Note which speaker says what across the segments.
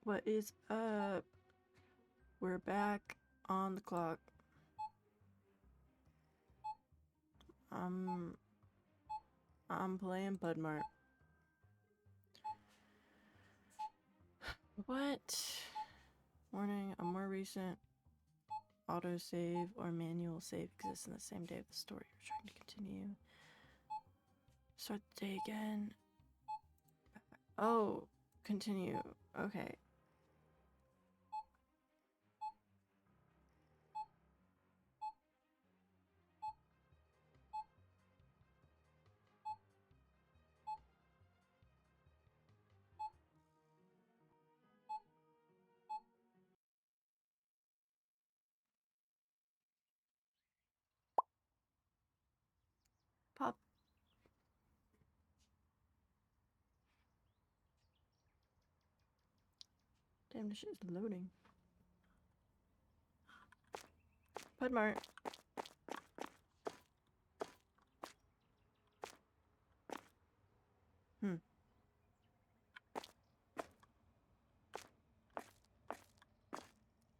Speaker 1: What is up? We're back on the clock. I'm playing Pudmart. What? Warning, a more recent autosave or manual save exists in the same day of the story. We're trying to continue. Start the day again. Oh, continue. Okay. Pop. Damn, this shit is loading. Pudmart.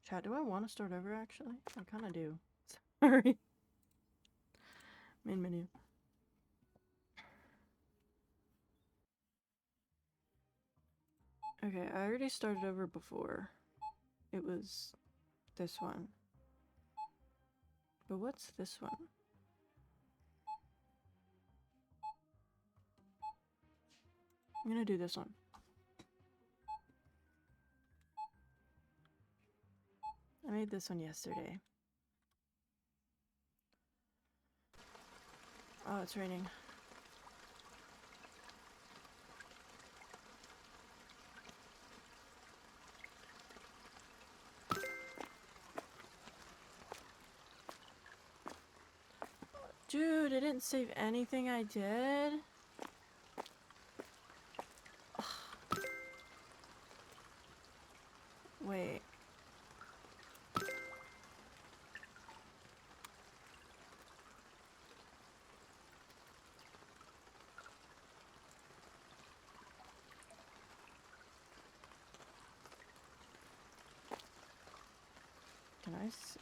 Speaker 1: Chat, do I want to start over actually? I kind of do. Sorry. Main menu. Okay, I already started over before. It was this one. But what's this one? I'm gonna do this one. I made this one yesterday. Oh, it's raining. Dude, I didn't save anything I did. Wait.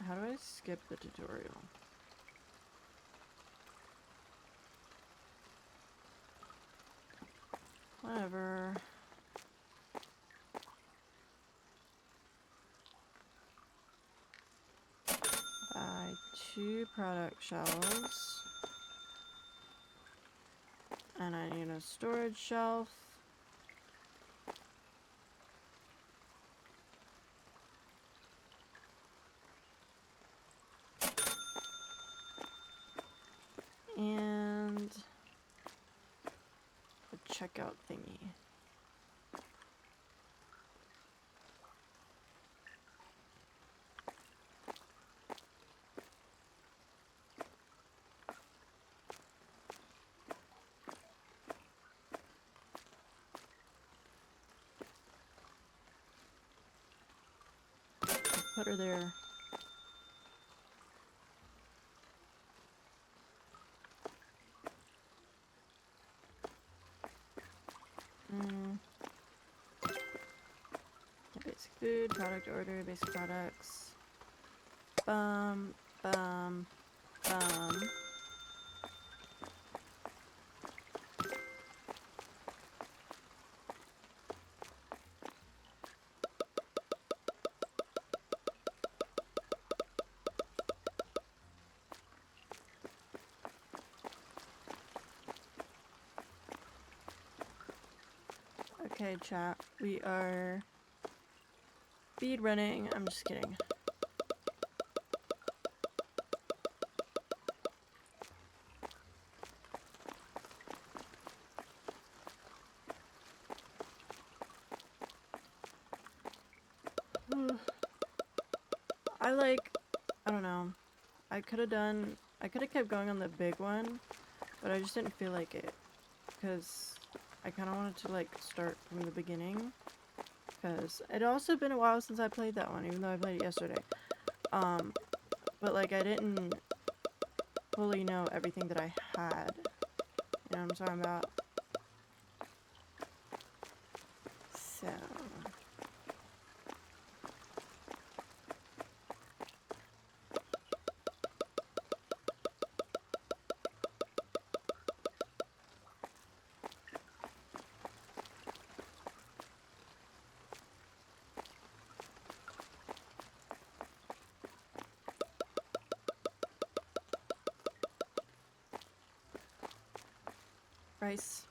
Speaker 1: How do I skip the tutorial? Whatever. Buy 2 product shelves. And I need a storage shelf. And a checkout thingy. Put her there. Basic food, product order, basic products. Bum, bum, bum. Okay, chat. We are speed running. I'm just kidding. I don't know. I could have kept going on the big one, but I just didn't feel like it. Because I kind of wanted to, like, start from the beginning. Because it had also been a while since I played that one, even though I played it yesterday. But, like, I didn't fully know everything that I had. You know what I'm talking about? So... Rice.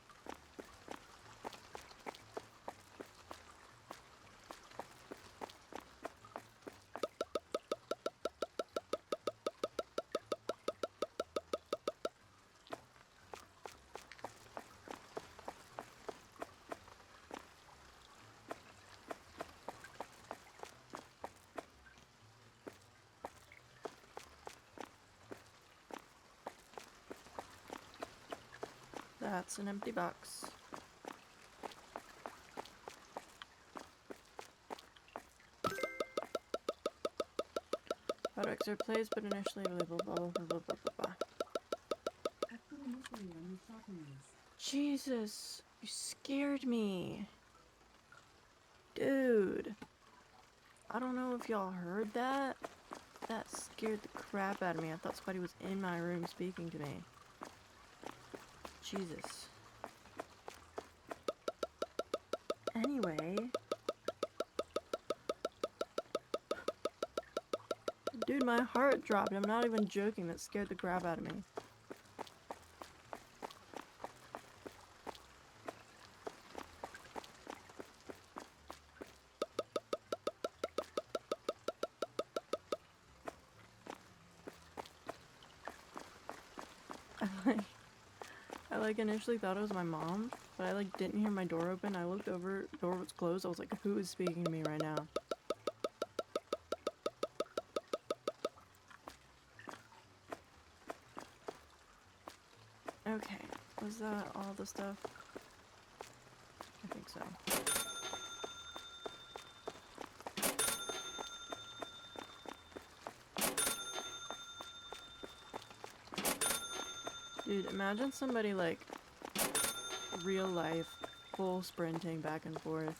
Speaker 1: That's an empty box. Products are placed but initially available. Blah blah blah blah blah blah. Jesus, you scared me. Dude. I don't know if y'all heard that. That scared the crap out of me. I thought somebody was in my room speaking to me. Jesus. Anyway. Dude, my heart dropped. I'm not even joking. That scared the crap out of me. I initially thought it was my mom, but I didn't hear my door open. I looked over, door was closed. I was like, who is speaking to me right now? Okay, was that all the stuff? I think so. Dude, imagine somebody real life, full sprinting back and forth,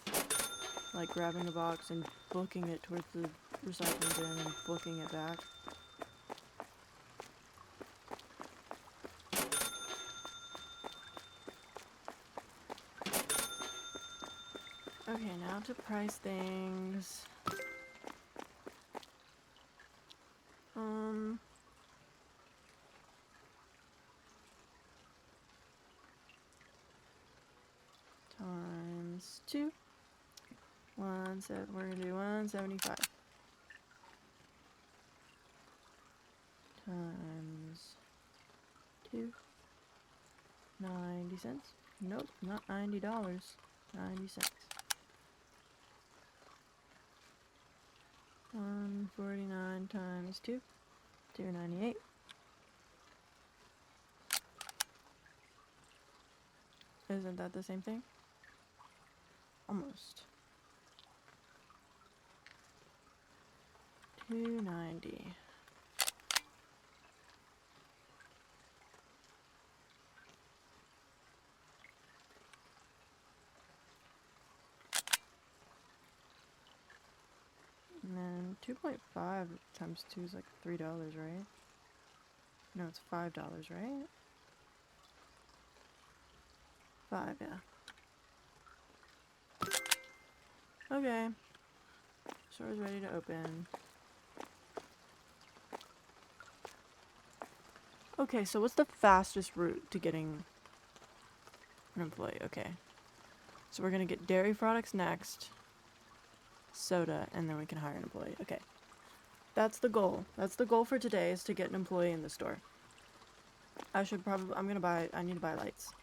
Speaker 1: grabbing a box and booking it towards the recycling bin and booking it back. Okay, now to price things. Times 2. We're gonna do 175. Times 2. 90 cents. Nope, not $90. 90 cents. 149 times 2. 298. Isn't that the same thing? Almost. 290. And then 2.5 times 2 is $3, right? No, it's $5, right? 5, yeah. Okay. Store's ready to open. Okay, so what's the fastest route to getting an employee? Okay. So we're gonna get dairy products next, soda, and then we can hire an employee. Okay. That's the goal. That's the goal for today, is to get an employee in the store. I need to buy lights.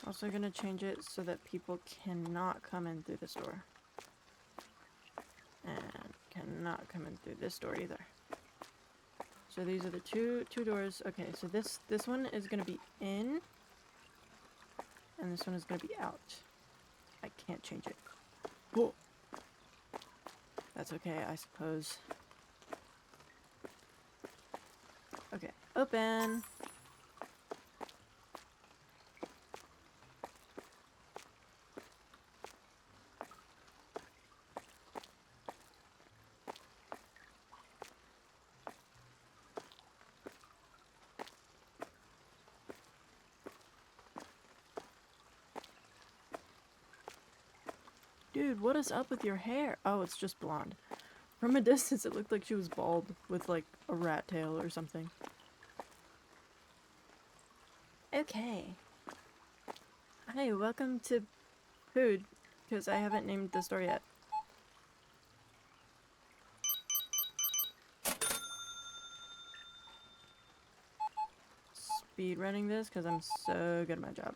Speaker 1: Also gonna change it so that people cannot come in through this door. And cannot come in through this door either. So these are the two doors. Okay, so this one is gonna be in, and this one is gonna be out. I can't change it. Whoa. That's okay, I suppose. Okay, open. Dude, what is up with your hair? Oh, it's just blonde. From a distance, it looked like she was bald with, like, a rat tail or something. Okay. Hi, welcome to Food, because I haven't named the store yet. Speed running this, because I'm so good at my job.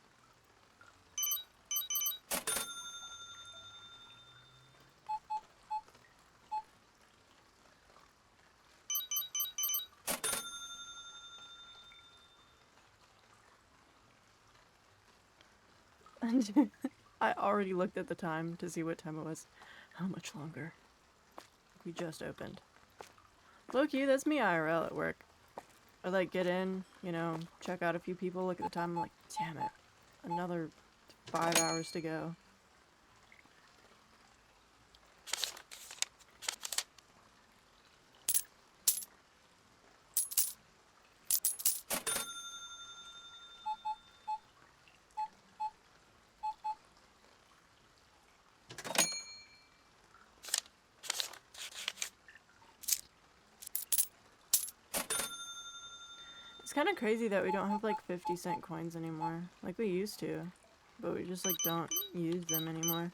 Speaker 1: I already looked at the time to see what time it was. How much longer? We just opened. Low-key, that's me IRL at work. I like get in, you know, check out a few people, look at the time, I'm like, damn it. Another 5 hours to go. It's kind of crazy that we don't have like 50-cent coins anymore, like we used to, but we just like don't use them anymore.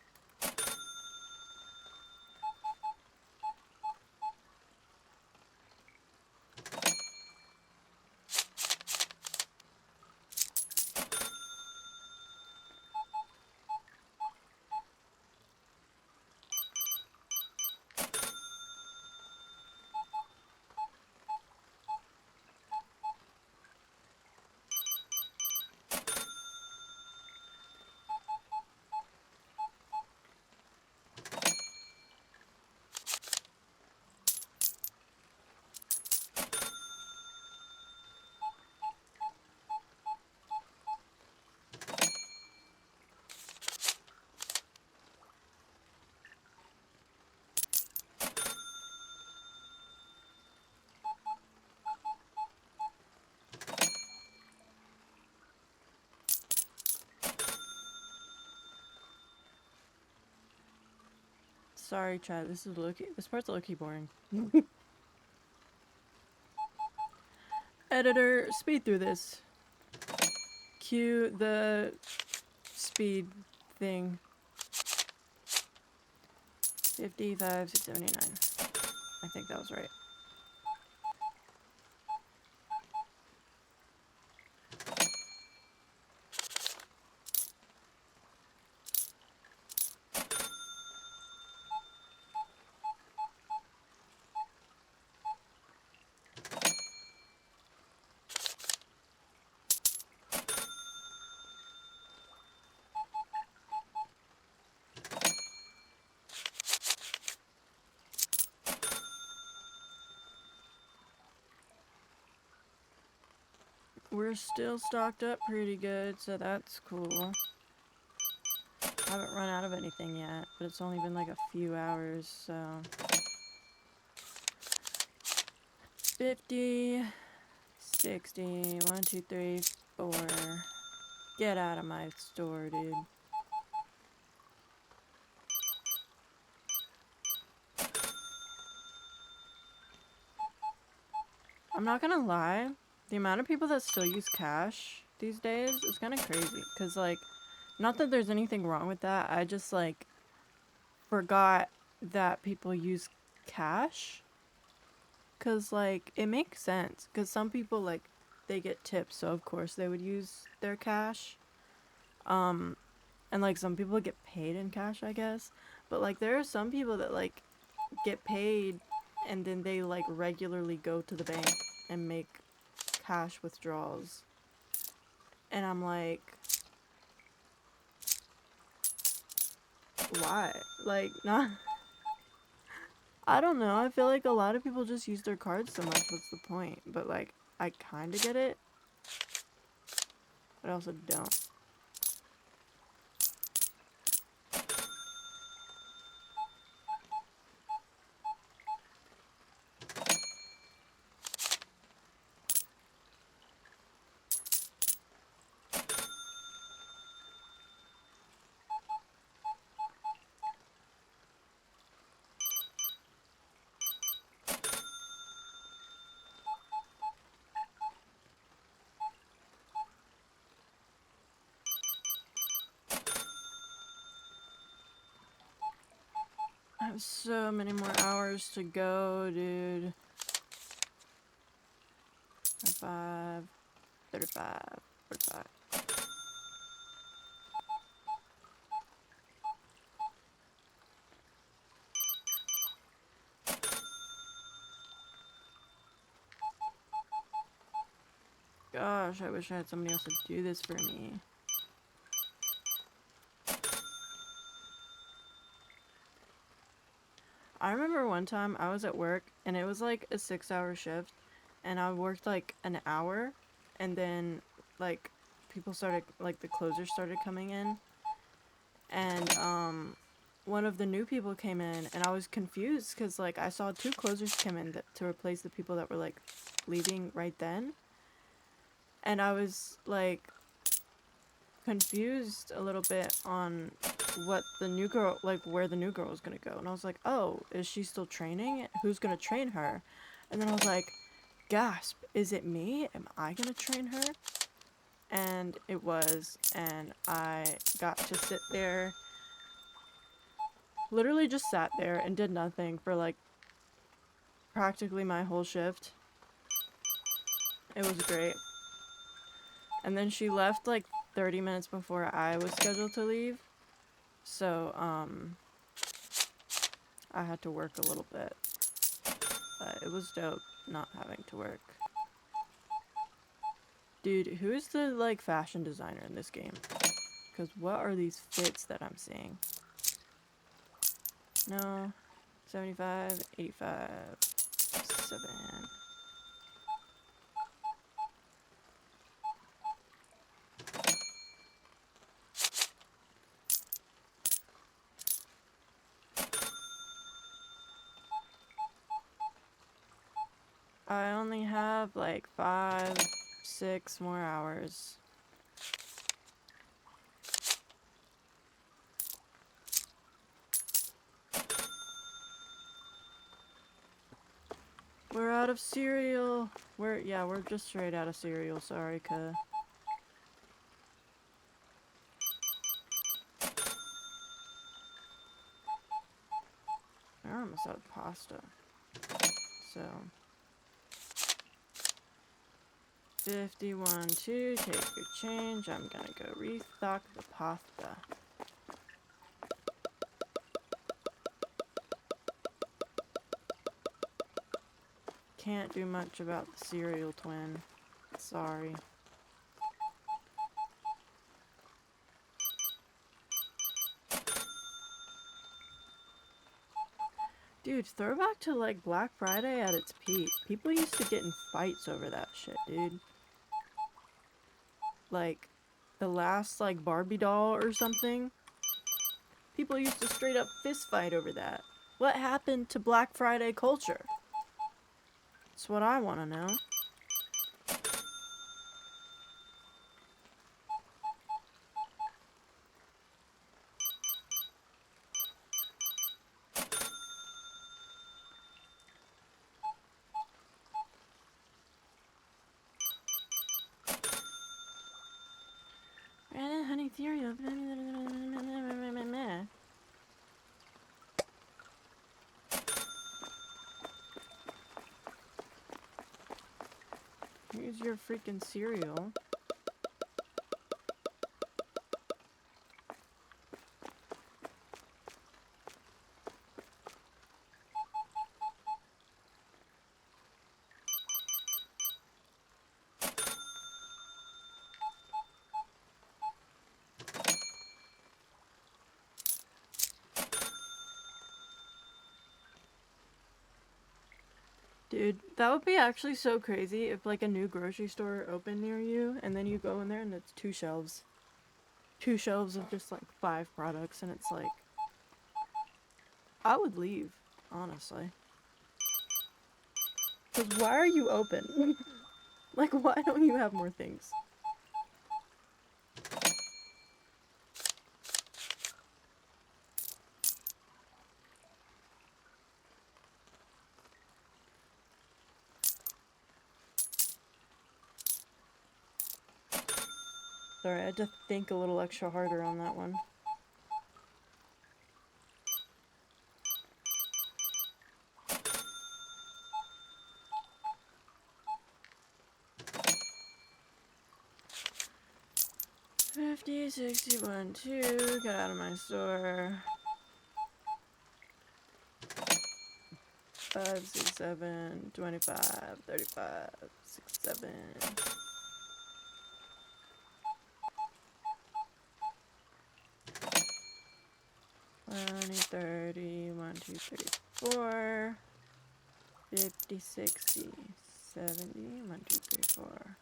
Speaker 1: Sorry, chat. This part's low-key boring. Editor, speed through this. Cue the speed thing. 55, 679. I think that was right. We're still stocked up pretty good, so that's cool. Haven't run out of anything yet, but it's only been like a few hours, so... 50, 60, 1, 2, 3, 4. Get out of my store, dude. I'm not gonna lie, the amount of people that still use cash these days is kind of crazy. Because, like, not that there's anything wrong with that, I just, like, forgot that people use cash. Because, like, it makes sense. Because some people, like, they get tips, so of course they would use their cash. And, like, some people get paid in cash, I guess. But, like, there are some people that, like, get paid and then they, like, regularly go to the bank and make cash withdrawals. And I'm like, why? Like, not... I don't know. I feel like a lot of people just use their cards so much. What's the point? But, like, I kind of get it. But I also don't. So many more hours to go, dude. 35, 35, 45. Gosh, I wish I had somebody else to do this for me. I remember one time I was at work and it was like a 6-hour shift and I worked like an hour and then like people started, like the closers started coming in and one of the new people came in and I was confused because like I saw 2 closers come in to replace the people that were like leaving right then. And I was like confused a little bit on what the new girl, like where the new girl was gonna go. And I was like, oh, is she still training? Who's gonna train her? And then I was like, gasp, is it me? Am I gonna train her? And it was, and I got to sit there, literally just sat there and did nothing for like practically my whole shift. It was great. And then she left like 30 minutes before I was scheduled to leave. So, I had to work a little bit. But it was dope not having to work. Dude, who is the, like, fashion designer in this game? Because what are these fits that I'm seeing? No. 75, 85, 7. I only have, like, 5, 6 more hours. We're out of cereal. We're just straight out of cereal. Sorry, cuh. We're almost out of pasta. So 51, 2, take your change. I'm gonna go restock the pasta. Can't do much about the cereal twin. Sorry. Dude, throwback to like Black Friday at its peak. People used to get in fights over that shit, dude. Like, the last like Barbie doll or something. People used to straight up fist fight over that. What happened to Black Friday culture? That's what I want to know. Honey cereal. Here's your freaking cereal. Dude, that would be actually so crazy if like a new grocery store opened near you and then you go in there and it's 2 shelves. 2 shelves of just like 5 products and it's like, I would leave, honestly. Because why are you open? Like, why don't you have more things? Sorry, I had to think a little extra harder on that one. 50, 61, 2, get out of my store. 5, 6, 7, 25, 35, 6, 7. 20, 30, 1, 2, 3, 4. 50, 60, 70, 1, 2, 3, 4.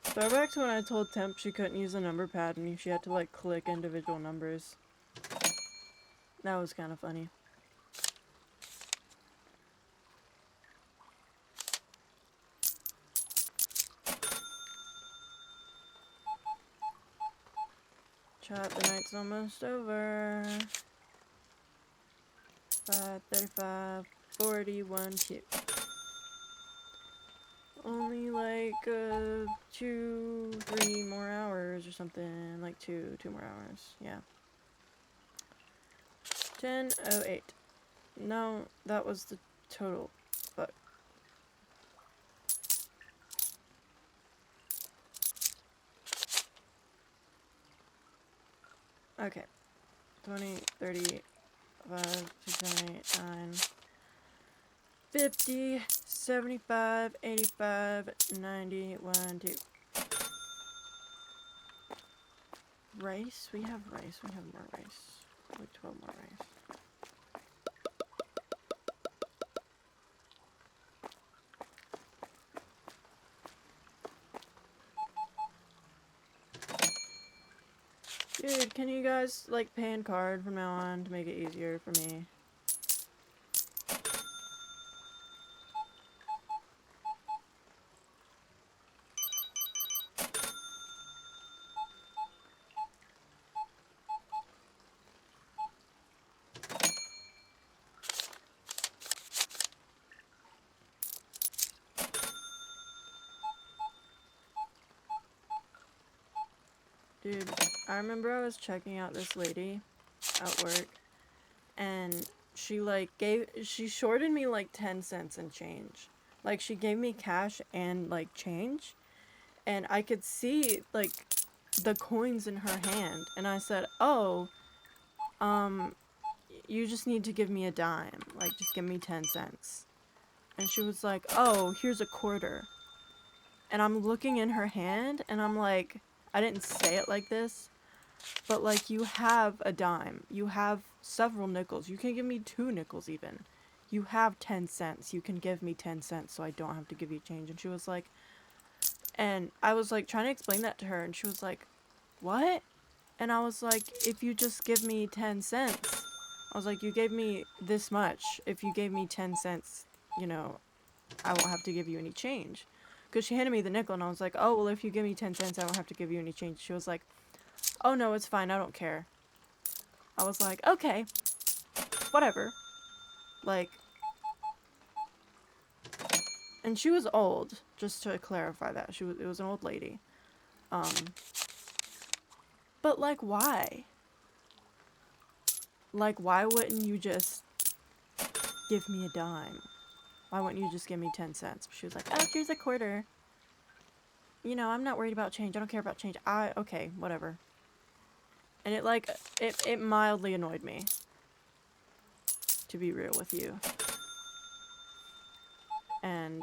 Speaker 1: Throwback to when I told Temp she couldn't use a number pad and she had to like click individual numbers. That was kind of funny. Chat, the night's almost over. 5, 35, 40, 1, 2. Only like 2, 3 more hours or something. Like 2 more hours. Yeah. 10:08. No, that was the total. Fuck. Okay. 20, 30, 5, 6, 7, 8, 9, 50, 75, 85, 90, 1, 2. Rice? We have rice. We have more rice. Like 12 more rice. Dude, can you guys, like, pay in card from now on to make it easier for me? Dude, I remember I was checking out this lady at work, and she, like, she shorted me, like, 10 cents and change. Like, she gave me cash and, like, change, and I could see, like, the coins in her hand, and I said, oh, you just need to give me a dime. Like, just give me 10 cents. And she was like, oh, here's a quarter. And I'm looking in her hand, and I'm like, I didn't say it like this, but, like, you have a dime. You have several nickels. You can give me 2 nickels, even. You have 10 cents. You can give me 10 cents so I don't have to give you change. And she was like, and I was, like, trying to explain that to her, and she was like, what? And I was like, if you just give me 10 cents. I was like, you gave me this much. If you gave me 10 cents, you know, I won't have to give you any change. Because she handed me the nickel, and I was like, oh, well, if you give me 10 cents, I won't have to give you any change. She was like, oh, no, it's fine. I don't care. I was like, okay, whatever. Like, and she was old, just to clarify that. It was an old lady. But, like, why? Like, why wouldn't you just give me a dime? Why wouldn't you just give me 10 cents? She was like, oh, here's a quarter. You know, I'm not worried about change. I don't care about change. Okay, whatever. And it, like, it mildly annoyed me. To be real with you. And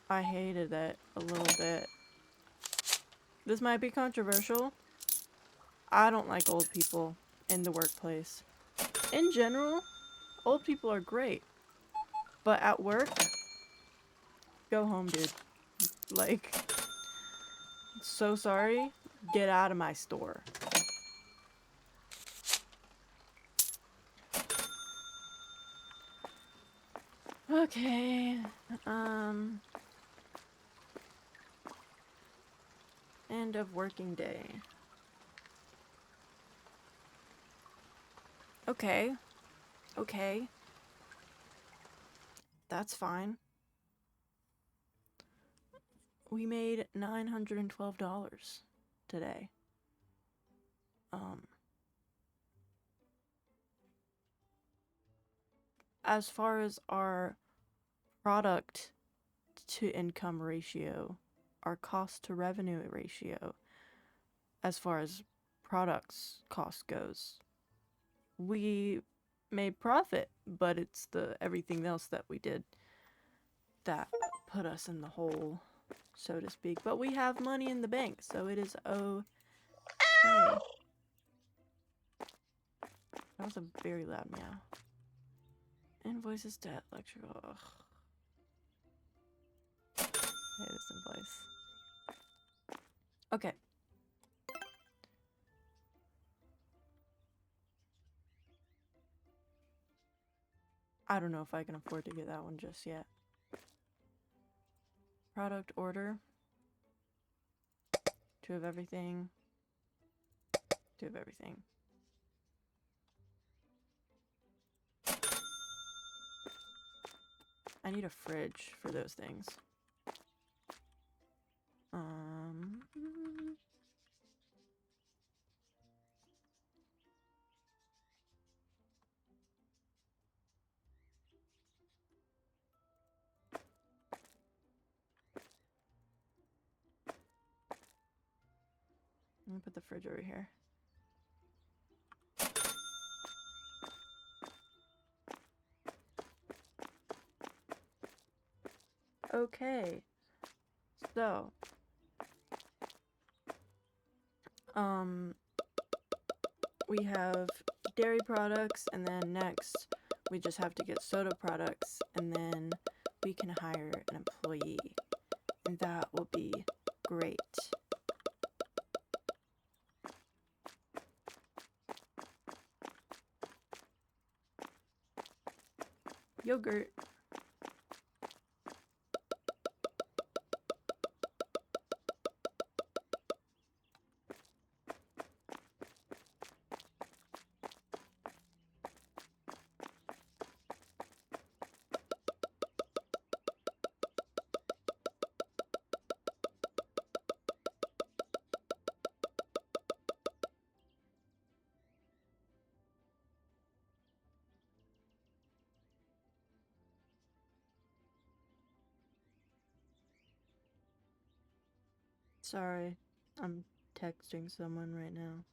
Speaker 1: I hated it a little bit. This might be controversial. I don't like old people in the workplace. In general, old people are great. But at work, go home, dude. Like, so sorry. Get out of my store. Okay. End of working day. Okay. Okay. That's fine. We made $912 today. as far as our product to income ratio, our cost to revenue ratio, as far as products cost goes, we made profit, but it's the everything else that we did that put us in the hole, so to speak. But we have money in the bank, so it is okay. That was a very loud meow. Invoices, debt, electrical. Ugh. Pay this invoice. Okay. I don't know if I can afford to get that one just yet. Product order. 2 of everything. 2 of everything. I need a fridge for those things. Let me put the fridge over here. Okay. So, we have dairy products, and then next we just have to get soda products, and then we can hire an employee, and that will be great. Yogurt. Sorry, I'm texting someone right now.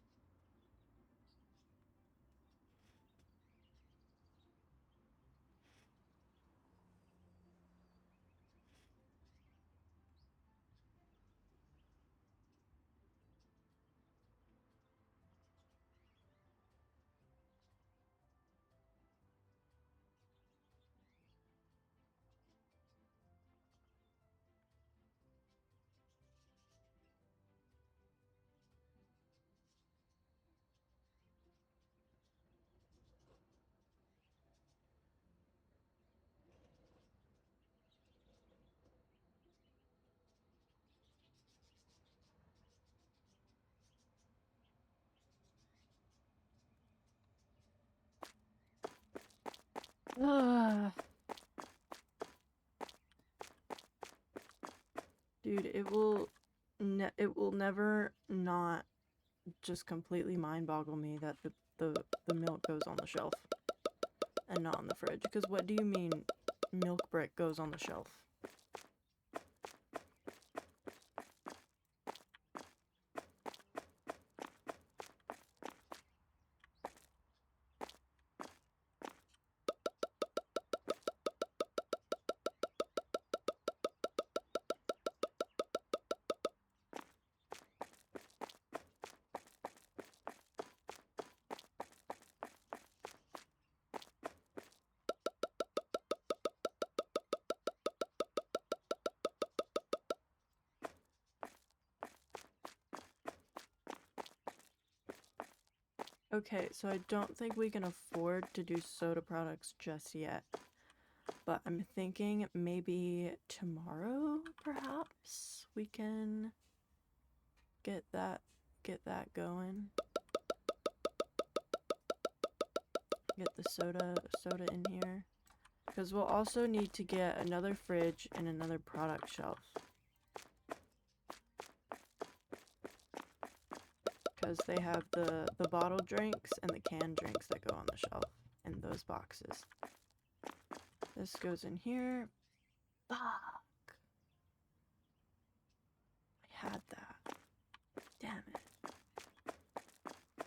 Speaker 1: Dude, it will never not just completely mind boggle me that the milk goes on the shelf and not on the fridge. Because what do you mean milk brick goes on the shelf? Okay, so I don't think we can afford to do soda products just yet. But I'm thinking maybe tomorrow, perhaps, we can get that going. Get the soda in here. Because we'll also need to get another fridge and another product shelf. Because they have the bottled drinks and the canned drinks that go on the shelf in those boxes. This goes in here. Fuck. I had that. Damn it.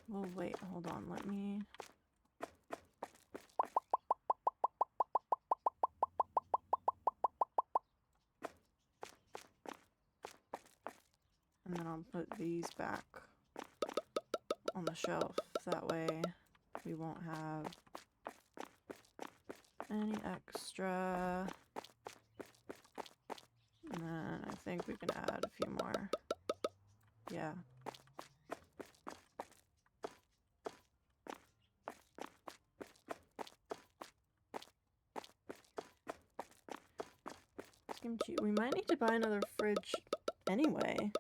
Speaker 1: Well, wait, hold on. Let me... And then I'll put these back on the shelf. That way we won't have any extra. And then I think we can add a few more. Yeah. Kimchi. We might need to buy another fridge anyway.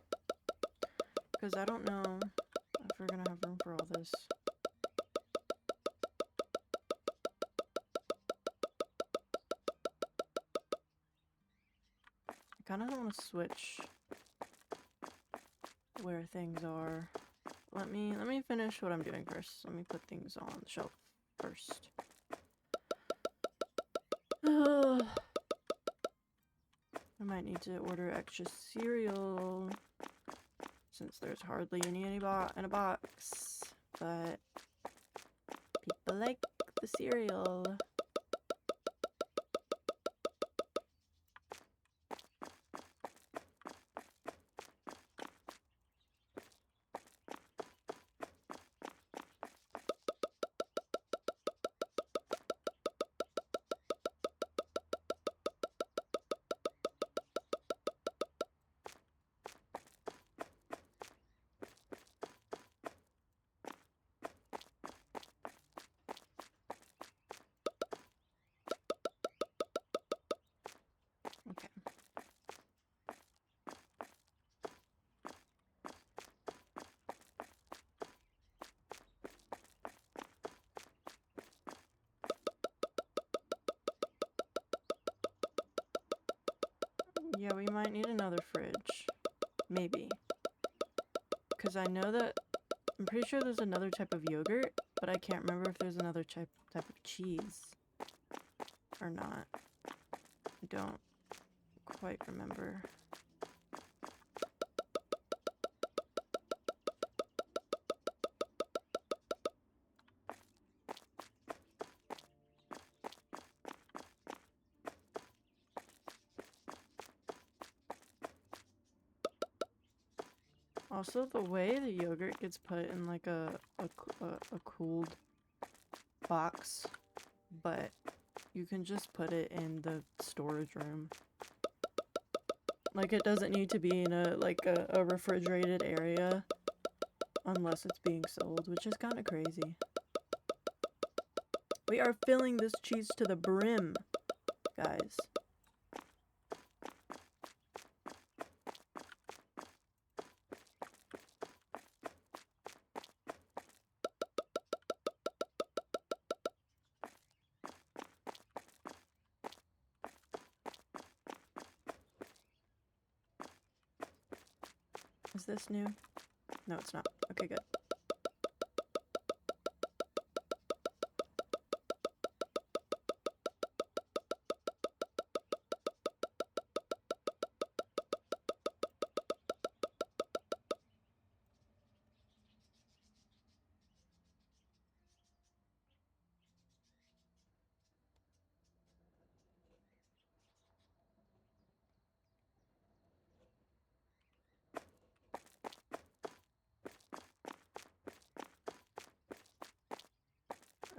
Speaker 1: Because I don't know if we're gonna have room for all this. I kind of don't want to switch where things are. Let me finish what I'm doing first. Let me put things on the shelf first. I might need to order extra cereal since there's hardly any in a box, but people like the cereal. Okay. Yeah, we might need another fridge. Maybe. Because I know that... I'm pretty sure there's another type of yogurt, but I can't remember if there's another type of cheese. Or not. I don't quite remember. Also, the way the yogurt gets put in like a cooled box, but you can just put it in the storage room. Like, it doesn't need to be in a refrigerated area unless it's being sold, which is kind of crazy. We are filling this cheese to the brim, guys. Is this new? No, it's not. Okay, good.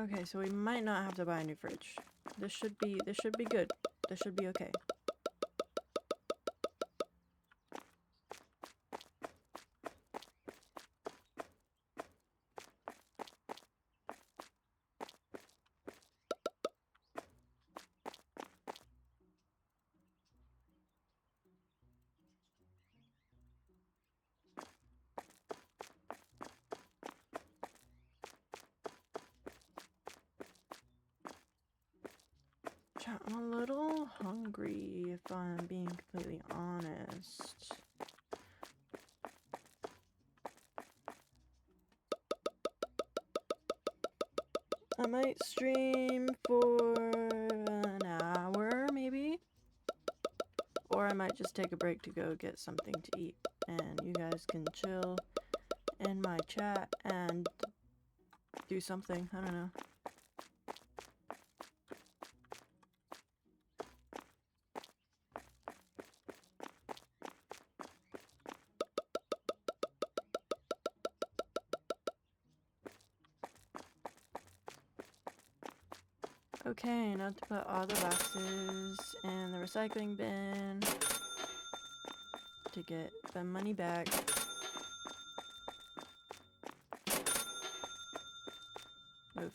Speaker 1: Okay, so we might not have to buy a new fridge. This should be good. This should be okay. I'm a little hungry, if I'm being completely honest. I might stream for an hour I might just take a break to go get something to eat. And you guys can chill in my chat and do something. I don't know. Okay, now to put all the boxes in the recycling bin to get the money back. Move.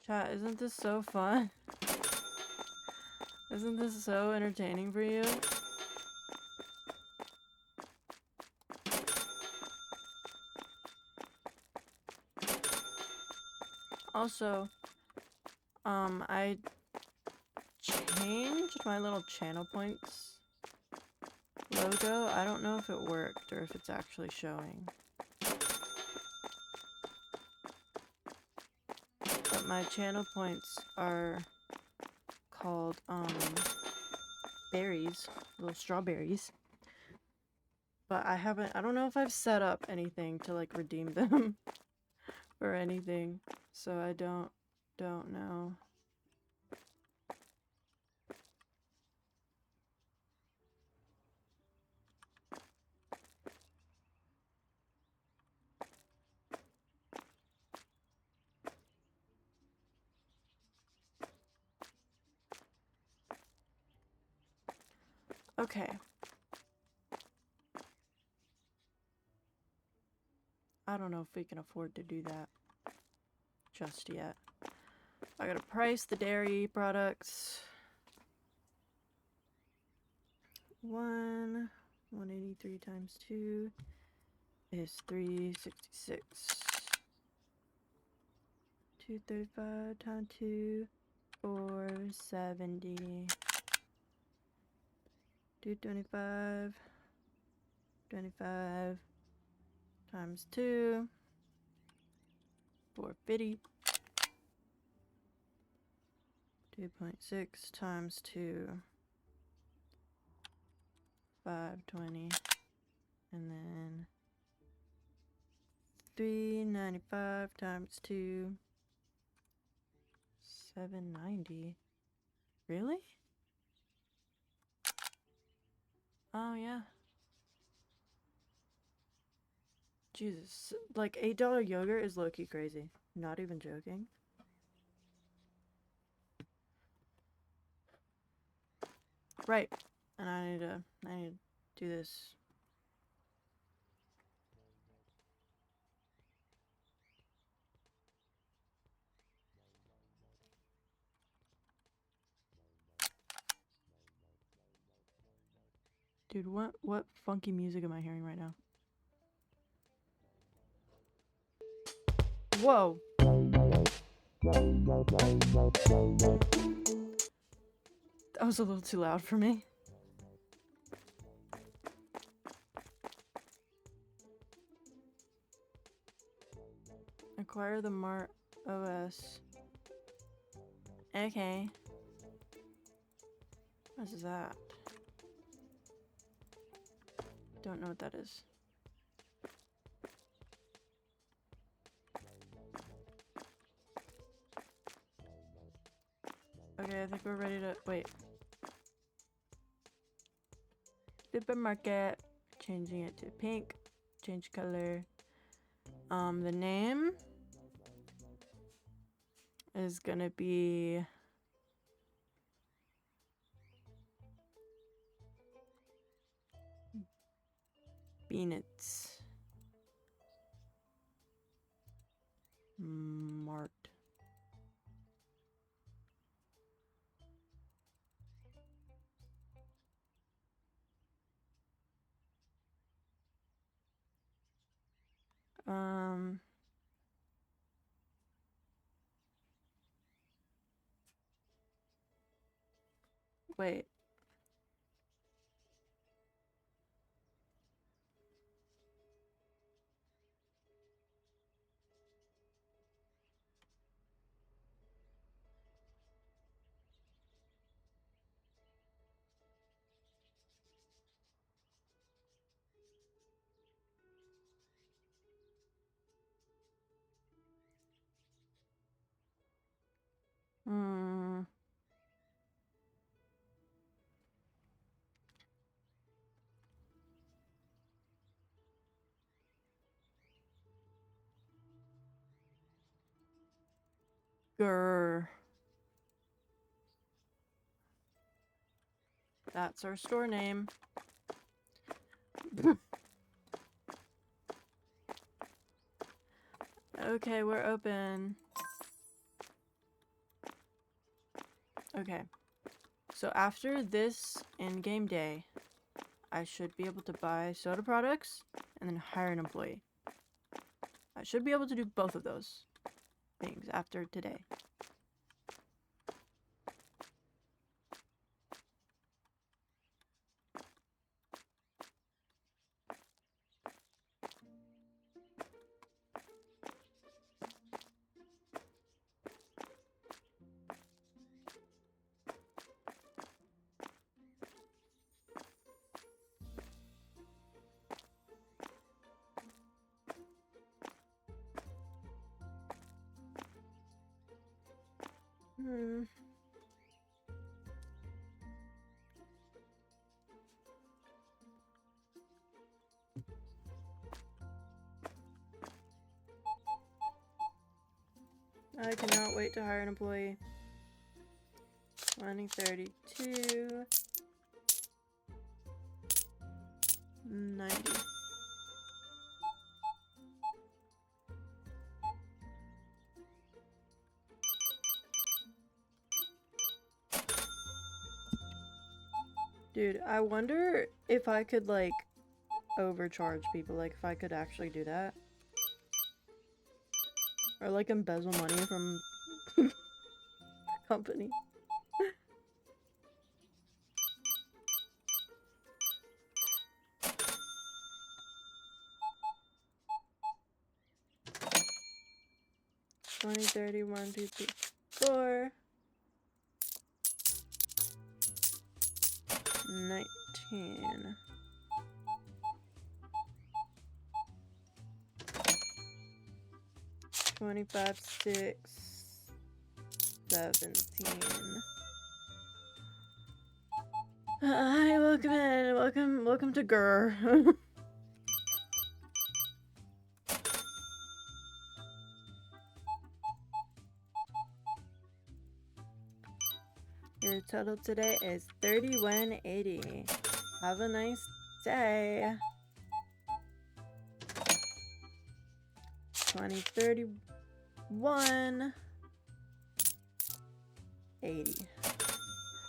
Speaker 1: Chat, isn't this so fun? Isn't this so entertaining for you? Also, I changed my little channel points logo. I don't know if it worked or if it's actually showing. But my channel points are called, berries, little strawberries. But I don't know if I've set up anything to like redeem them or anything. So I don't know. Okay. I don't know if we can afford to do that just yet. I gotta price the dairy products. 183 times 2 is 366. 235 times 2, 470. 225. 25 times 2, 450. 2.6 times 2, 520. And then 395 times 2, 790. Really? Oh, yeah. Jesus. Like, $8 yogurt is low-key crazy. Not even joking. Right. And I need to do this. Dude, what funky music am I hearing right now? Whoa. That was a little too loud for me. Acquire the Mart OS. Okay. What is that? Don't know what that is. Okay, I think we're ready to wait. Supermarket. Changing it to pink. Change color. The name is gonna be Beanits. Mart. Um. Wait. Hmm. Grr. That's our store name. Okay, we're open. Okay. So after this in-game day, I should be able to buy soda products and then hire an employee. I should be able to do both of those things after today. Hmm. I cannot wait to hire an employee. 2032. 90. Dude, I wonder if I could, like, overcharge people. Like, if I could actually do that. Or, like, embezzle money from company. Twenty, 30, 1, 2, 3, 4. 19. 25, 6, 17. Hi, welcome in. Welcome to Grr. Your total today is 3180. Have a nice day. 2031. 80.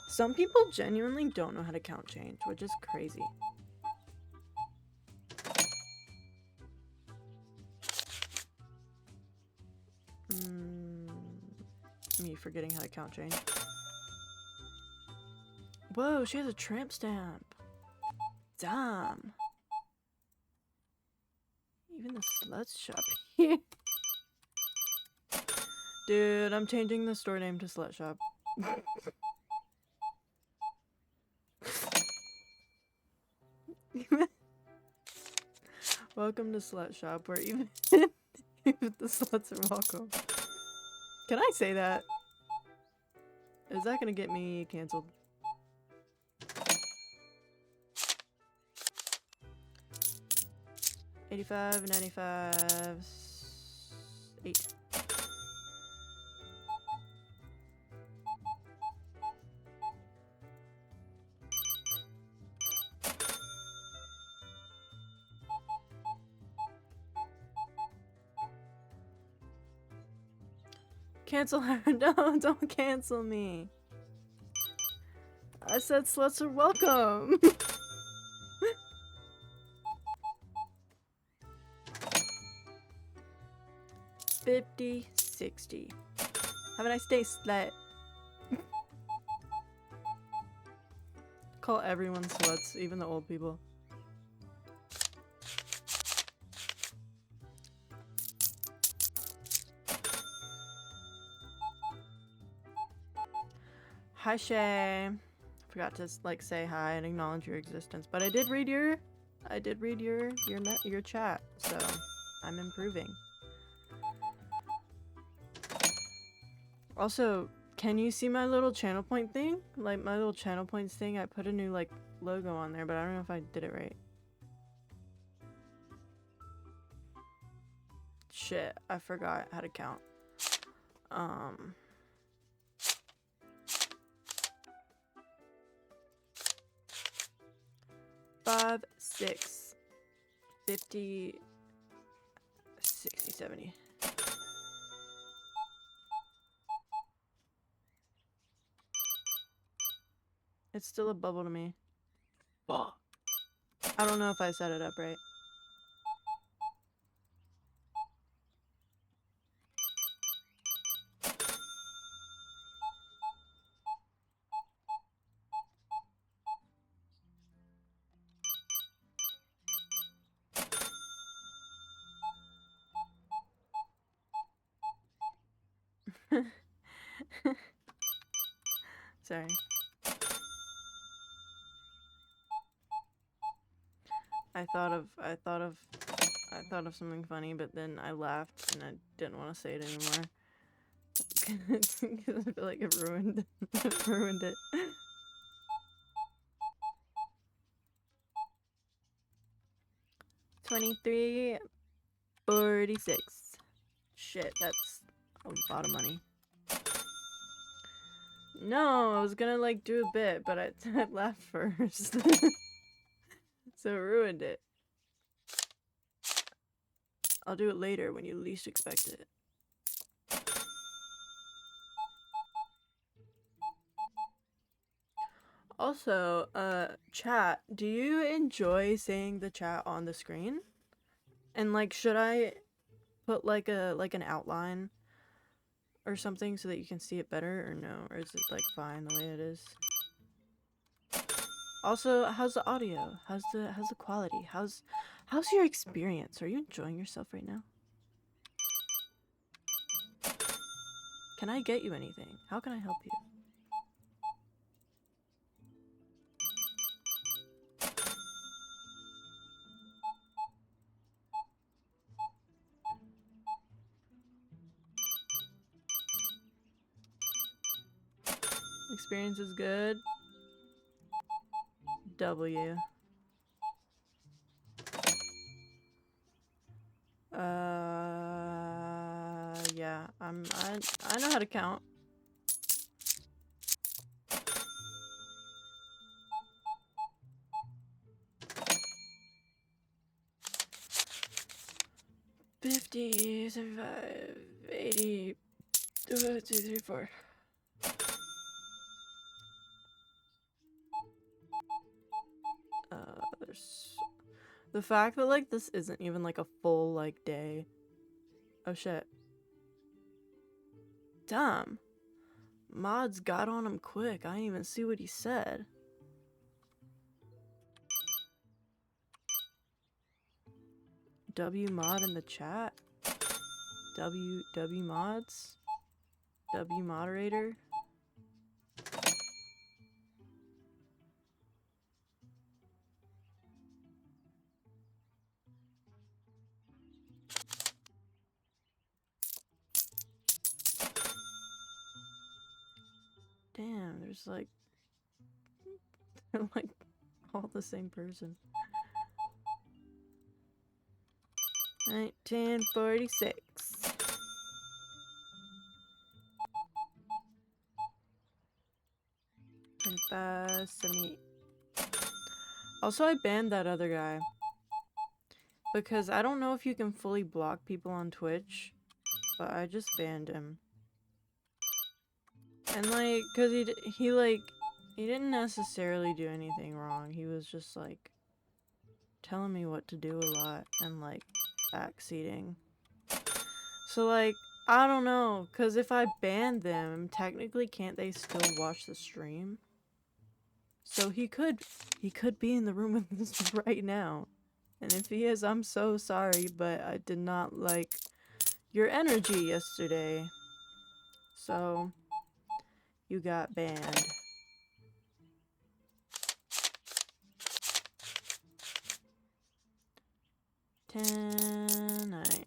Speaker 1: Some people genuinely don't know how to count change, which is crazy. Me forgetting how to count change. Whoa, she has a tramp stamp. Damn. Even the Slut Shop here. Dude, I'm changing the store name to Slut Shop. Welcome to Slut Shop, where even the sluts are welcome. Can I say that? Is that gonna get me canceled? $85, $95, 8. Cancel her. No, don't cancel me. I said sluts are welcome. 50, 60. Have a nice day, slut. Call everyone sluts, even the old people. Hi, Shay. Forgot to like say hi and acknowledge your existence, but I did read your chat, so I'm improving. Also, can you see my little channel point thing? Like my little channel points thing, I put a new like logo on there, but I don't know if I did it right. Shit, I forgot how to count. 5, 6, 50, 60, 70. It's still a bubble to me. Fuck. I don't know if I set it up right. Sorry. I thought of something funny, but then I laughed and I didn't want to say it anymore. Because I feel like it ruined it. $23.46. Shit, that's a lot of money. No, I was gonna like do a bit, but I laughed first. So it ruined it. I'll do it later when you least expect it. Also, chat, do you enjoy seeing the chat on the screen? And like, should I put like an outline or something so that you can see it better, or no? Or is it like fine the way it is? Also, how's the audio? How's the quality? How's your experience? Are you enjoying yourself right now? Can I get you anything? How can I help you? Experience is good. W. Yeah, I know how to count. $50, $75, $80, 2, 3, 4. There's the fact that like this isn't even like a full like day. Oh shit. Damn. Mods got on him quick. I didn't even see what he said. W mod in the chat. W mods. W moderator. Damn, there's like they're like all the same person. 1946. 25, 78. Also, I banned that other guy because I don't know if you can fully block people on Twitch, but I just banned him. And like, cause he didn't necessarily do anything wrong. He was just like telling me what to do a lot and like backseating. So like, I don't know, cause if I ban them, technically can't they still watch the stream? So he could be in the room with us right now. And if he is, I'm so sorry, but I did not like your energy yesterday. So you got banned. $10, $19.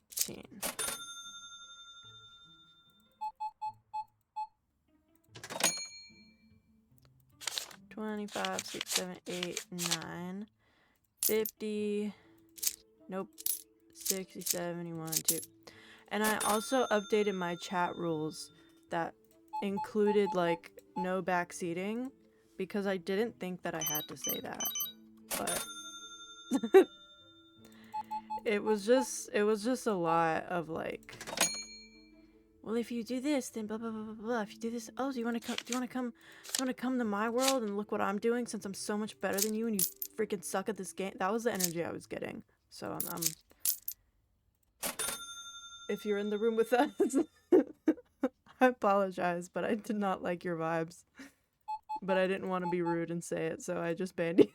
Speaker 1: 25, 6, 7, 8, 9, 50, nope, 60, 71, 2. And I also updated my chat rules that included like no backseating because I didn't think that I had to say that. But it was just a lot of like, well, if you do this, then blah blah blah blah blah. If you do this, oh, do you want to come to my world and look what I'm doing since I'm so much better than you and you freaking suck at this game? That was the energy I was getting. So I'm if you're in the room with us, I apologize, but I did not like your vibes. But I didn't want to be rude and say it, so I just banned you.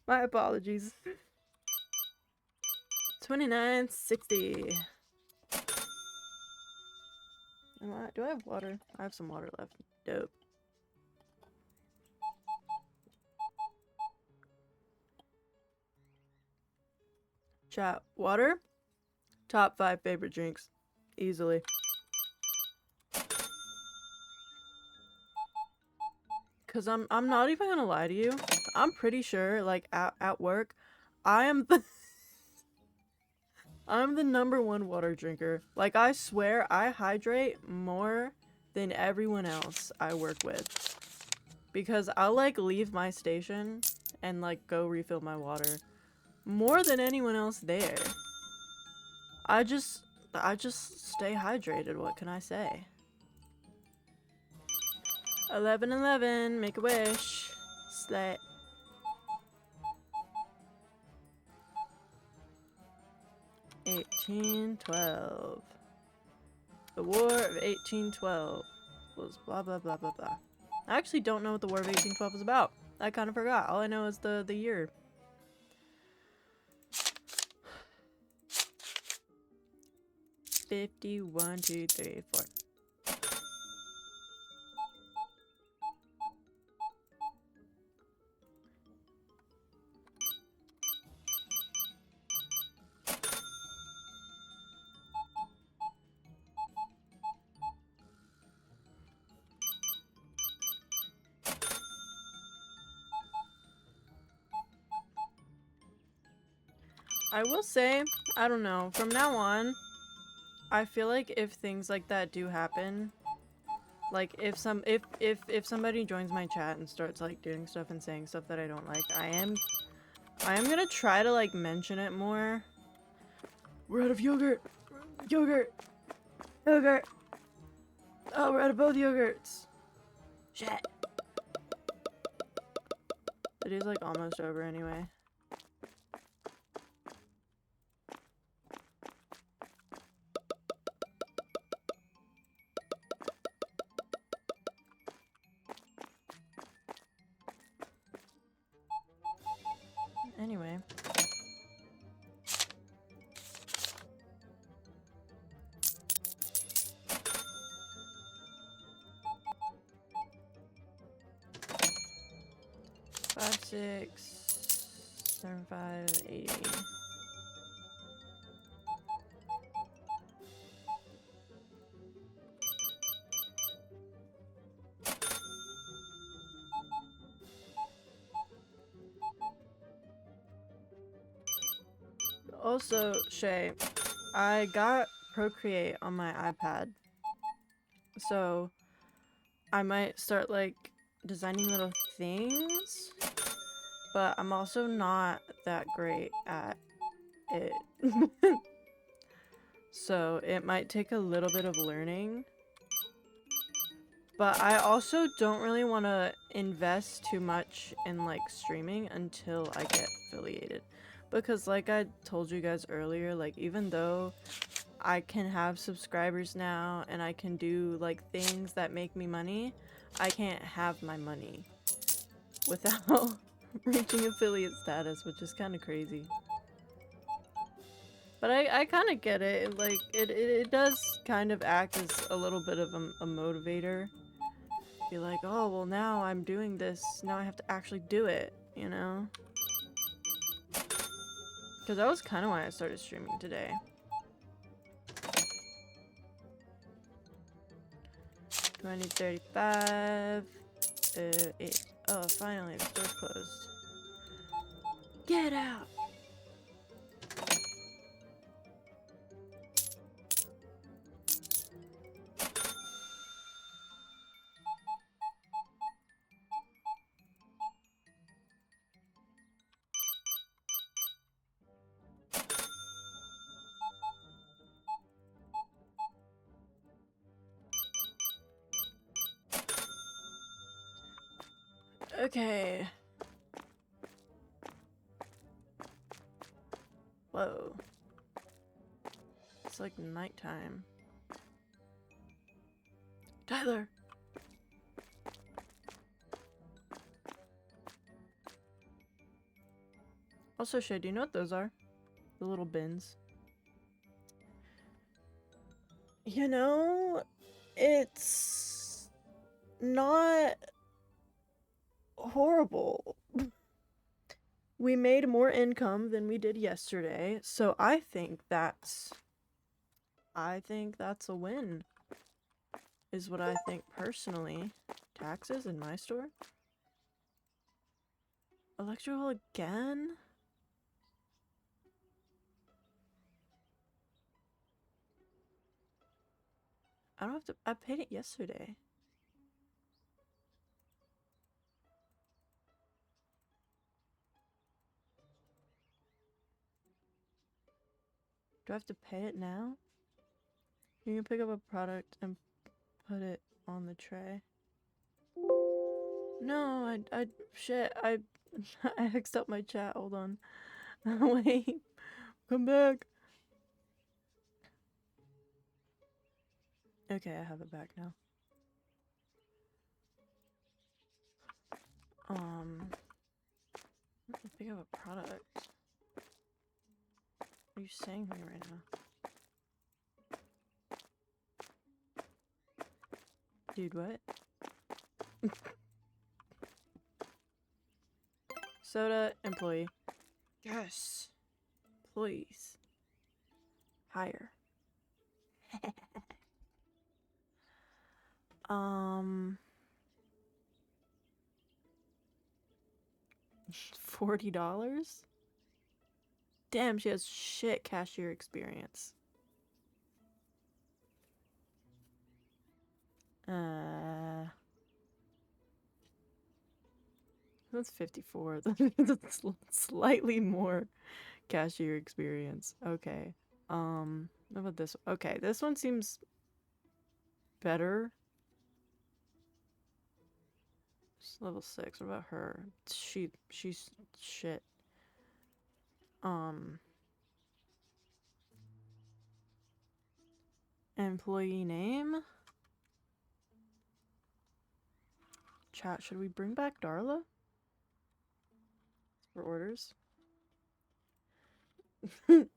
Speaker 1: My apologies. 29.60. Do I have water? I have some water left. Dope. Chat, water? Top 5 favorite drinks. Easily. Cause I'm not even gonna lie to you. I'm pretty sure, like at work, I am the I'm the #1 water drinker. Like, I swear I hydrate more than everyone else I work with. Because I'll like leave my station and like go refill my water more than anyone else there. I just stay hydrated, what can I say? 11-11, make a wish. Slay. $18.12. The War of 1812 was blah blah blah blah blah. I actually don't know what the War of 1812 is about. I kind of forgot. All I know is the year. $50, 1, 2, 3, 4. I will say, I don't know, from now on, I feel like if things like that do happen, like if somebody joins my chat and starts like doing stuff and saying stuff that I don't like, I am gonna try to like mention it more. We're out of yogurt! Yogurt! Yogurt! Oh, we're out of both yogurts! Shit! It is like almost over anyway. Anyway. Five, 6, 7, 5, 80. Also, Shay, I got Procreate on my iPad, so I might start like designing little things, but I'm also not that great at it. So it might take a little bit of learning. But I also don't really want to invest too much in like streaming until I get affiliated. Because like I told you guys earlier, like even though I can have subscribers now and I can do like things that make me money, I can't have my money without reaching affiliate status, which is kind of crazy. But I kind of get it. Like it does kind of act as a little bit of a motivator. Be like, oh well, now I'm doing this. Now I have to actually do it. You know? Because that was kind of why I started streaming today. 2035. 8. Oh, finally, the store's closed. Get out! Okay. Whoa. It's like nighttime. Tyler! Also, Shay, do you know what those are? The little bins. You know, it's not horrible. We made more income than we did yesterday, so I think that's a win. Is what I think personally. Taxes in my store? Electrical again? I don't have to. I paid it yesterday. Do I have to pay it now? You can pick up a product and put it on the tray. No, shit, I X'd up my chat. Hold on. Wait. Come back. Okay, I have it back now. Pick up a product. What are you saying to me right now? Dude, what? Soda, employee. Yes. Please. Higher. $40? Damn, she has shit cashier experience. That's 54. That's slightly more cashier experience. Okay. What about this? Okay, this one seems better. It's level 6. What about her? She's shit. Employee name? Chat, should we bring back Darla? For orders? You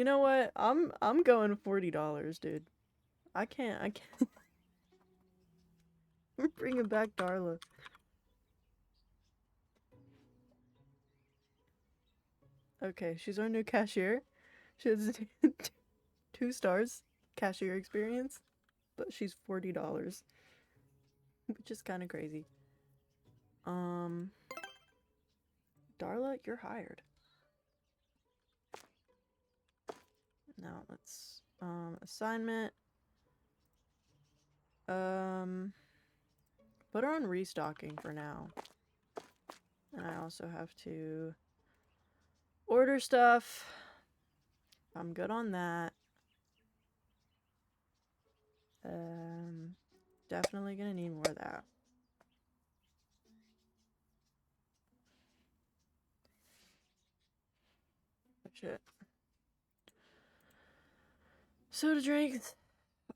Speaker 1: know what? I'm going $40, dude. I can't. We're bringing back Darla. Okay, she's our new cashier. She has 2 stars cashier experience, but she's $40, which is kind of crazy. Darla, you're hired. Now let's assignment. Put her on restocking for now. And I also have to order stuff. I'm good on that. Definitely gonna need more of that. Shit. Soda drinks.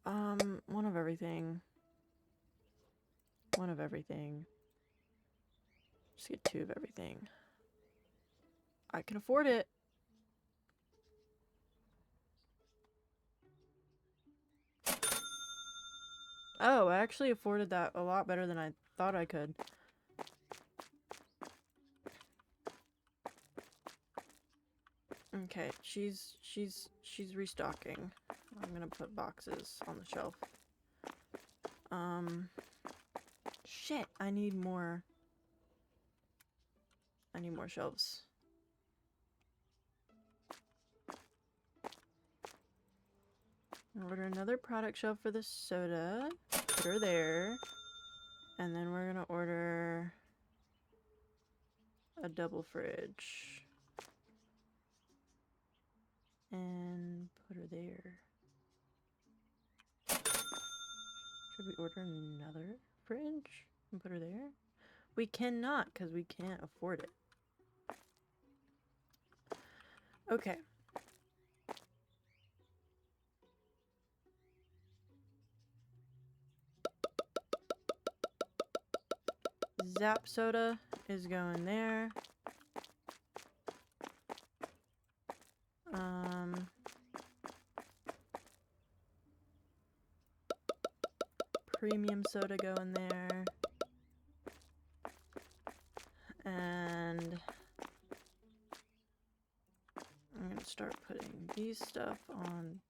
Speaker 1: One of everything. One of everything. Just get 2 of everything. I can afford it. Oh, I actually afforded that a lot better than I thought I could. Okay, she's restocking. I'm gonna put boxes on the shelf. Shit, I need more shelves. Order another product shelf for the soda. Put her there. And then we're gonna order a double fridge. And put her there. Should we order another fridge and put her there? We cannot, because we can't afford it. Okay. Zap soda is going there. Premium soda going there. And I'm gonna start putting these stuff on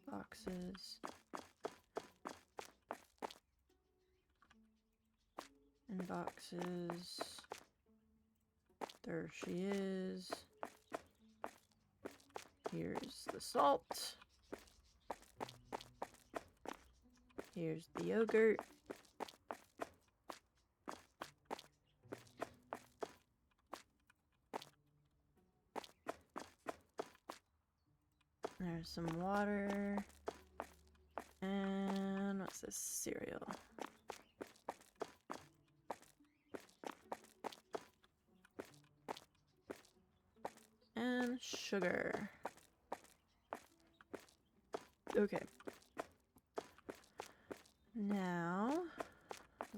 Speaker 1: boxes. And boxes. There she is. Here's the salt. Here's the yogurt. There's some water. And what's this? Cereal. And sugar. Okay. Now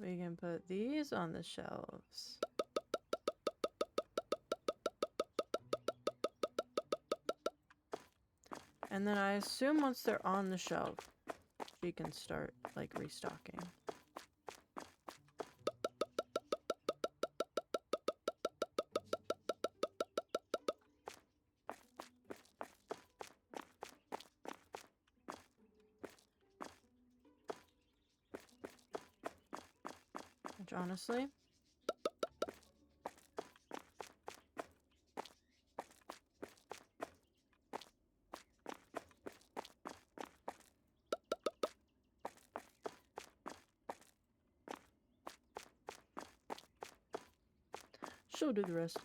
Speaker 1: we can put these on the shelves. And then I assume once they're on the shelf, she can start like restocking. Which honestly, she'll do the rest.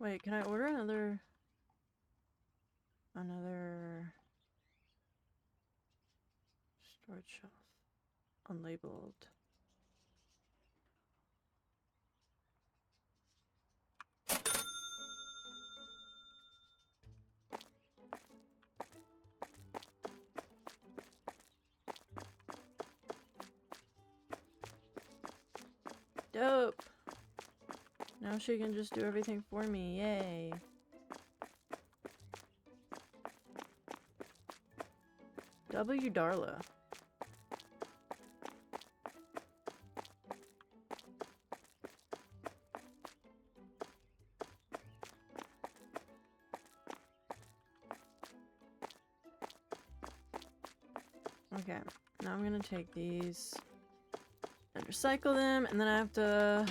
Speaker 1: Wait, can I order another storage shelf? Unlabeled. Dope! Now she can just do everything for me, yay! W. Darla. Okay, now I'm gonna take these and recycle them, and then I have to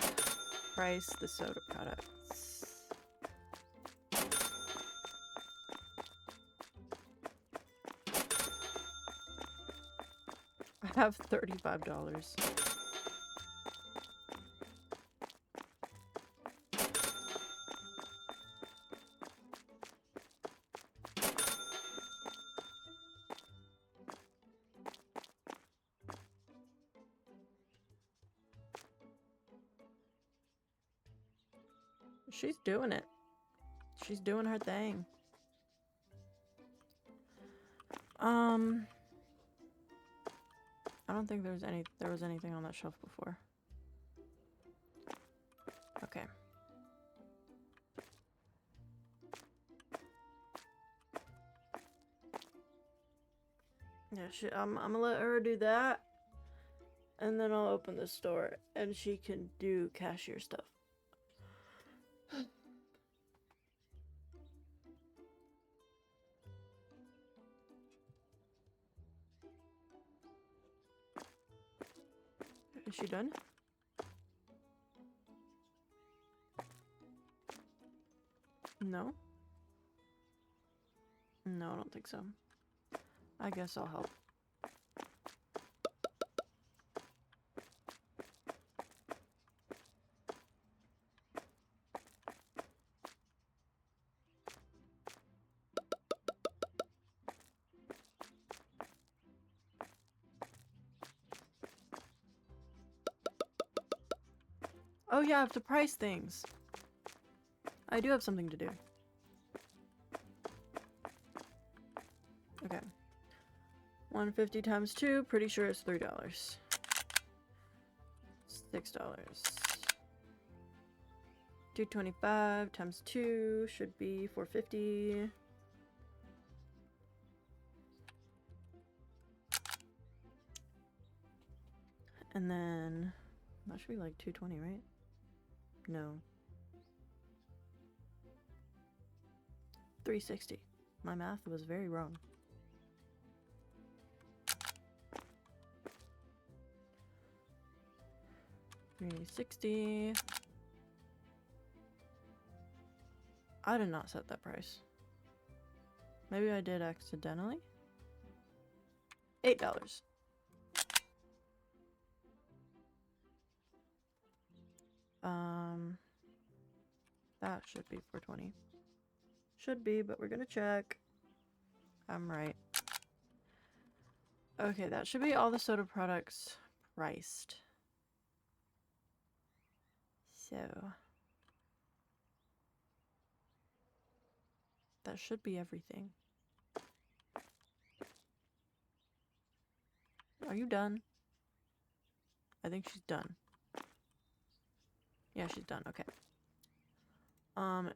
Speaker 1: price the soda products. have $35. She's doing it. She's doing her thing. I don't think there was anything on that shelf before. Okay. Yeah, I'm gonna let her do that. And then I'll open the store and she can do cashier stuff. Is she done? No? No, I don't think so. I guess I'll help. Oh yeah, I have to price things. I do have something to do. Okay. 150 times 2, pretty sure it's $3. $6. 225 times 2 should be 450. And then that should be like 220, right? No. 360. My math was very wrong. $360. I did not set that price. Maybe I did accidentally. $8. That should be 420. Should be, but we're gonna check. I'm right. Okay, that should be all the soda products priced. So that should be everything. Are you done? I think she's done. Yeah, she's done. Okay.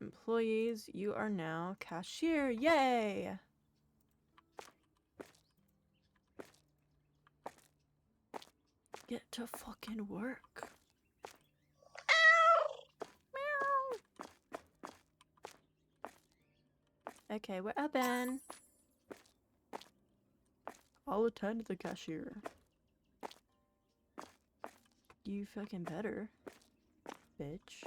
Speaker 1: Employees, you are now cashier. Yay! Get to fucking work. Meow. Okay, we're open. I'll attend the cashier. You fucking better, bitch.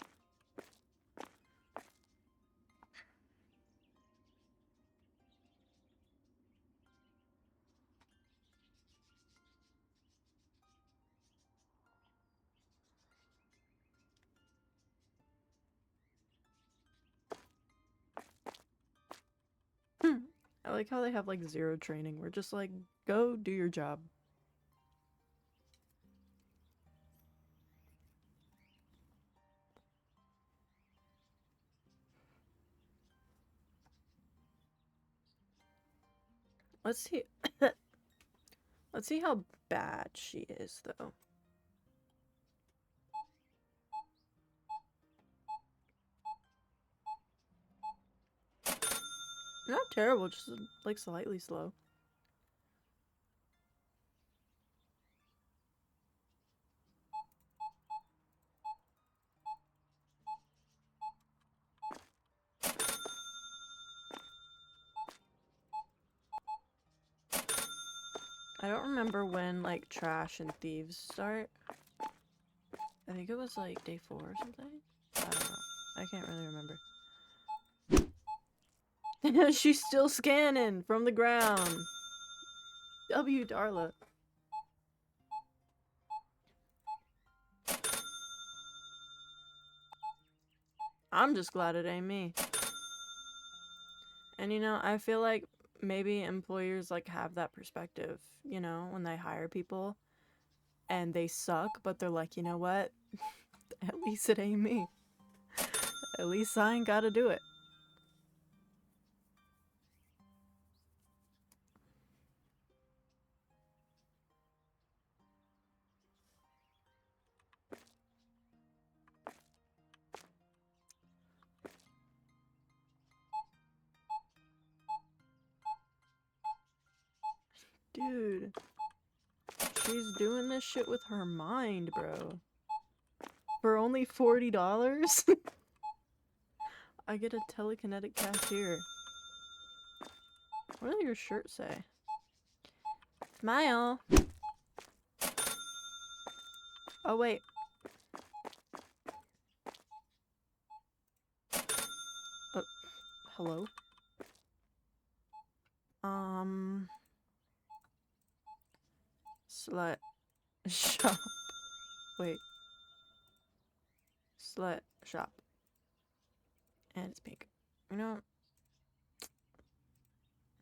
Speaker 1: I like how they have like 0 training. We're just like, go do your job. Let's see. Let's see how bad she is, though. Not terrible, just like slightly slow. I don't remember when, like, trash and thieves start. I think it was, like, day 4 or something? I don't know. I can't really remember. She's still scanning from the ground. W, Darla. I'm just glad it ain't me. And you know, I feel like maybe employers like have that perspective, you know, when they hire people and they suck, but they're like, you know what? At least it ain't me. At least I ain't gotta do it. Dude, she's doing this shit with her mind, bro. For only $40? I get a telekinetic cashier. What does your shirt say? Smile! Oh, wait. Hello? Slut shop. Wait. Slut shop. And it's pink. You know,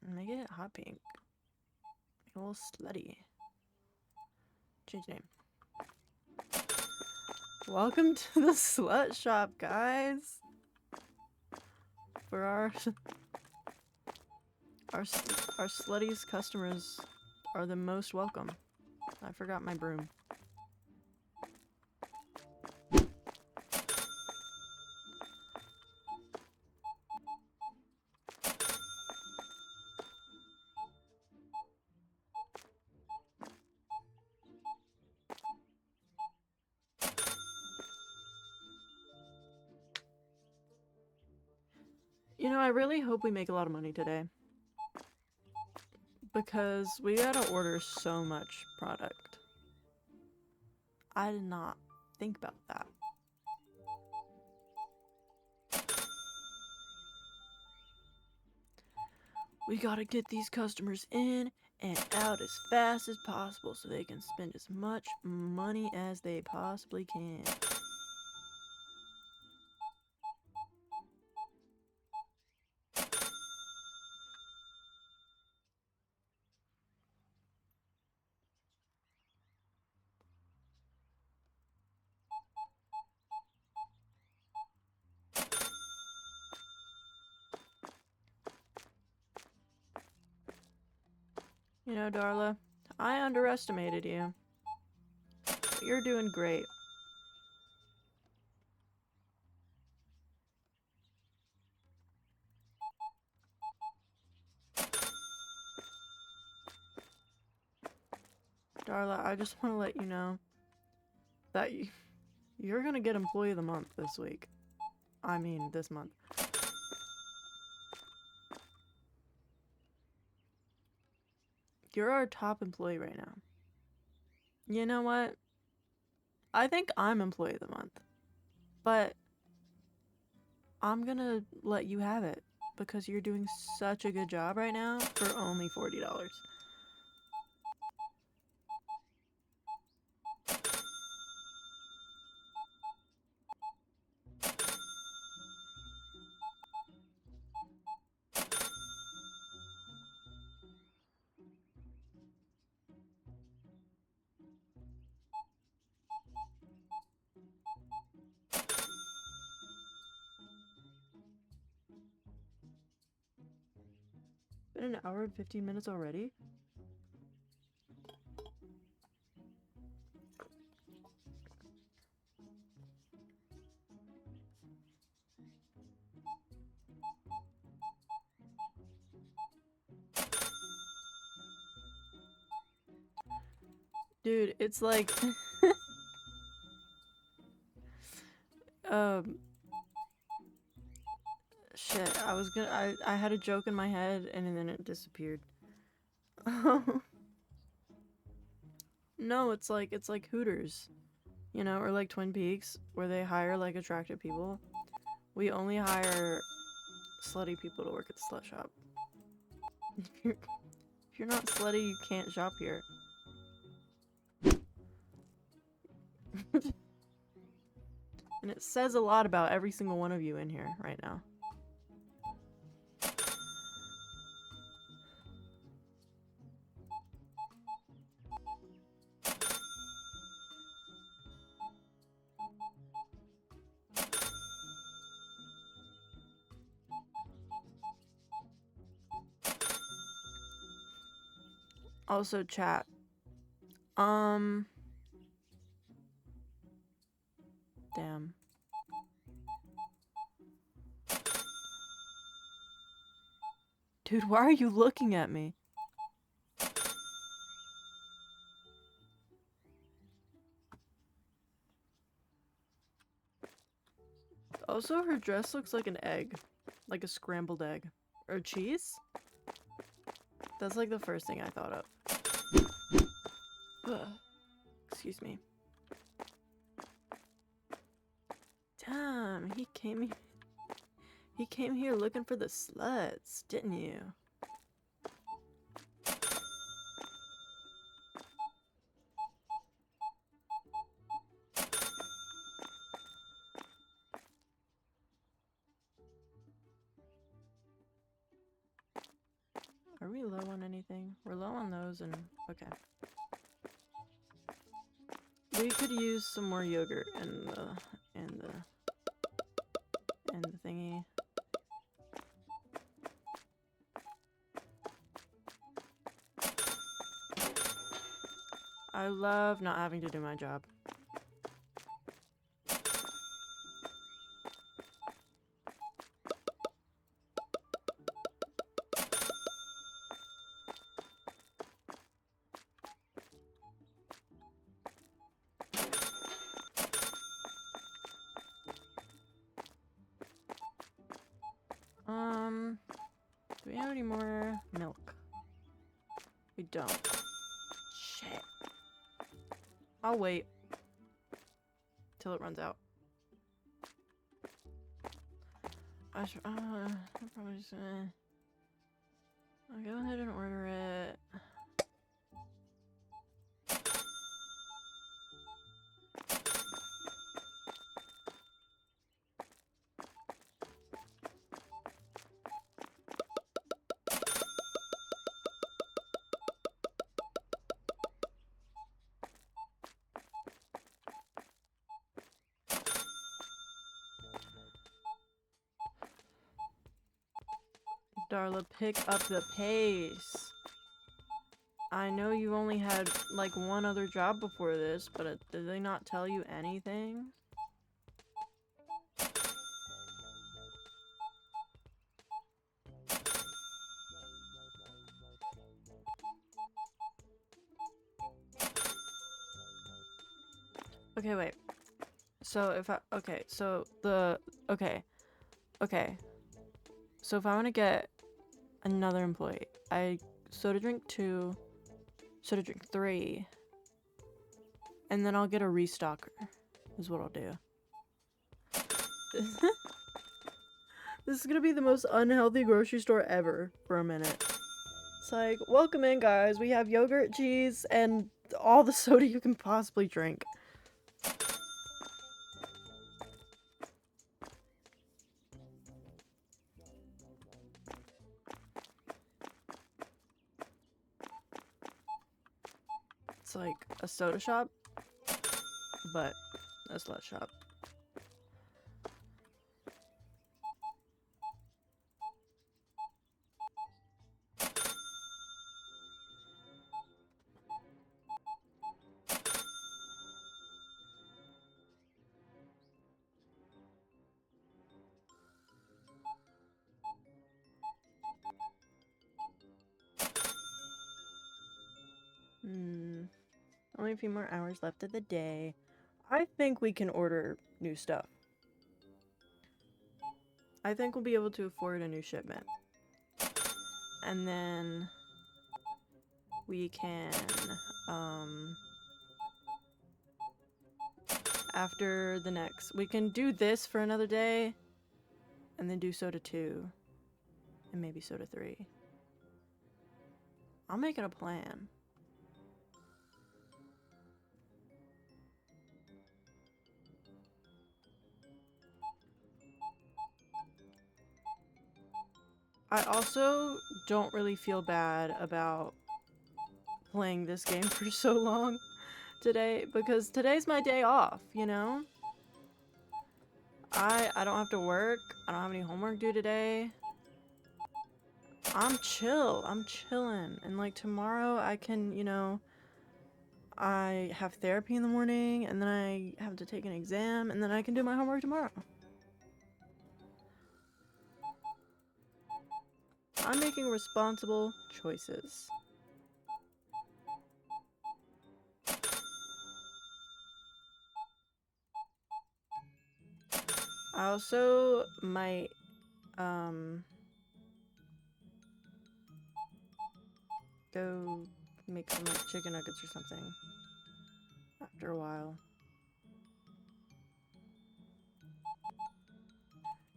Speaker 1: make it hot pink. Make it a little slutty. Change name. Welcome to the slut shop, guys. For our sluttiest customers are the most welcome. I forgot my broom. You know, I really hope we make a lot of money today. Because we gotta order so much product. I did not think about that. We gotta get these customers in and out as fast as possible so they can spend as much money as they possibly can. You know, Darla, I underestimated you. But you're doing great. Darla, I just want to let you know that you're gonna get Employee of the Month this week. I mean, this month. You're our top employee right now. You know what? I think I'm Employee of the Month. But I'm gonna let you have it because you're doing such a good job right now for only $40. Been an hour and 15 minutes already? Dude, it's like shit, I had a joke in my head and then it disappeared. No, it's like Hooters, you know, or like Twin Peaks where they hire like attractive people. We only hire slutty people to work at the slut shop. If you're not slutty, you can't shop here. And it says a lot about every single one of you in here right now. Also, chat. Damn. Dude, why are you looking at me? Also, her dress looks like an egg. Like a scrambled egg. Or cheese? That's like the first thing I thought of. Ugh. Excuse me. Damn, he came here looking for the sluts, didn't you? Are we low on anything? We're low on those and okay. We could use some more yogurt in the thingy. I love not having to do my job. Do we have any more milk? We don't. Shit. I'll wait till it runs out. I probably just I'll go ahead and order it. Darla, pick up the pace. I know you only had like one other job before this, but did they not tell you anything? Okay, wait. So if I, okay, so okay. So if I want to get another employee, I soda drink 2, soda drink 3, and then I'll get a restocker, is what I'll do. This is gonna be the most unhealthy grocery store ever for a minute. It's like, welcome in guys, we have yogurt, cheese, and all the soda you can possibly drink. It's like a soda shop, but a slut shop. Only a few more hours left of the day. I think we can order new stuff. I think we'll be able to afford a new shipment. And then we can, after the next, we can do this for another day, and then do soda 2, and maybe soda 3. I'll make it a plan. I also don't really feel bad about playing this game for so long today because today's my day off, you know? I don't have to work. I don't have any homework due today. I'm chill. I'm chilling. And like tomorrow I can, you know, I have therapy in the morning and then I have to take an exam and then I can do my homework tomorrow. I'm making responsible choices. I also might, go make some like chicken nuggets or something after a while.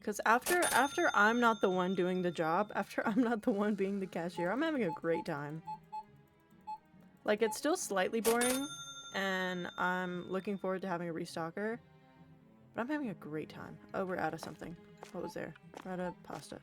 Speaker 1: Cause after I'm not the one doing the job, after I'm not the one being the cashier, I'm having a great time. Like it's still slightly boring, and I'm looking forward to having a restocker, but I'm having a great time. Oh, we're out of something. What was there? We're out of pasta.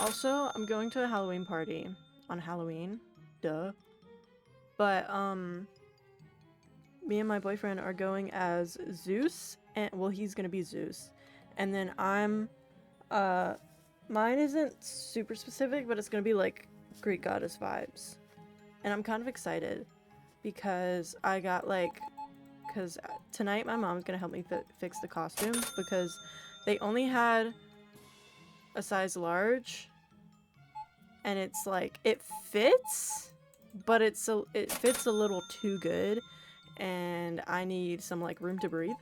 Speaker 1: Also, I'm going to a Halloween party on Halloween. Duh. But, me and my boyfriend are going as Zeus, and, well, he's gonna be Zeus. And then I'm, mine isn't super specific, but it's gonna be like Greek goddess vibes. And I'm kind of excited because I got like, because tonight my mom's gonna help me fix the costume because they only had a size large and it's like it fits, but it fits a little too good, and I need some like room to breathe.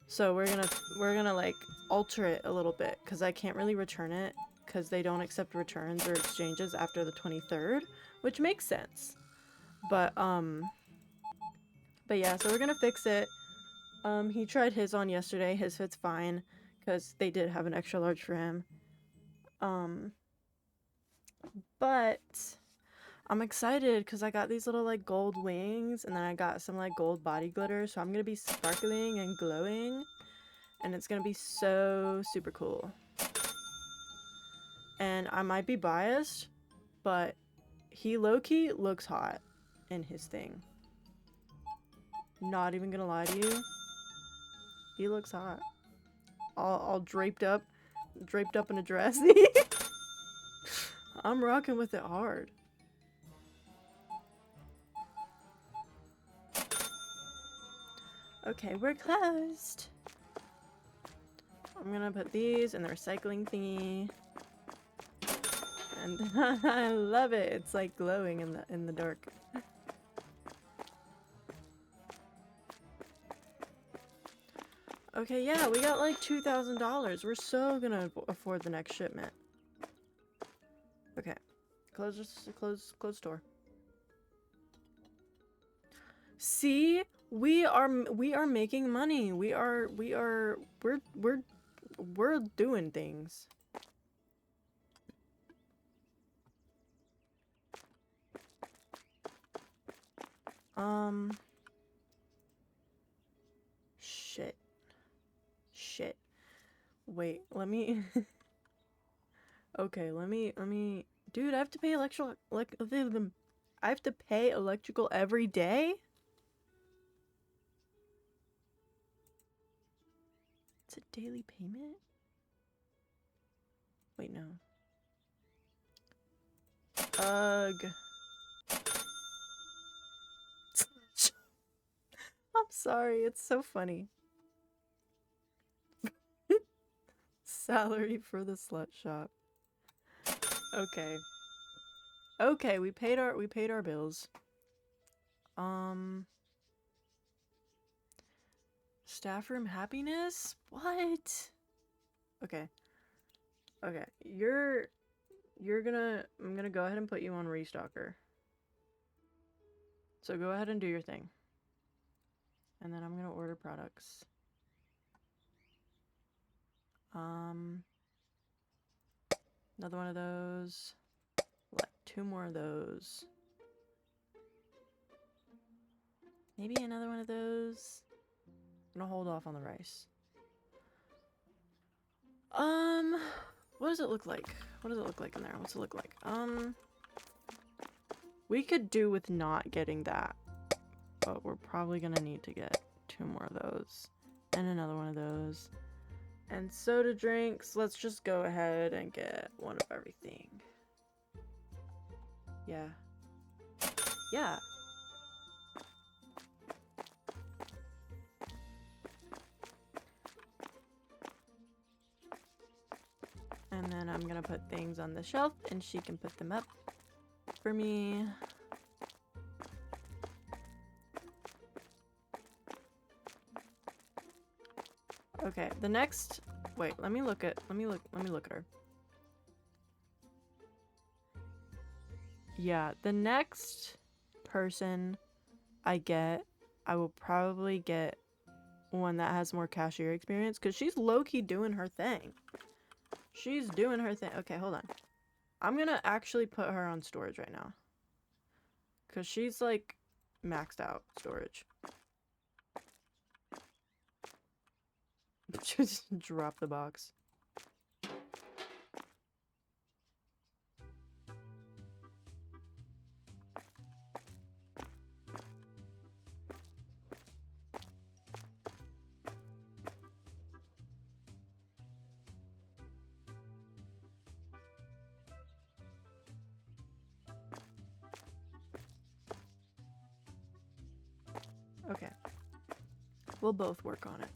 Speaker 1: So we're gonna like alter it a little bit because I can't really return it because they don't accept returns or exchanges after the 23rd, which makes sense. But yeah, so we're gonna fix it. He tried his on yesterday. His fits fine because they did have an extra large for him. Um, but I'm excited because I got these little like gold wings and then I got some like gold body glitter. So I'm gonna be sparkling and glowing and it's gonna be so super cool. And I might be biased, but he low-key looks hot in his thing. Not even gonna lie to you. He looks hot. All draped up in a dress. I'm rocking with it hard. Okay, we're closed. I'm gonna put these in the recycling thingy. And I love it. It's like glowing in the dark. Okay, yeah, we got like $2,000. We're so gonna afford the next shipment. Okay, close store. See, we are making money. We're doing things. Shit. Wait, let me okay, let me dude, I have to pay I have to pay electrical every day? It's a daily payment? Wait, no. Ugh. I'm sorry, it's so funny. Salary for the slut shop. Okay. Okay, we paid our bills. Staff room happiness? What? Okay. Okay. I'm gonna go ahead and put you on restocker. So go ahead and do your thing. And then I'm gonna order products. Another one of those. Like 2 more of those. Maybe another one of those. I'm gonna hold off on the rice. What does it look like? What does it look like in there? What's it look like? We could do with not getting that, but we're probably gonna need to get 2 more of those. And another one of those. And soda drinks, let's just go ahead and get one of everything. Yeah. Yeah. And then I'm gonna put things on the shelf and she can put them up for me. Okay, the next, wait, let me look at her. Yeah, the next person I get, I will probably get one that has more cashier experience because she's low-key doing her thing. She's doing her thing. Okay, hold on. I'm gonna actually put her on storage right now. Because she's like maxed out storage. Just drop the box. Okay. We'll both work on it.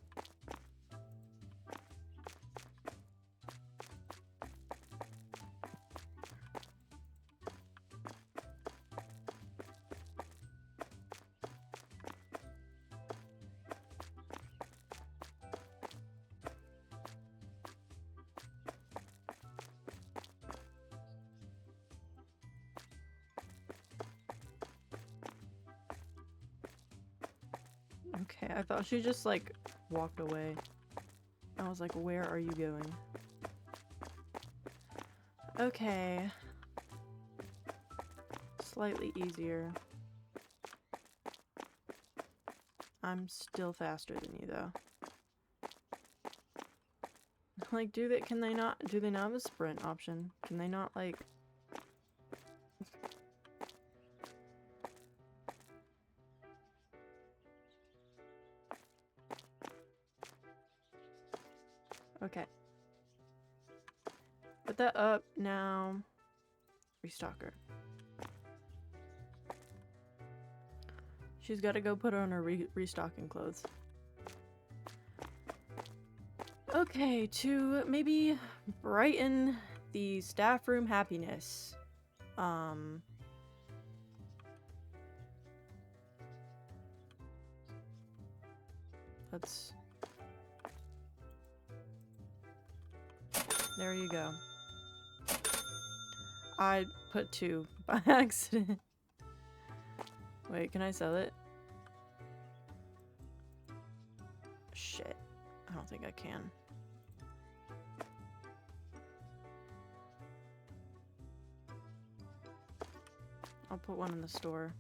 Speaker 1: Okay, I thought she just like walked away. I was like, where are you going? Okay. Slightly easier. I'm still faster than you though. Like, do they not have a sprint option? Can they not like... Okay. Put that up now. Restock her. She's got to go put on her restocking clothes. Okay, to maybe brighten the staff room happiness. Let's... There you go. I put 2 by accident. Wait, can I sell it? Shit. I don't think I can. I'll put one in the store.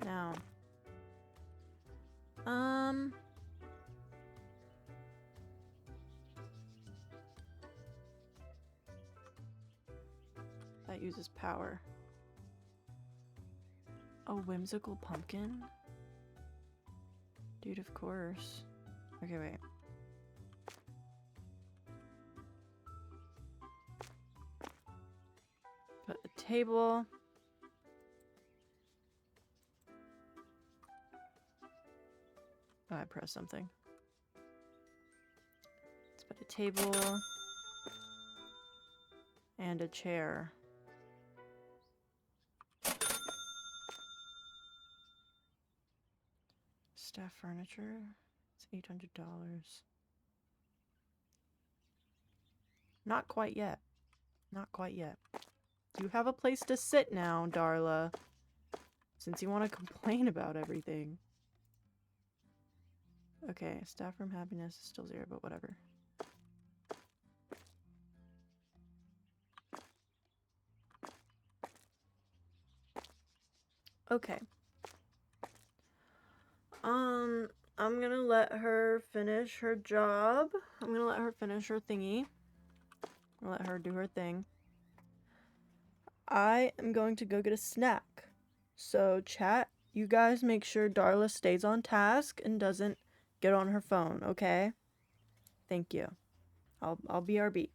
Speaker 1: Now. That uses power. A whimsical pumpkin? Dude, of course. Okay, wait. Put a table. Oh, I pressed something. Let's put a table. And a chair. Staff furniture. It's $800. Not quite yet. Not quite yet. You have a place to sit now, Darla. Since you want to complain about everything. Okay, staff room happiness is still 0, but whatever. Okay. I'm gonna let her finish her job. I'm gonna let her finish her thingy. I'm gonna let her do her thing. I am going to go get a snack. So, chat, you guys make sure Darla stays on task and doesn't get on her phone, okay? Thank you. I'll BRB.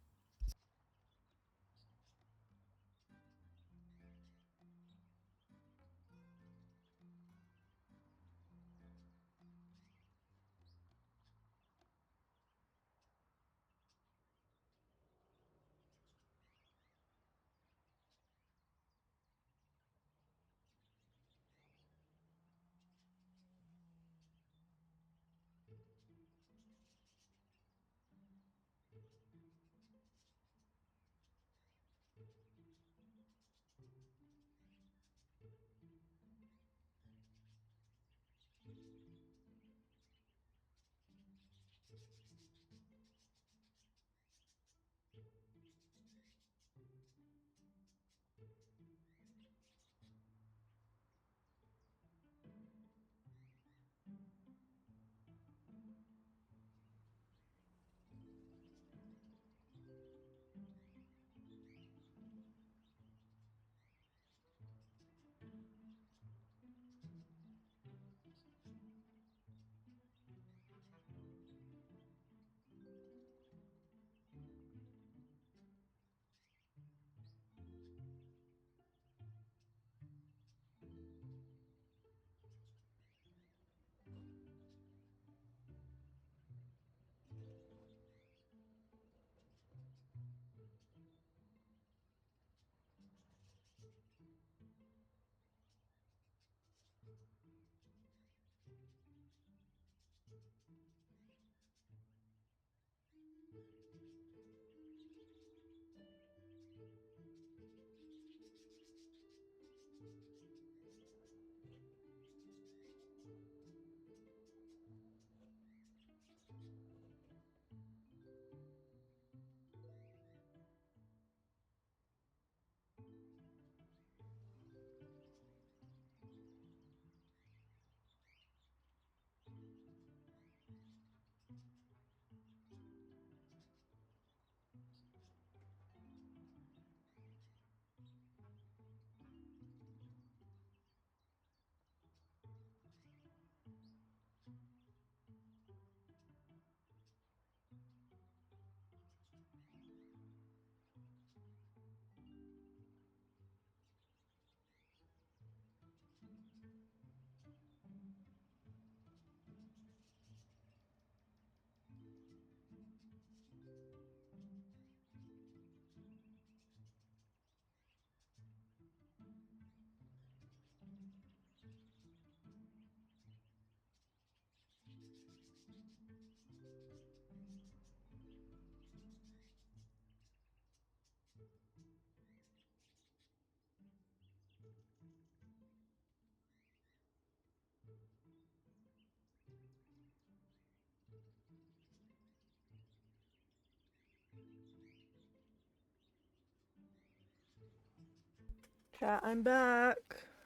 Speaker 1: Chat, I'm back.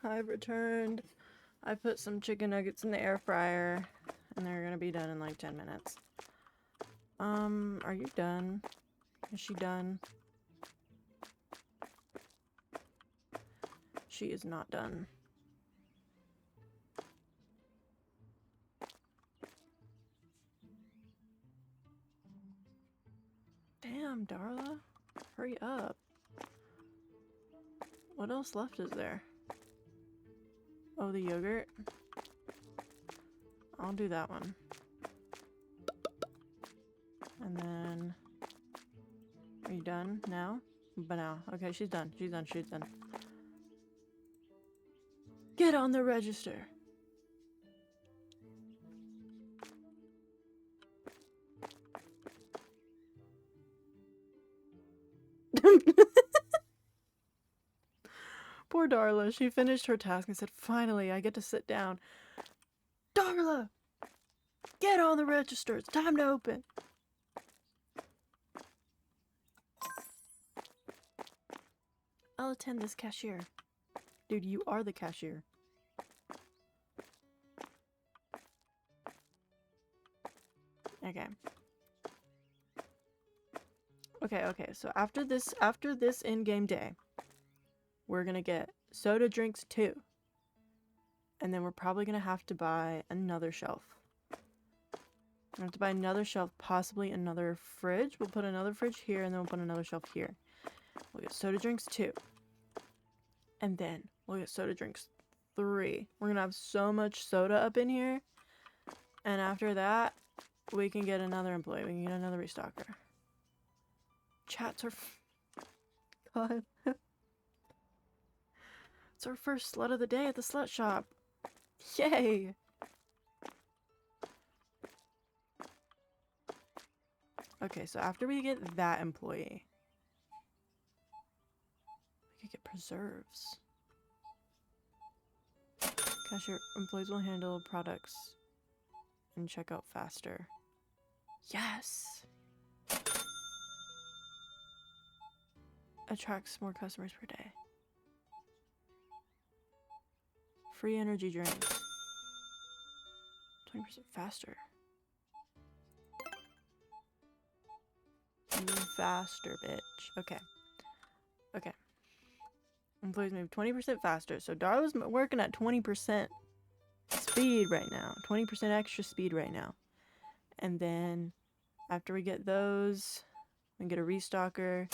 Speaker 1: I've returned. I put some chicken nuggets in the air fryer, and they're gonna be done in like 10 minutes. Are you done? Is she done? She is not done. Damn, Darla. Hurry up. What else left is there? Oh, the yogurt? I'll do that one. And then... Are you done now? But now. Okay, she's done. She's done. She's done. Get on the register! Poor Darla. She finished her task and said, finally, I get to sit down. Darla! Get on the register. It's time to open. I'll attend this cashier. Dude, you are the cashier. Okay. Okay, so after this in-game day, we're gonna get soda drinks too. And then we're probably gonna have to buy another shelf. We have to buy another shelf, possibly another fridge. We'll put another fridge here, and then we'll put another shelf here. We'll get soda drinks 2. And then we'll get soda drinks 3. We're gonna have so much soda up in here. And after that, we can get another employee. We can get another restocker. Chats are... God. It's our first slut of the day at the slut shop. Yay! Okay, so after we get that employee, we could get preserves. Cashier employees will handle products and check out faster. Yes! Attracts more customers per day. Free energy drinks. 20% faster. Move faster, bitch. Okay. Okay. Employees move 20% faster. So Darla's working at 20% speed right now. 20% extra speed right now. And then after we get those, we can get a restocker.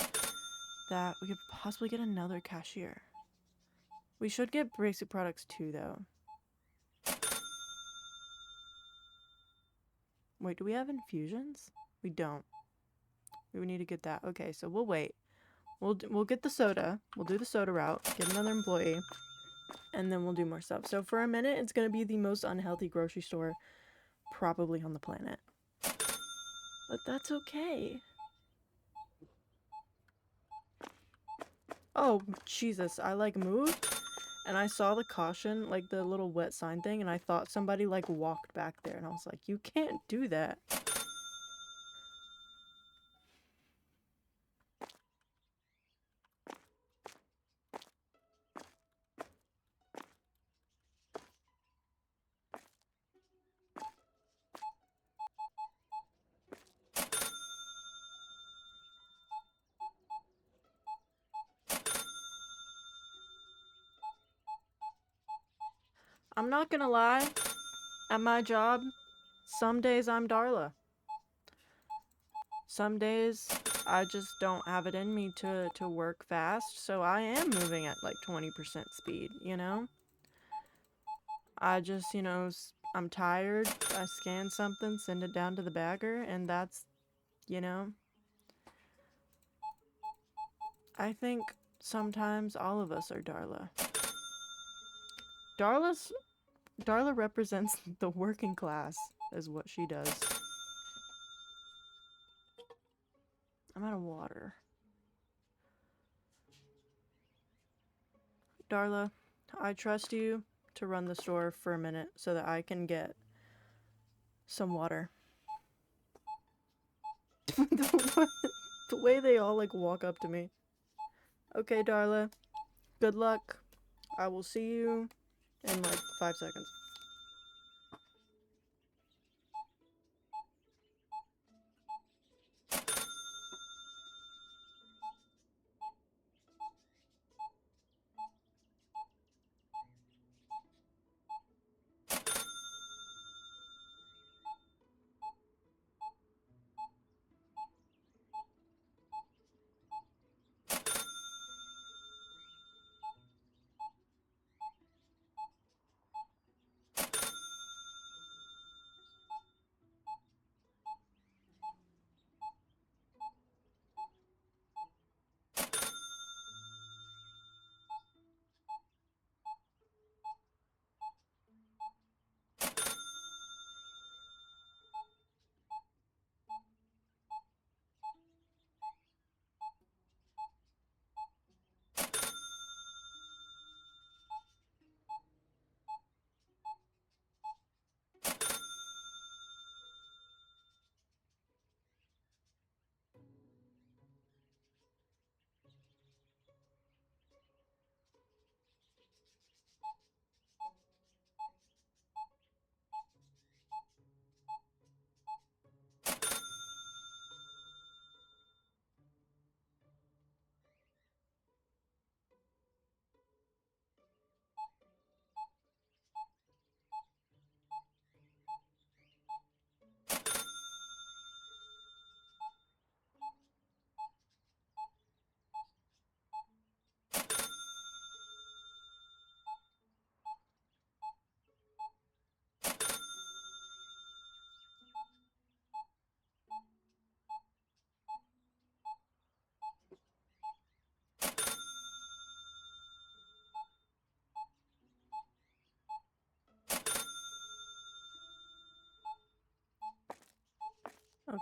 Speaker 1: That we could possibly get another cashier. We should get basic products too, though. Wait, do we have infusions? We don't. We would need to get that. Okay, so we'll wait. We'll get the soda. We'll do the soda route. Get another employee. And then we'll do more stuff. So for a minute, it's going to be the most unhealthy grocery store probably on the planet. But that's okay. Oh, Jesus. I, like, moved. And I saw the caution, like, the little wet sign thing. And I thought somebody, like, walked back there. And I was like, you can't do that. I'm not gonna lie, at my job, some days I'm Darla. Some days I just don't have it in me to work fast, so I am moving at like 20% speed, you know? I just, you know, I'm tired, I scan something, send it down to the bagger, and that's, you know? I think sometimes all of us are Darla. Darla represents the working class, is what she does. I'm out of water. Darla, I trust you to run the store for a minute so that I can get some water. The way they all, like, walk up to me. Okay, Darla. Good luck. I will see you in, like, 5 seconds.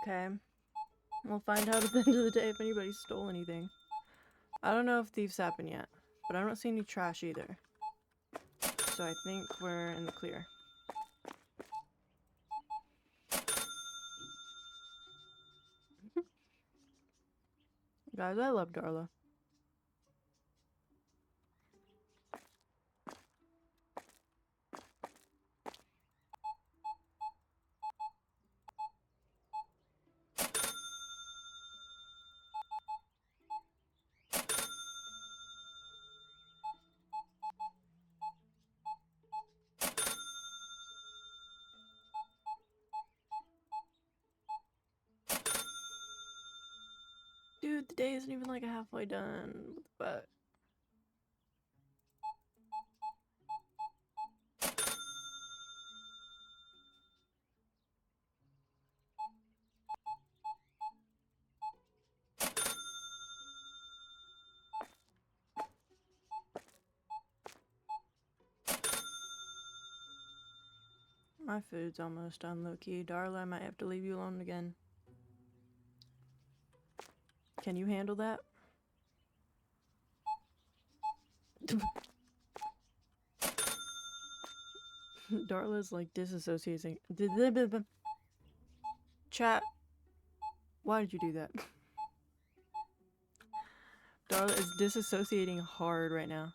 Speaker 1: Okay. We'll find out at the end of the day if anybody stole anything. I don't know if thieves happen yet, but I don't see any trash either. So I think we're in the clear. Guys, I love Darla. Dude, the day isn't even like halfway done. But my food's almost done, low-key. Darla, I might have to leave you alone again. Can you handle that? Darla's like disassociating. Chat. Why did you do that? Darla is disassociating hard right now.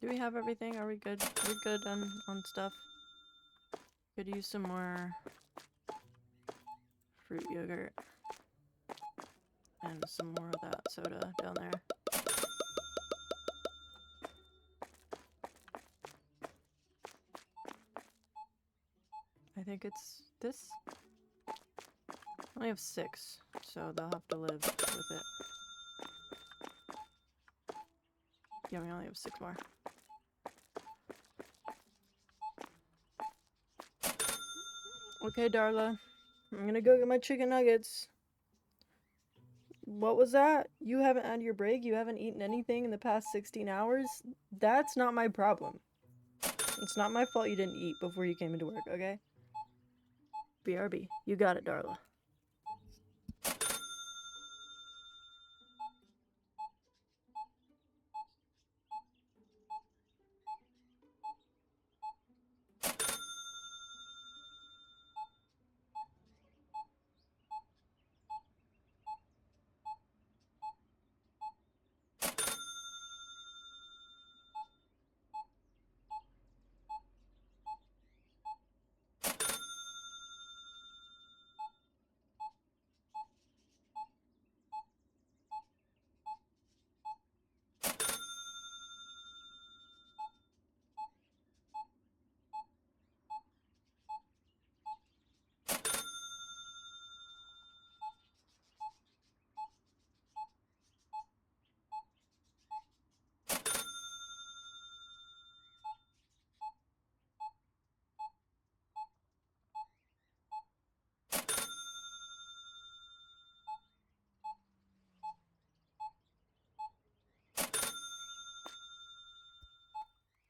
Speaker 1: Do we have everything? Are we good? Are we good on stuff? Could use some more fruit yogurt. And some more of that soda down there. I think it's this. I only have 6, so they'll have to live with it. Yeah, we only have 6 more. Okay, Darla. I'm gonna go get my chicken nuggets. What was that? You haven't had your break? You haven't eaten anything in the past 16 hours? That's not my problem. It's not my fault you didn't eat before you came into work, okay? BRB. You got it, Darla.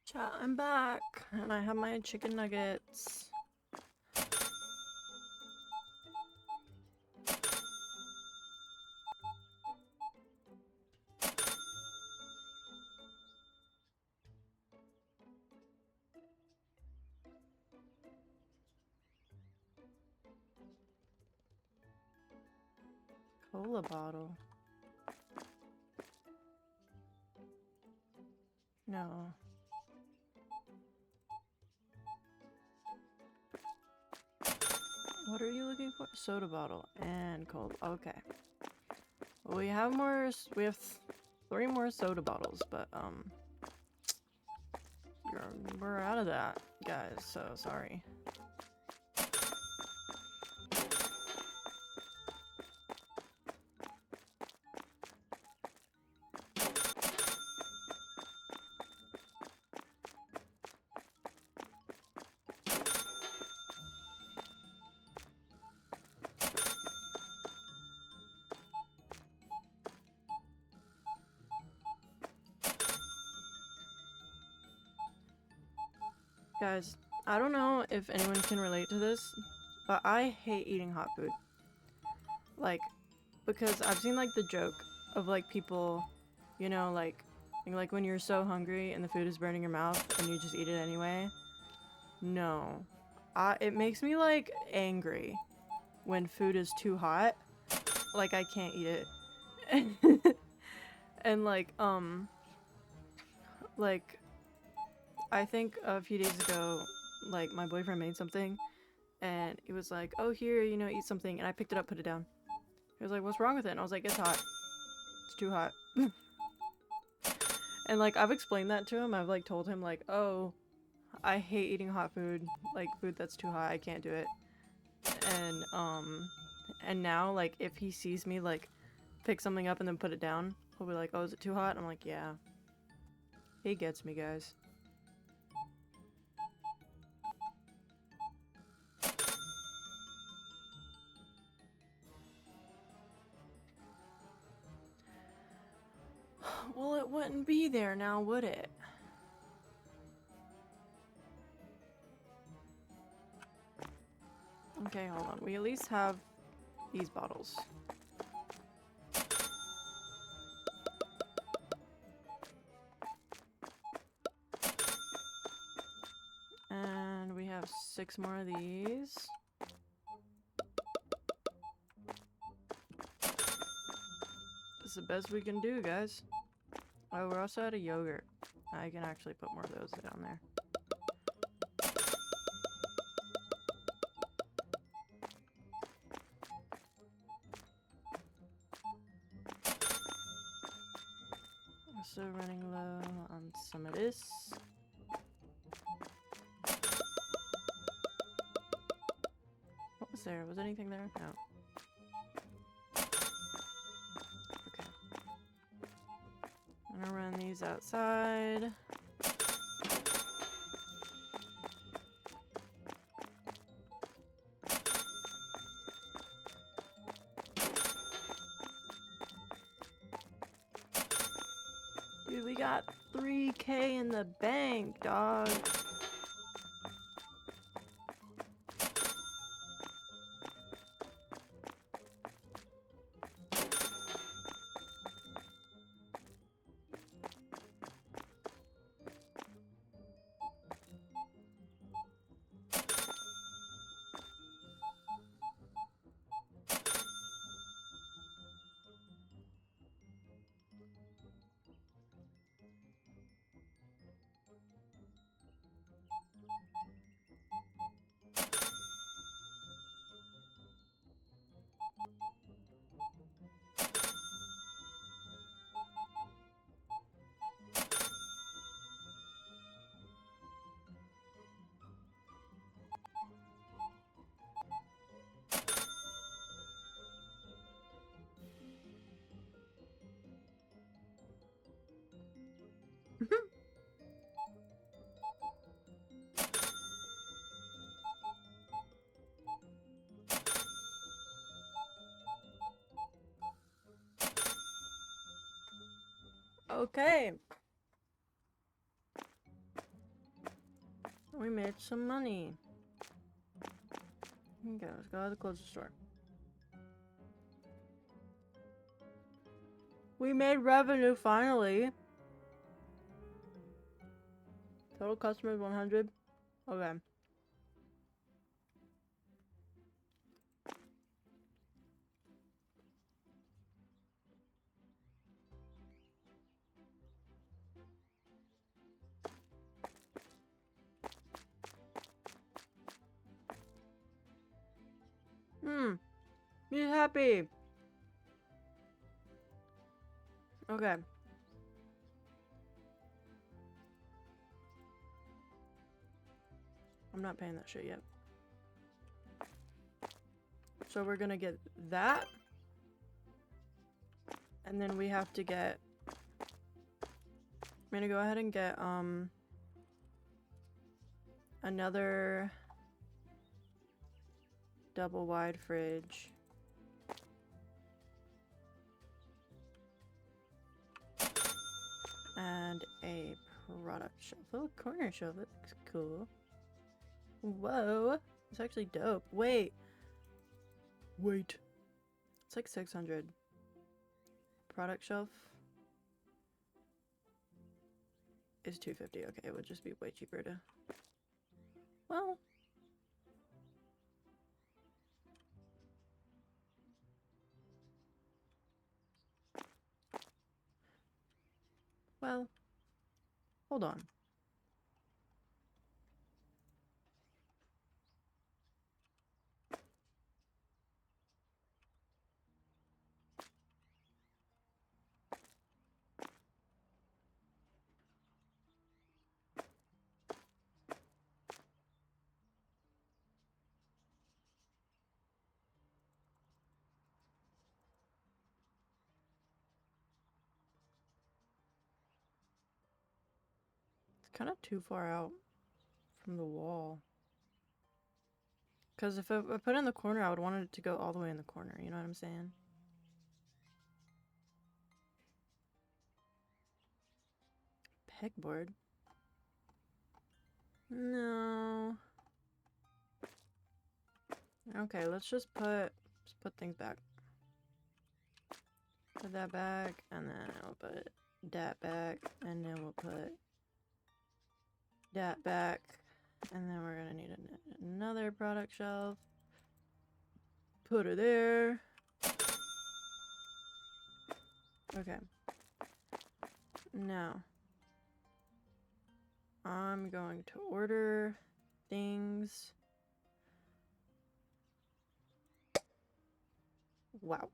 Speaker 1: Chat, I'm back, and I have my chicken nuggets. Cola bottle. No. What are you looking for? Soda bottle and cola. Okay. Well, we have more. We have 3 more soda bottles, but we're out of that, guys. So sorry. Guys, I don't know if anyone can relate to this, but I hate eating hot food. Like, because I've seen like the joke of like people, you know, like when you're so hungry and the food is burning your mouth and you just eat it anyway. No. It makes me like angry when food is too hot. Like I can't eat it. And like I think a few days ago, like my boyfriend made something and he was like, "Oh, here, you know, eat something." And I picked it up, put it down. He was like, "What's wrong with it?" And I was like, "It's hot. It's too hot." And like I've explained that to him. I've like told him like, "Oh, I hate eating hot food. Like food that's too hot, I can't do it." And now like if he sees me like pick something up and then put it down, he'll be like, "Oh, is it too hot?" And I'm like, "Yeah." He gets me, guys. Well, it wouldn't be there now, would it? Okay, hold on. We at least have these bottles. And we have 6 more of these. This is the best we can do, guys. Oh, we're also out of yogurt. I can actually put more of those down there. Also running low on some of this. What was there? Was anything there? No. Okay. I'm gonna run these outside. Dude, we got 3K in the bank, dog. Okay. We made some money. Okay, let's go to the closest store. We made revenue finally. Total customers 100. Okay. He's happy. Okay. I'm not paying that shit yet. So we're gonna get that. And then we have to get... I'm gonna go ahead and get, another double wide fridge. And a product shelf. A little corner shelf. That looks cool. Whoa. It's actually dope. Wait. It's like 600. Product shelf is 250. Okay, it would just be way cheaper to... Well... Well... Hold on. It's kind of too far out from the wall. Because if I put it in the corner, I would want it to go all the way in the corner. You know what I'm saying? Pegboard? No. Okay, let's put things back. Put that back, and then we'll put that back, and then we'll put that back, and then we're gonna need another product shelf. Put it there. Okay. Now, I'm going to order things. Wow.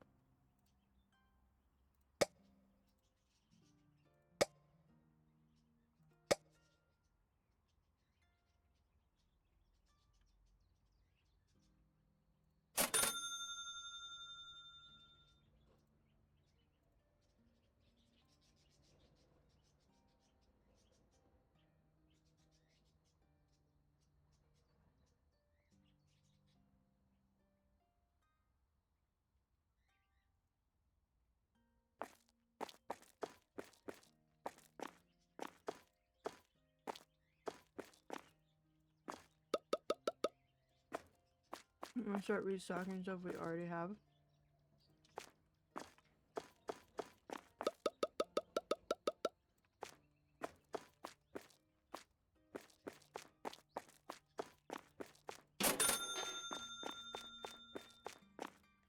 Speaker 1: I'm gonna start restocking stuff we already have.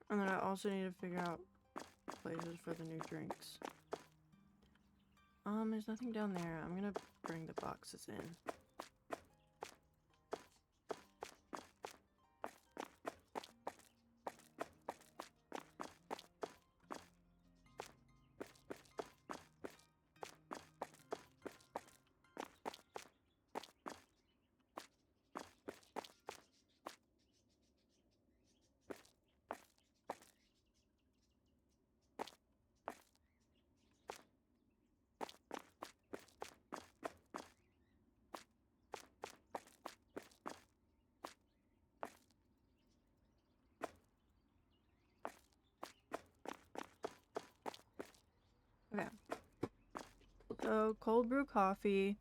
Speaker 1: And then I also need to figure out places for the new drinks. There's nothing down there. I'm gonna bring the boxes in. Okay. So, cold brew coffee,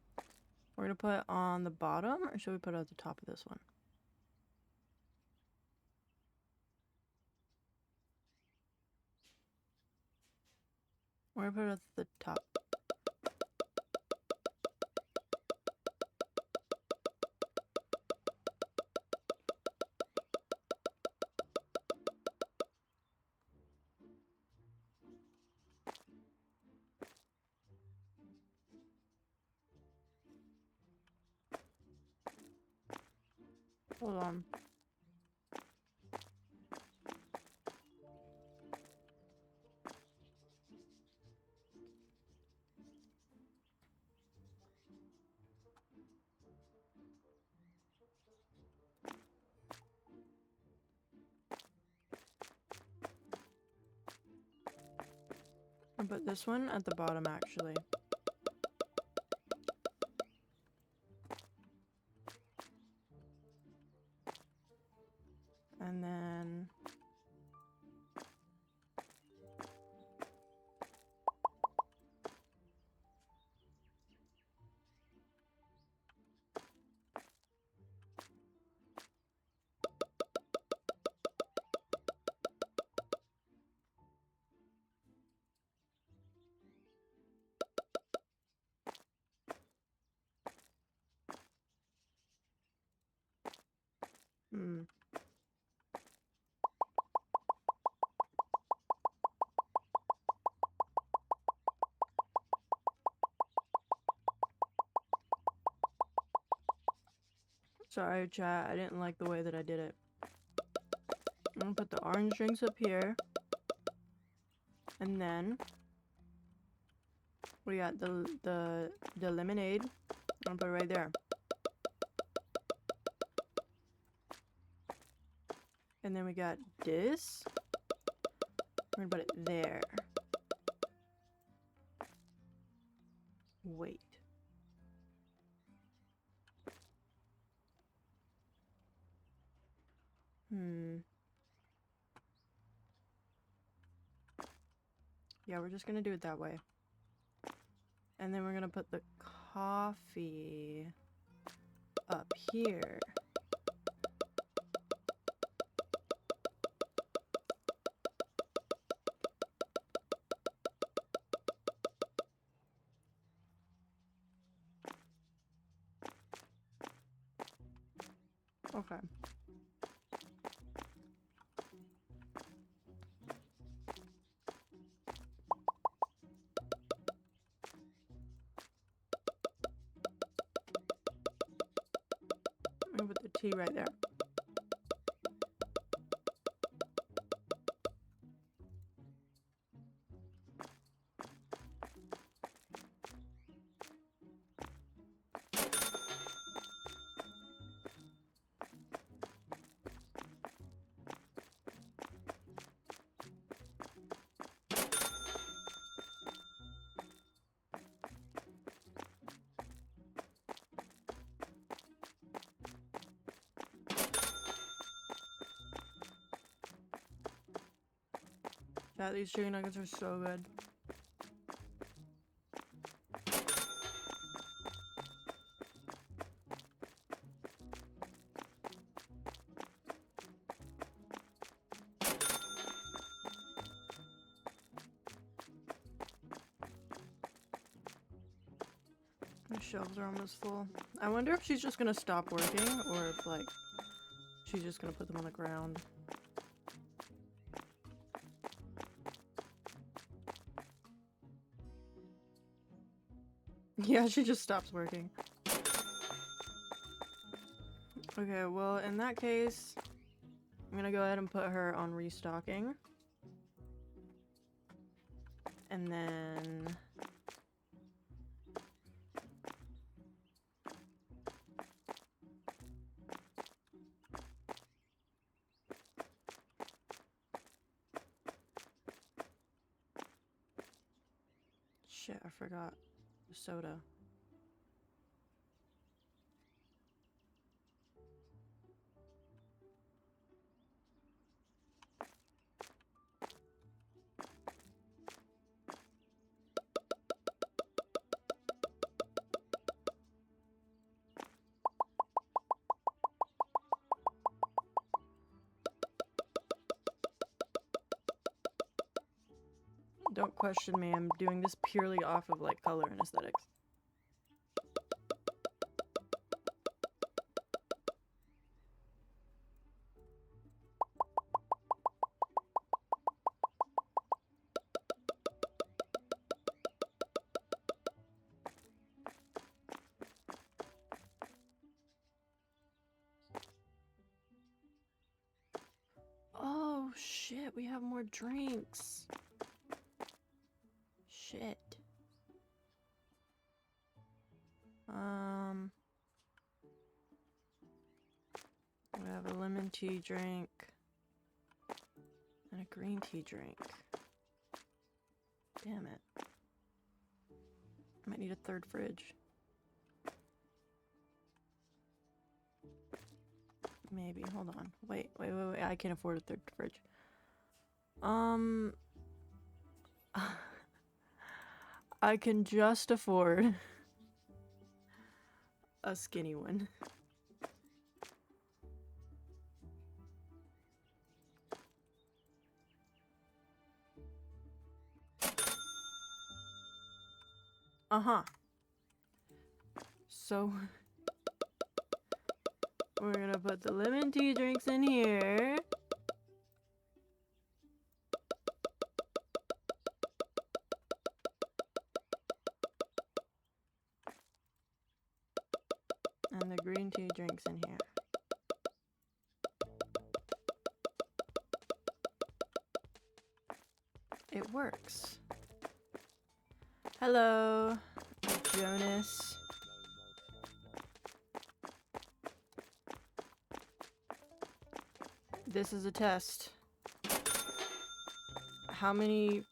Speaker 1: we're gonna put on the bottom, or should we put it at the top of this one? We're gonna put it at the top. Hold on. I'll put this one at the bottom, actually. And then... Hmm. Sorry, chat. I didn't like the way that I did it. I'm gonna put the orange drinks up here. And then we got the lemonade. I'm gonna put it right there. And then we got this. We're gonna put it there. Wait. Yeah, we're just gonna do it that way. And then we're gonna put the coffee up here. Okay. I'm gonna put the tea right there. Yeah, these chicken nuggets are so good. The shelves are almost full. I wonder if she's just gonna stop working or if, like, she's just gonna put them on the ground. Yeah, she just stops working. Okay, well, in that case, I'm gonna go ahead and put her on restocking. And then... Shit, I forgot the soda. Don't question me, I'm doing this purely off of, like, color and aesthetics. Oh, shit, we have more drinks. Shit. We have a lemon tea drink and a green tea drink. Damn it. I might need a third fridge. Maybe. Hold on. Wait. I can't afford a third fridge. I can just afford a skinny one. Uh-huh. So We're gonna put the lemon tea drinks in here. And the green tea drinks in here. It works. Hello, Jonas. This is a test. How many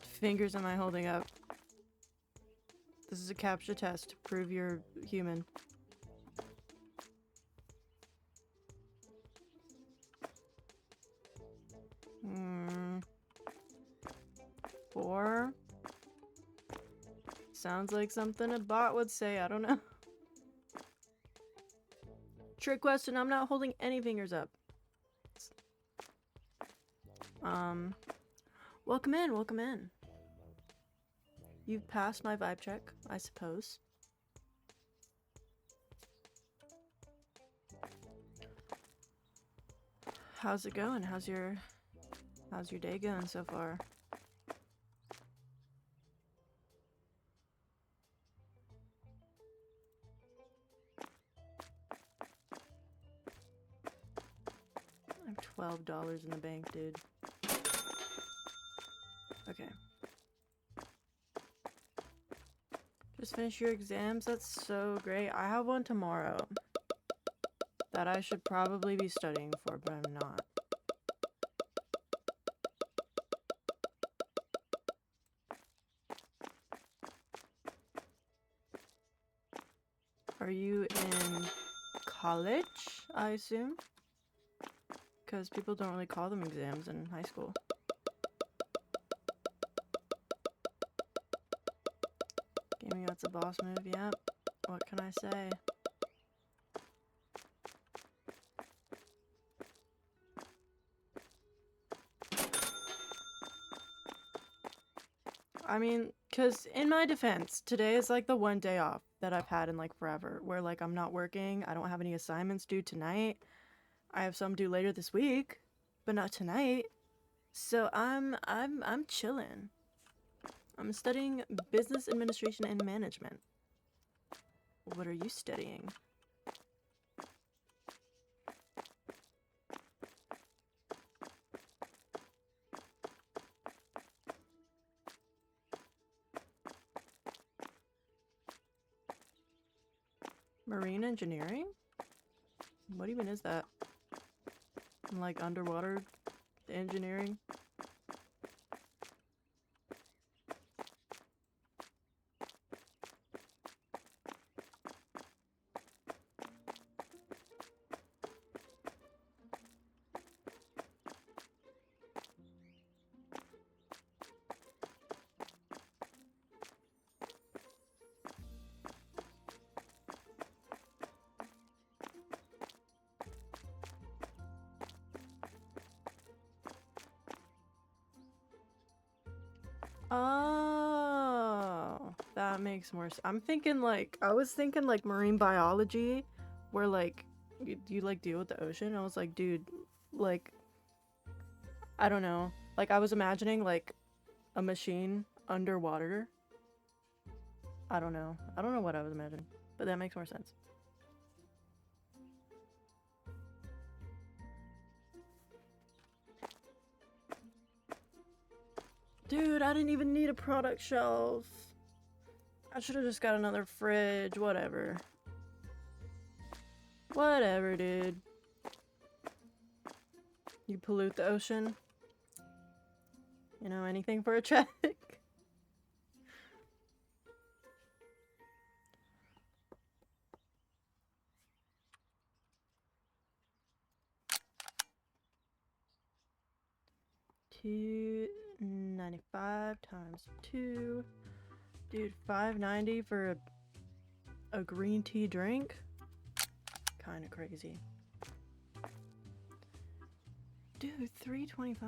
Speaker 1: fingers am I holding up? This is a CAPTCHA test to prove you're human. Four. Sounds like something a bot would say, I don't know. Trick question, I'm not holding any fingers up. Welcome in, welcome in. You've passed my vibe check, I suppose. How's it going? How's your day going so far? I have $12 in the bank, dude. Okay. Just finished your exams? That's so great. I have one tomorrow that I should probably be studying for, but I'm not. Are you in college, I assume? Because people don't really call them exams in high school. Gaming, that's a boss move, yep. What can I say? I mean, because in my defense, today is like the one day off that I've had in like forever, where like I'm not working, I don't have any assignments due tonight. I have some due later this week, but not tonight. So I'm chilling. I'm studying business administration and management. What are you studying? Marine engineering? What even is that? Like underwater engineering? Oh, that makes more sense. I was thinking like marine biology, where like you like deal with the ocean. I was like, dude, like, I don't know. Like I was imagining like a machine underwater. I don't know. I don't know what I was imagining, but that makes more sense. Dude, I didn't even need a product shelf. I should have just got another fridge, whatever. Whatever, dude. You pollute the ocean? You know, anything for a check? $2.95 times 2. Dude, $5.90 for a green tea drink? Kinda crazy. Dude, $3.25?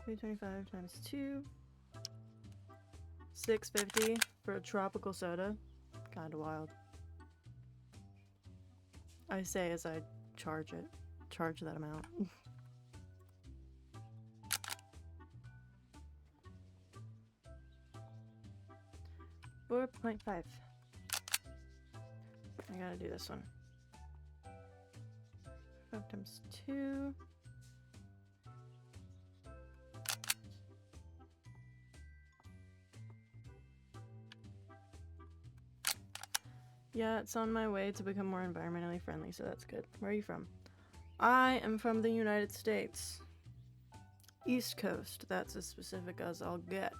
Speaker 1: $3.25 times 2. $6.50 for a tropical soda. Kinda wild. I say as I charge that amount. 4.5. I gotta do this one. 5 times 2. Yeah, it's on my way to become more environmentally friendly, so that's good. Where are you from? I am from the United States. East Coast. That's as specific as I'll get.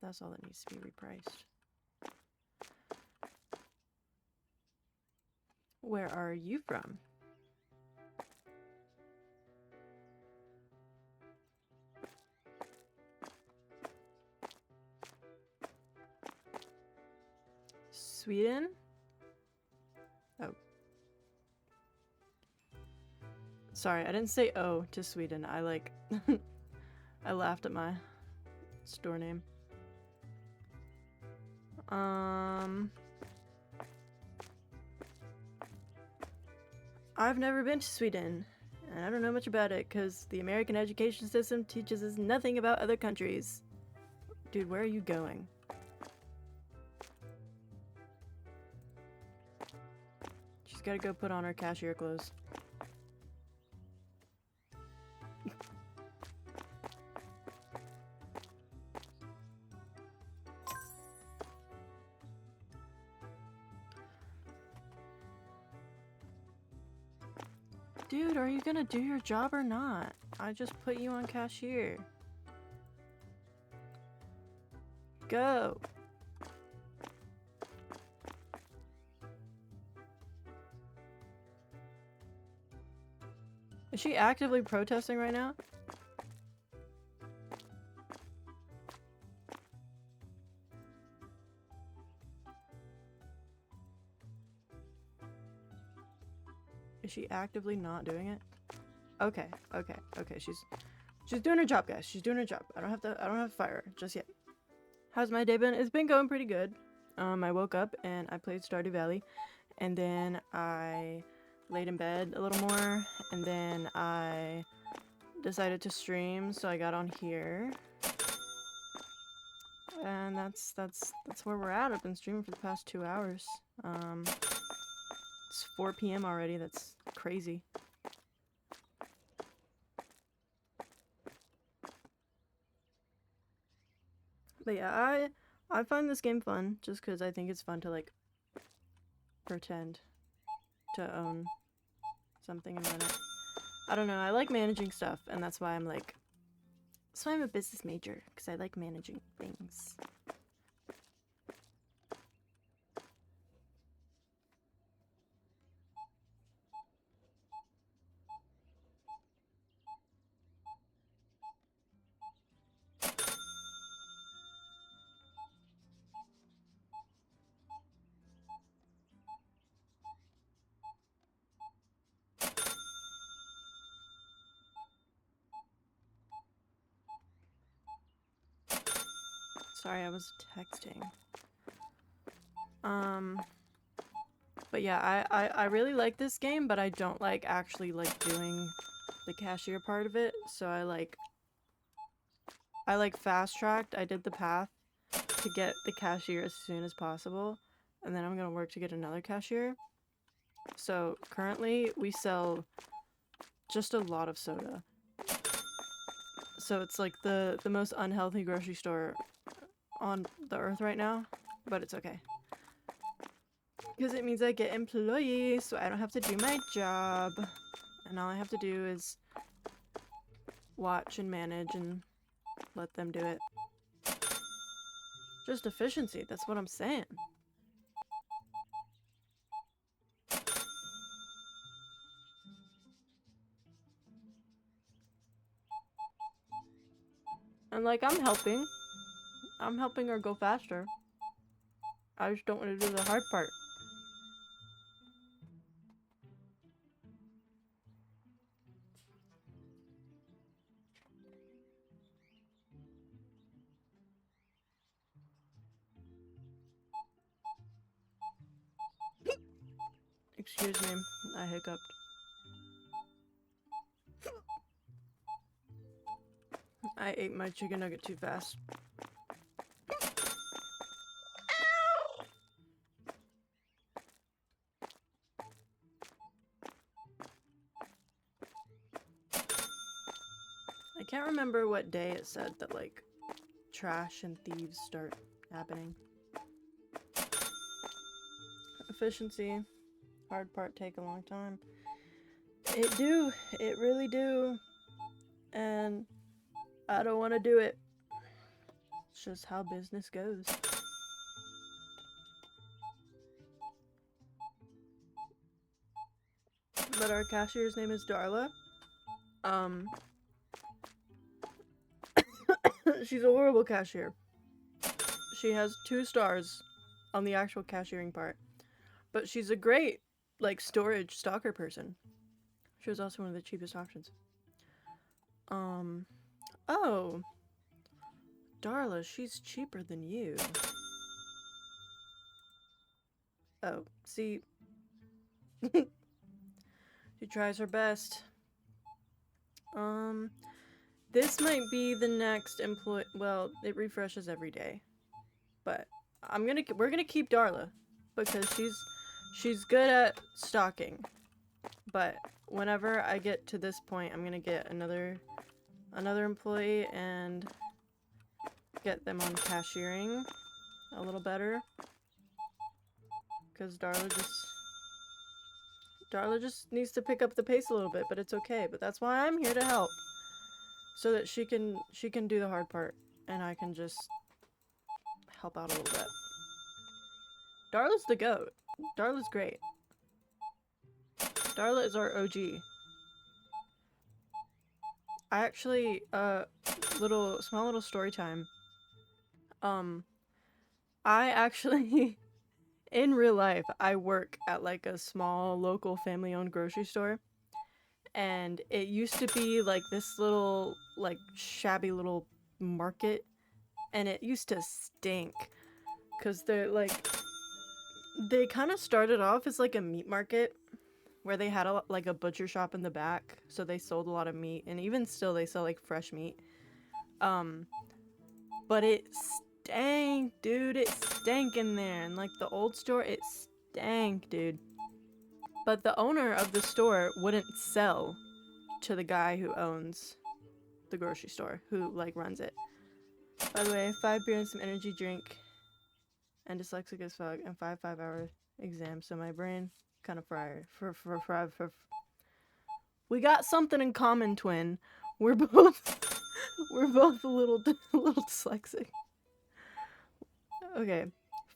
Speaker 1: That's all that needs to be repriced. Where are you from? Sweden? Oh. Sorry, I didn't say oh to Sweden. I like... I laughed at my store name. I've never been to Sweden, and I don't know much about it because the American education system teaches us nothing about other countries. Dude, where are you going? She's gotta go put on her cashier clothes. Dude, are you gonna do your job or not? I just put you on cashier. Go! Is she actively protesting right now? Is she actively not doing it? Okay, okay, okay. She's doing her job, guys. She's doing her job. I don't have to fire her just yet. How's my day been? It's been going pretty good. I woke up and I played Stardew Valley, and then I laid in bed a little more, and then I decided to stream, so I got on here. And that's where we're at. I've been streaming for the past 2 hours. It's 4 p.m. already. That's crazy. But yeah, I find this game fun just because I think it's fun to like pretend to own something and run it. I don't know. I like managing stuff, and that's why I'm a business major, because I like managing things. Sorry, I was texting. But yeah, I really like this game, but I don't like actually like doing the cashier part of it. So I fast tracked. I did the path to get the cashier as soon as possible, and then I'm gonna work to get another cashier. So currently we sell just a lot of soda. So it's like the most unhealthy grocery store on the earth right now, but it's okay. Because it means I get employees, so I don't have to do my job. And all I have to do is watch and manage and let them do it. Just efficiency, that's what I'm saying. And like, I'm helping. I'm helping her go faster. I just don't want to do the hard part. Excuse me, I hiccuped. I ate my chicken nugget too fast. I can't remember what day it said that, like, trash and thieves start happening. Efficiency. Hard part take a long time. It do. It really do. And I don't want to do it. It's just how business goes. But our cashier's name is Darla. She's a horrible cashier. She has 2 stars on the actual cashiering part. But she's a great, like, storage stalker person. She was also one of the cheapest options. Oh. Darla, she's cheaper than you. Oh, see. She tries her best. This might be the next employee. Well, it refreshes every day. But we're gonna keep Darla because she's good at stalking. But whenever I get to this point, I'm gonna get another employee and get them on cashiering a little better. Because Darla just needs to pick up the pace a little bit, but it's okay. But that's why I'm here to help. So that she can do the hard part and I can just help out a little bit. Darla's the goat. Darla's great. Darla is our OG. I actually, small little story time. I actually, in real life, I work at like a small local family-owned grocery store. And it used to be like this little, like, shabby little market. And it used to stink. Because they're like, they kind of started off as like a meat market. Where they had like a butcher shop in the back. So they sold a lot of meat. And even still they sell like fresh meat. But it stank, dude. It stank in there. And like the old store, it stank, dude. But the owner of the store wouldn't sell to the guy who owns the grocery store, who, like, runs it. By the way, 5 beer and some energy drink, and dyslexic as fuck, and 5 5-hour exams, so my brain kind of fried. We got something in common, twin. We're both a little dyslexic. Okay,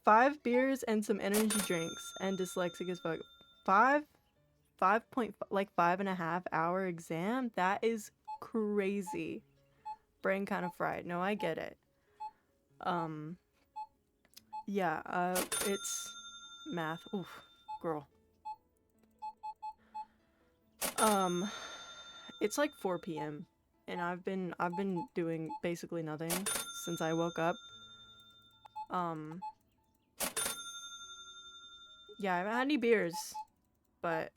Speaker 1: 5 beers and some energy drinks, and dyslexic as fuck. 5.5 hour exam? That is crazy. Brain kind of fried. No, I get it. Yeah, it's math. Oof, girl. It's like 4 p.m. and I've been doing basically nothing since I woke up. Yeah, I haven't had any beers, but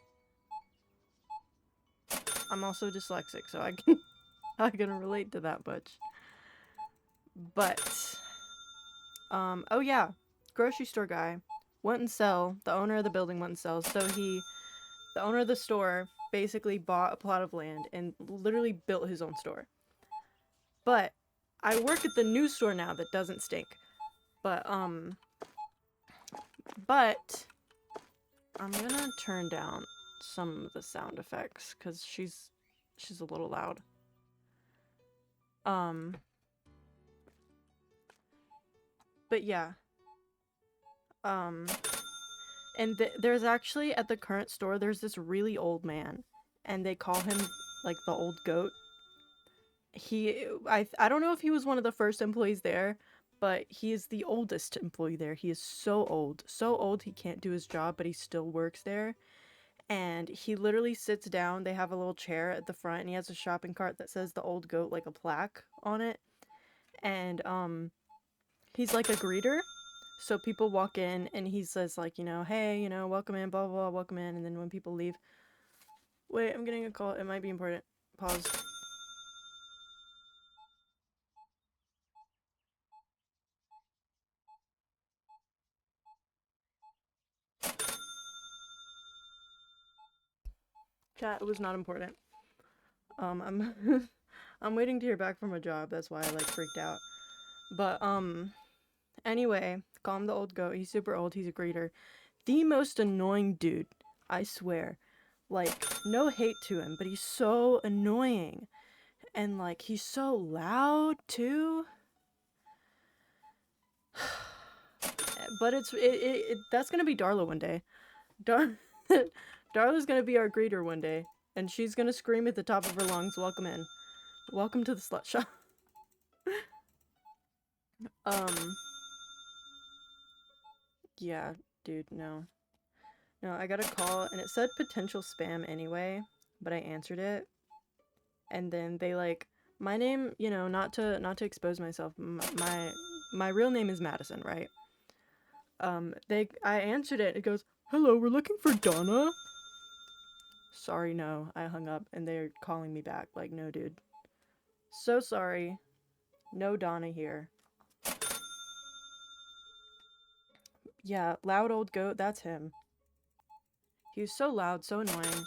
Speaker 1: I'm also dyslexic, so I can relate to that much. But oh yeah, grocery store guy wouldn't sell. The owner of the building wouldn't sell, so the owner of the store basically bought a plot of land and literally built his own store. But I work at the new store now that doesn't stink. But I'm gonna turn down some of the sound effects because she's a little loud. But yeah. And there's actually, at the current store, there's this really old man. And they call him, like, the old goat. I don't know if he was one of the first employees there, but he is the oldest employee there. He is so old. So old he can't do his job, but he still works there. And he literally sits down. They have a little chair at the front, and he has a shopping cart that says the old goat, like a plaque on it. And, he's like a greeter, So people walk in and he says like, you know, hey, you know, welcome in, blah, blah, blah, welcome in. And then when people leave, wait, I'm getting a call. It might be important. Pause. Chat, it was not important. I'm I'm waiting to hear back from a job. That's why I like freaked out. But anyway, calm the old goat. He's super old. He's a greeter. The most annoying dude, I swear. Like, no hate to him, but he's so annoying. And like he's so loud too. But that's gonna be Darla one day. Darla's gonna be our greeter one day, and she's gonna scream at the top of her lungs, "Welcome in, welcome to the slut shop." Yeah, dude, no, I got a call, and it said potential spam anyway, but I answered it, and then they like my name, you know, not to expose myself. My real name is Madison, right? I answered it. It goes, "Hello, we're looking for Donna." Sorry, no. I hung up and they're calling me back. Like, no, dude. So sorry. No Donna here. Yeah, loud old goat, that's him. He was so loud, so annoying.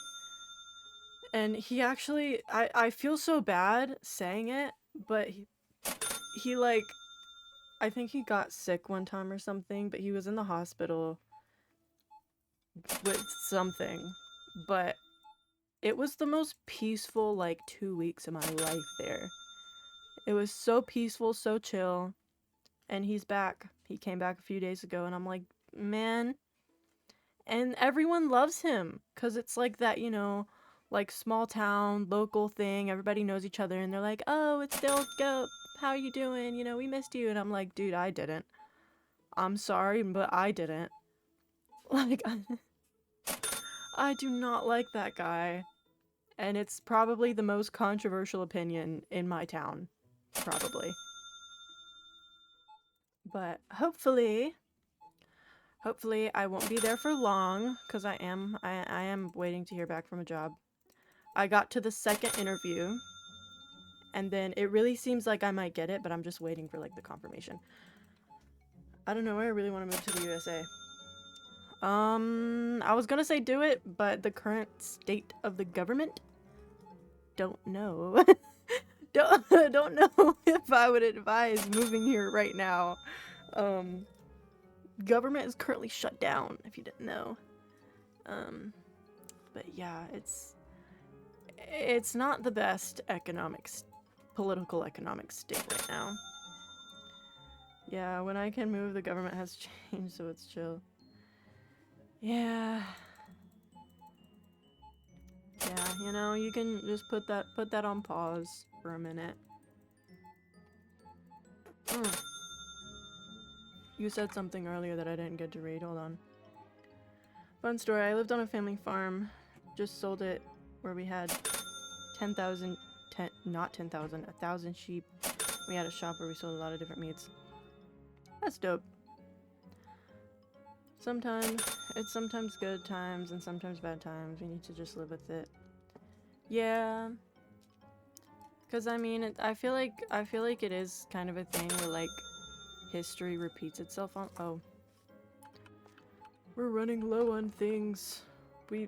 Speaker 1: And he actually, I feel so bad saying it, but he like, I think he got sick one time or something, but he was in the hospital with something. But it was the most peaceful, like, 2 weeks of my life there. It was so peaceful, so chill. And he's back. He came back a few days ago, and I'm like, man. And everyone loves him, because it's like that, you know, like, small town, local thing. Everybody knows each other, and they're like, oh, it's the old goat. How are you doing? You know, we missed you. And I'm like, dude, I didn't. I'm sorry, but I didn't. Like, I do not like that guy. And it's probably the most controversial opinion in my town. Probably. But hopefully I won't be there for long, because I am waiting to hear back from a job. I got to the second interview, and then it really seems like I might get it, but I'm just waiting for like the confirmation. I don't know where I really want to move to the USA. I was gonna say do it, but the current state of the government, don't know. don't know if I would advise moving here right now. Government is currently shut down, if you didn't know. But yeah, it's not the best political economic state right now. Yeah, when I can move, the government has changed, so it's chill. Yeah. Yeah, you know, you can just put that on pause for a minute. You said something earlier that I didn't get to read. Hold on. Fun story. I lived on a family farm. Just sold it where we had 1,000 sheep. We had a shop where we sold a lot of different meats. That's dope. It's sometimes good times and sometimes bad times. We need to just live with it. Yeah. Cause I mean, I feel like it is kind of a thing where like history repeats itself on. Oh, we're running low on things. We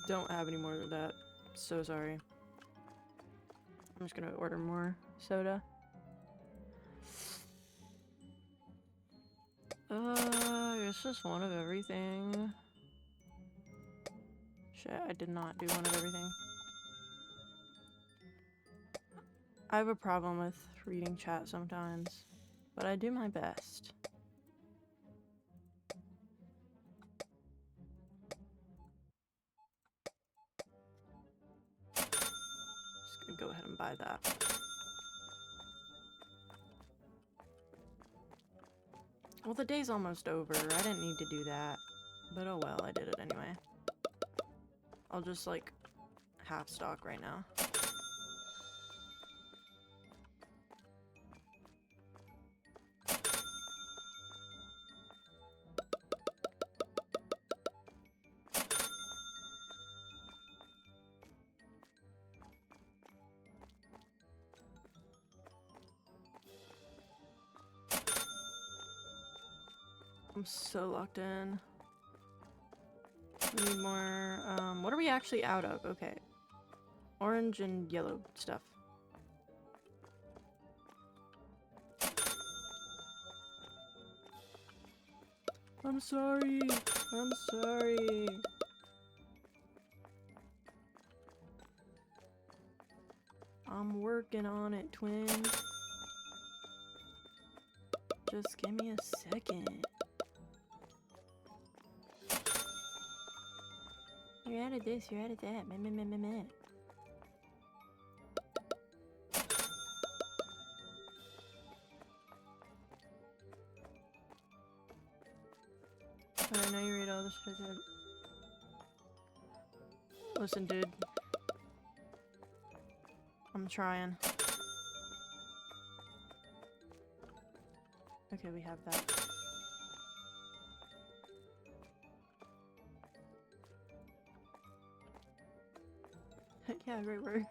Speaker 1: don't have any more of that. So sorry. I'm just gonna order more soda. It's just one of everything. Shit, I did not do one of everything. I have a problem with reading chat sometimes, but I do my best. Just gonna go ahead and buy that. Well, the day's almost over. I didn't need to do that. But oh well, I did it anyway. I'll just, like, half stock right now. I'm so locked in. We need more, what are we actually out of? Okay. Orange and yellow stuff. I'm sorry. I'm sorry. I'm working on it, twin. Just give me a second. You're out of this, you're out of that. Meh, meh, meh, meh, meh. But I know you read all the shit I said. Listen, dude. I'm trying. Okay, we have that. Yeah, great work.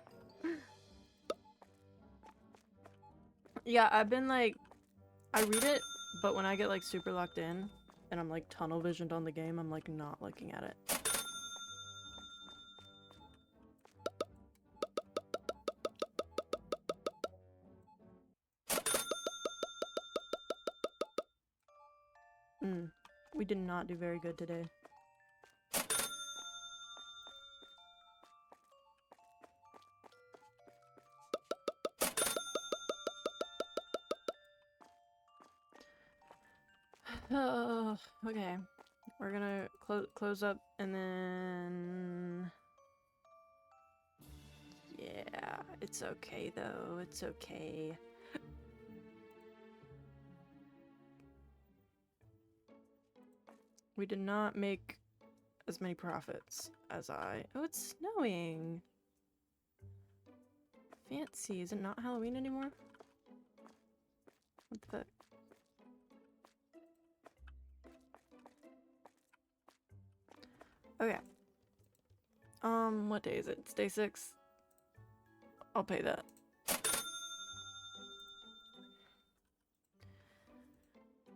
Speaker 1: Yeah, I've been like, I read it, but when I get like super locked in and I'm like tunnel visioned on the game, I'm like not looking at it. We did not do very good today. Okay. We're gonna close up and then... Yeah, it's okay though, it's okay. We did not make as many profits as I... Oh, it's snowing! Fancy, is it not Halloween anymore? What the fuck? Okay. What day is it? It's day 6. I'll pay that.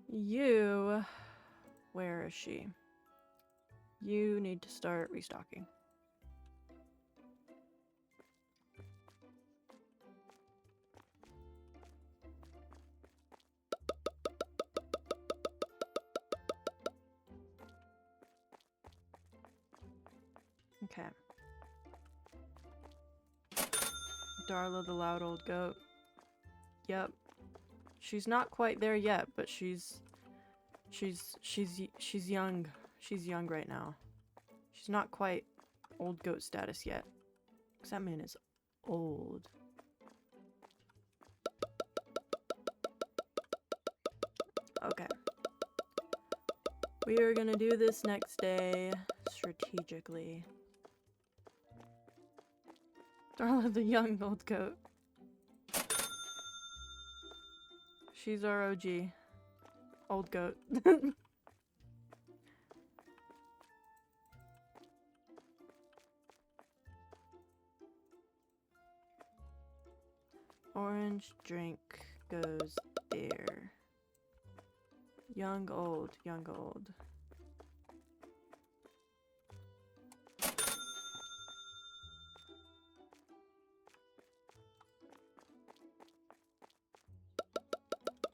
Speaker 1: You... Where is she? You need to start restocking. Okay. Darla the loud old goat. Yep. She's not quite there yet, but she's young. She's young right now. She's not quite old goat status yet. Because that man is old. Okay. We are gonna do this next day strategically. Darla the young old goat. She's our OG. Old goat. Orange drink goes there. Young old, young old.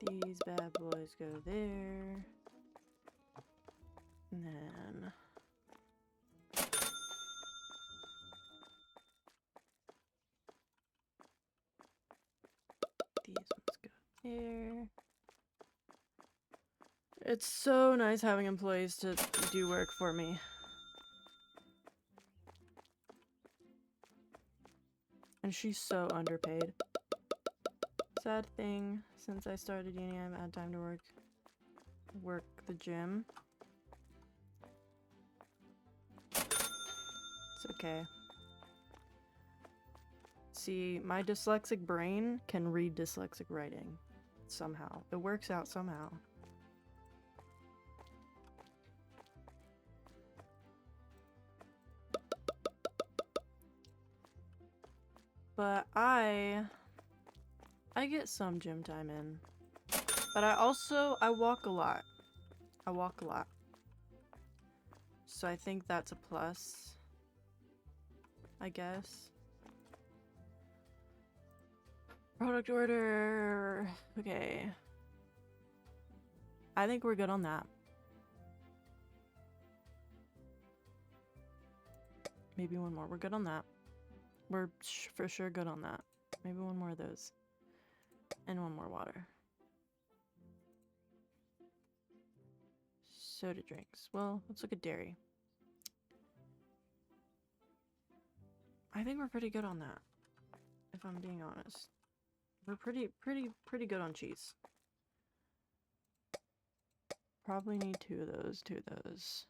Speaker 1: These bad boys go there. And then... these ones go there. It's so nice having employees to do work for me. And she's so underpaid. Sad thing, since I started uni, I haven't had time to work the gym. It's okay. See, my dyslexic brain can read dyslexic writing. Somehow. It works out somehow. But I get some gym time in. But I walk a lot. I walk a lot. So I think that's a plus, I guess. Product order. Okay. I think we're good on that. Maybe one more. We're good on that. We're for sure good on that. Maybe one more of those. And one more water. Soda drinks. Well, let's look at dairy. I think we're pretty good on that, if I'm being honest. We're pretty good on cheese. Probably need two of those.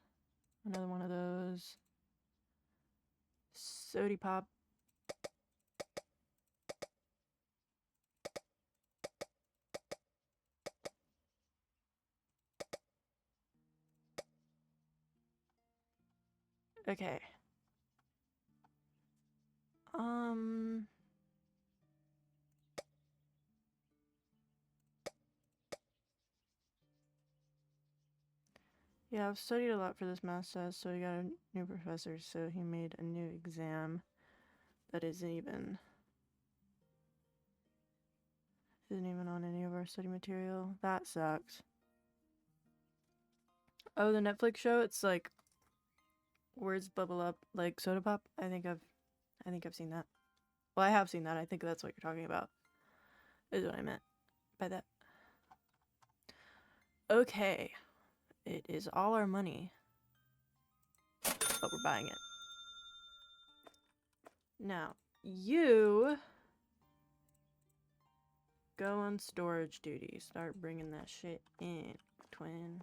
Speaker 1: Another one of those. Sody pop. Okay. Yeah, I've studied a lot for this math test, so we got a new professor, so he made a new exam that isn't even on any of our study material. That sucks. Oh, the Netflix show, it's like words bubble up like soda pop. I think I've seen that. Well, I have seen that. I think that's what you're talking about. Is what I meant by that. Okay. It is all our money. But we're buying it. Now, you go on storage duty. Start bringing that shit in, twin.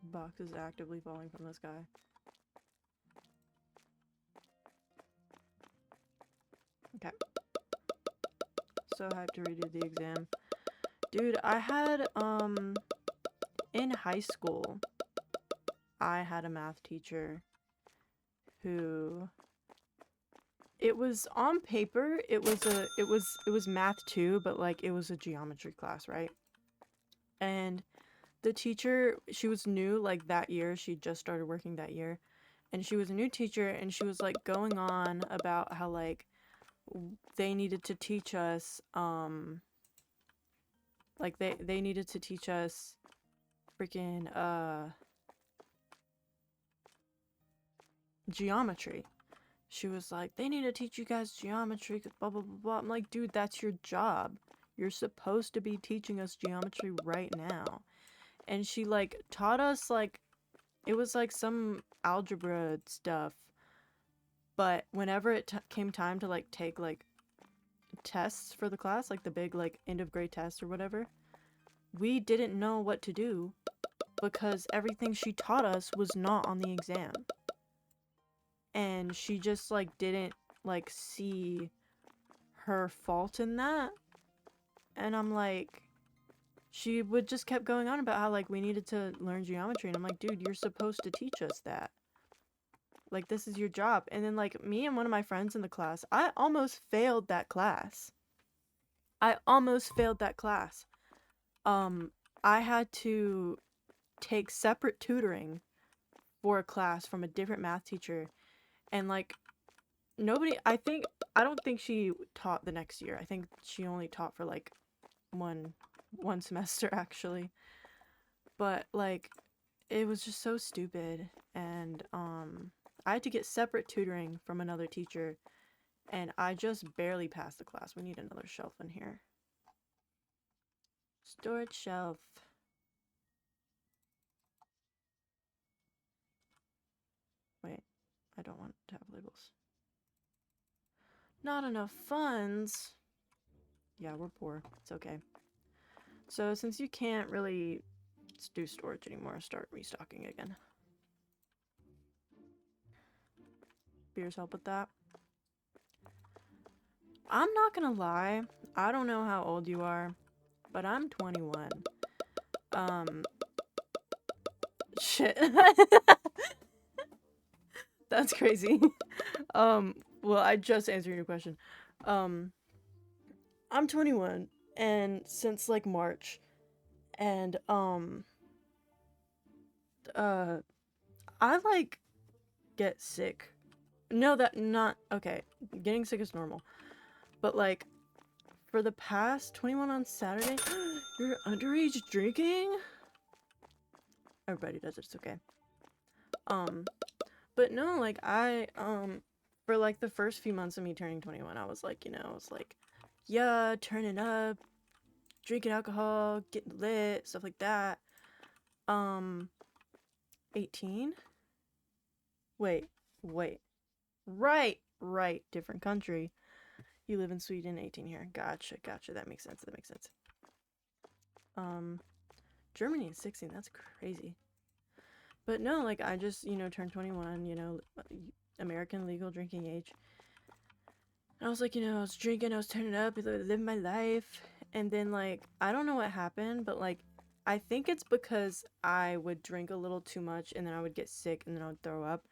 Speaker 1: Box is actively falling from the sky. Okay. So hyped to redo the exam. Dude, I had, in high school, I had a math teacher who, it was on paper, it was math too, but like it was a geometry class, right? And the teacher, she was new, like that year, she just started working that year, and she was a new teacher, and she was like going on about how like they needed to teach us, like they needed to teach us freaking geometry. She was like, they need to teach you guys geometry, cause blah blah blah blah. I'm like, dude, that's your job. You're supposed to be teaching us geometry right now. And she like taught us like, it was like some algebra stuff, but whenever it came time to like take like tests for the class, like the big like end of grade tests or whatever, we didn't know what to do because everything she taught us was not on the exam. And she just like didn't like see her fault in that. And I'm like, she would just kept going on about how like we needed to learn geometry, and I'm like, dude, you're supposed to teach us that. Like, this is your job. And then like me and one of my friends in the class, I almost failed that class. I had to take separate tutoring for a class from a different math teacher, and like I don't think she taught the next year. I think she only taught for like one semester actually. But like it was just so stupid, and I had to get separate tutoring from another teacher, and I just barely passed the class. We need another shelf in here. Storage shelf. Wait, I don't want to have labels. Not enough funds. Yeah, we're poor. It's okay. So since you can't really do storage anymore, start restocking again. Beers help with that. I'm not gonna lie, I don't know how old you are, but I'm 21. Shit. That's crazy. Well, I just answered your question. I'm 21 and since like March and uh I like get sick. No, that not okay. Getting sick is normal. But like for the past 21 on Saturday, you're underage drinking? Everybody does it, it's okay. Um but no, like I for like the first few months of me turning 21, I was like, I was like, yeah, turning up, drinking alcohol, getting lit, stuff like that. 18? Wait, wait. Right, different country. You live in Sweden, 18 here. Gotcha. That makes sense. Um, Germany is 16. That's crazy. But no, like I just, turned 21, American legal drinking age. And I was like, I was drinking, I was turning up, living my life. And then like, I don't know what happened, but like, I think it's because I would drink a little too much and then I would get sick and then I would throw up.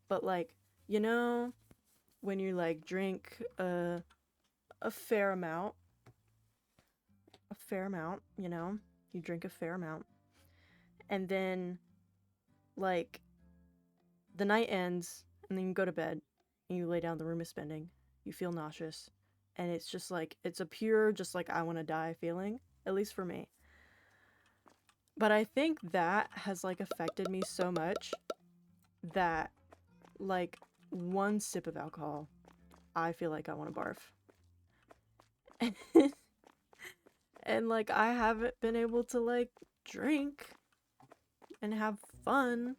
Speaker 1: But like, you know, when you like drink a fair amount, you drink a fair amount, and then like the night ends, and then you go to bed, and you lay down, the room is spinning, you feel nauseous, and it's just like it's a pure, just like I want to die feeling, at least for me. But I think that has like affected me so much that like one sip of alcohol, I feel like I want to barf. And like I haven't been able to like drink and have fun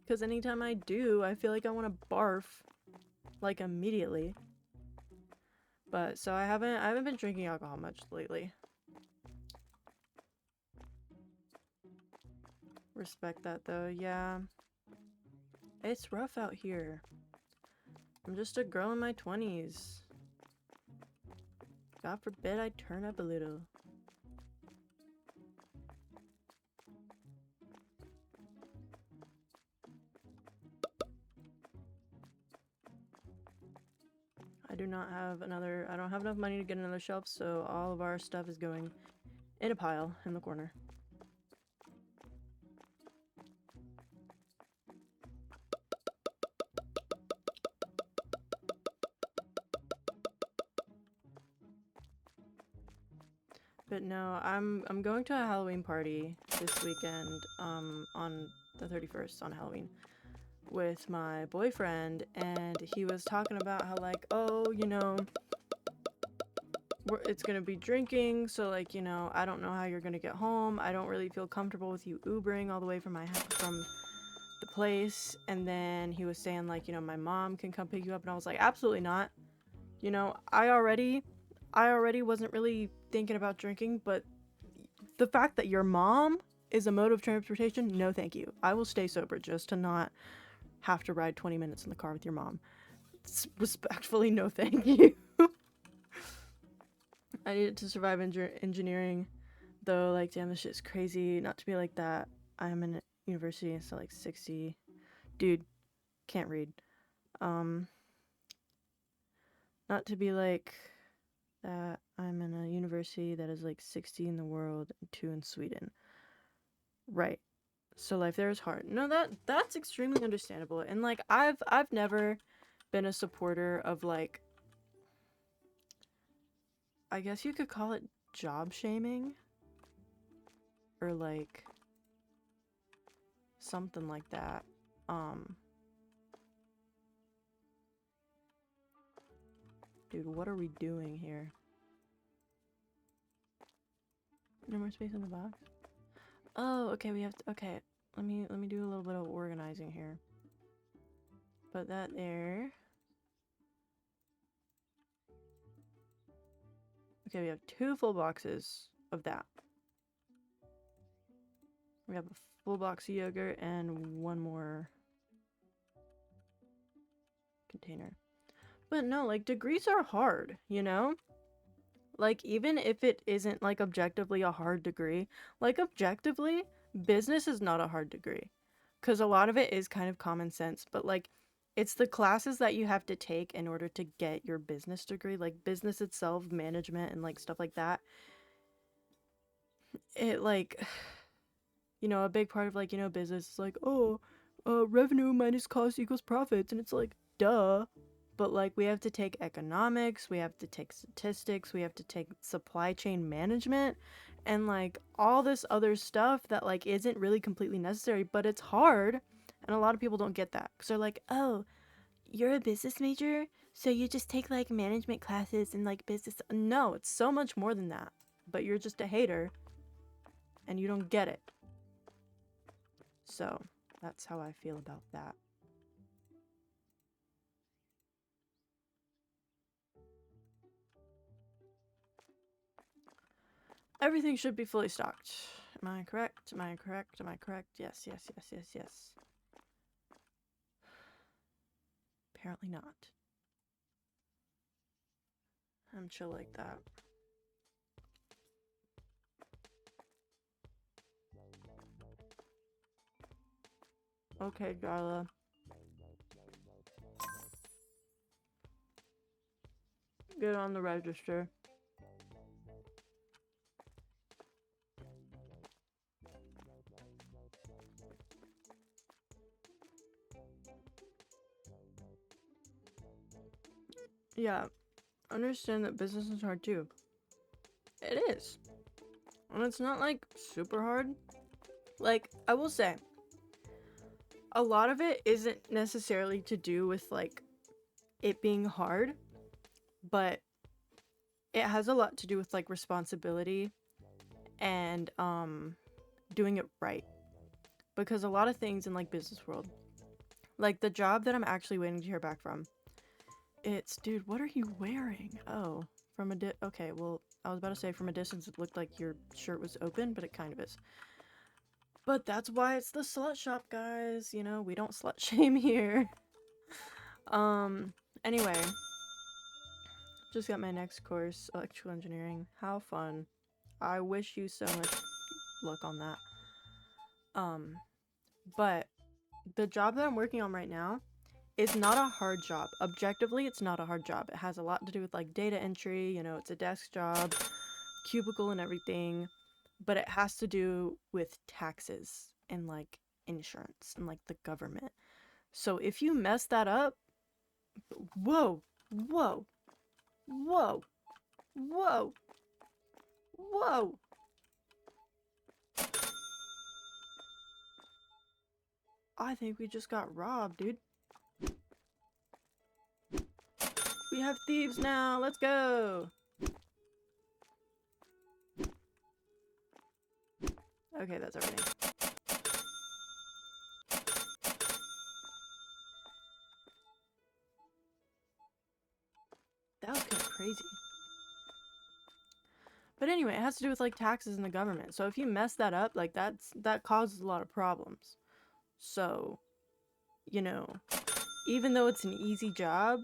Speaker 1: because anytime I do, I feel like I want to barf like immediately. But so I haven't been drinking alcohol much lately. Respect that though. Yeah. It's rough out here. I'm just a girl in my 20s. God forbid I turn up a little. I don't have enough money to get another shelf, so all of our stuff is going in a pile in the corner. But no, I'm going to a Halloween party this weekend, on the 31st on Halloween with my boyfriend, and he was talking about how like, oh, it's gonna be drinking, so like, I don't know how you're gonna get home. I don't really feel comfortable with you Ubering all the way from from the place. And then he was saying like, my mom can come pick you up, and I was like, absolutely not. I already wasn't really thinking about drinking, but the fact that your mom is a mode of transportation, no thank you. I will stay sober just to not have to ride 20 minutes in the car with your mom. Respectfully, no thank you. I needed to survive engineering, though. Like, damn, this shit's crazy. Not to be like that. I'm in university, so like 60. Dude, can't read. Not to be like that. I'm in a university that is like 60 in the world and 2 in Sweden. Right. So life there is hard. No, that's extremely understandable. And like I've never been a supporter of like, I guess you could call it job shaming or like something like that. Dude, what are we doing here? No more space in the box? Oh, okay, we have to, okay. Let me do a little bit of organizing here. Put that there. Okay, we have 2 full boxes of that. We have a full box of yogurt and 1 more container. But no, like, degrees are hard, Like, even if it isn't, like, objectively a hard degree, like, objectively, business is not a hard degree. Because a lot of it is kind of common sense. But, like, It's the classes that you have to take in order to get your business degree, like business itself, management, and like stuff like that. It like, you know, a big part of like, you know, business is like, oh, revenue minus cost equals profits. And it's like, duh. But like, we have to take economics, we have to take statistics, we have to take supply chain management, and like all this other stuff that like isn't really completely necessary, but it's hard. And a lot of people don't get that. Because they're like, oh, you're a business major, so you just take like management classes and like business. No, it's so much more than that. But you're just a hater and you don't get it. So that's how I feel about that. Everything should be fully stocked. Am I correct? Am I correct? Am I correct? Yes, yes, yes, yes, yes. Apparently not. I'm chill like that. Okay, Darla. Get on the register. Yeah, understand that business is hard too. It is. And it's not like super hard. Like, I will say, a lot of it isn't necessarily to do with like it being hard, but it has a lot to do with like responsibility and doing it right. Because a lot of things in like business world, like the job that I'm actually waiting to hear back from, it's, dude, what are you wearing? Oh, from a okay, well, I was about to say from a distance it looked like your shirt was open, but it kind of is. But that's why it's the slut shop, guys. You know, we don't slut shame here. Anyway, just got my next course, electrical engineering. How fun. I wish you so much luck on that. But the job that I'm working on right now is not a hard job. Objectively, it's not a hard job. It has a lot to do with like data entry, you know, it's a desk job, cubicle and everything, but it has to do with taxes and like insurance and like the government. So if you mess that up, whoa, whoa, whoa, whoa, whoa. I think we just got robbed, dude. We have thieves now. Let's go. Okay, that's everything. That was kind of crazy. But anyway, it has to do with like taxes in the government. So if you mess that up, like that causes a lot of problems. So, you know, even though it's an easy job,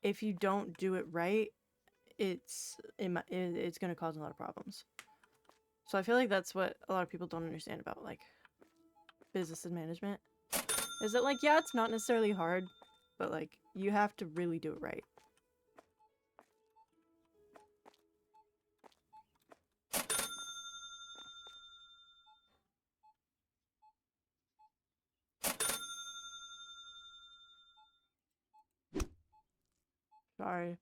Speaker 1: if you don't do it right, it's gonna cause a lot of problems. So I feel like that's what a lot of people don't understand about like business and management. Is that like, yeah, it's not necessarily hard, but like you have to really do it right. Sorry.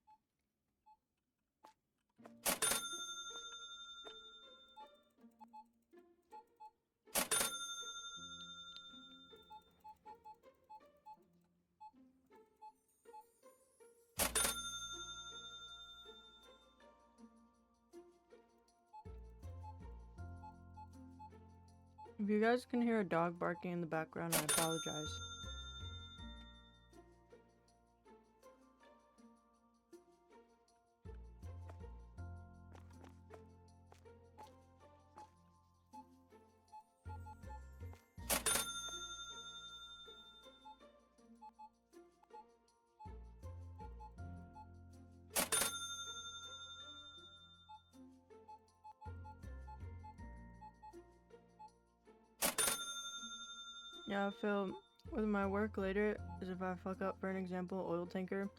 Speaker 1: If you guys can hear a dog barking in the background, I apologize. Yeah, Phil, with my work later is if I fuck up, for an example, oil tanker,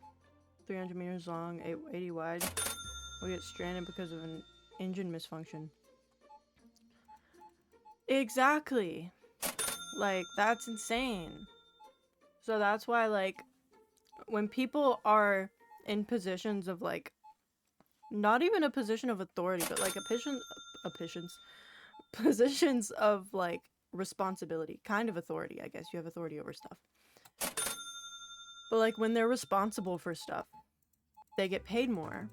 Speaker 1: 300 meters long, 80 wide, we get stranded because of an engine misfunction. Exactly. Like, that's insane. So that's why, like, when people are in positions of, like, not even a position of authority, but, like, positions of, like, responsibility, kind of authority, I guess. You have authority over stuff. But, like, when they're responsible for stuff, they get paid more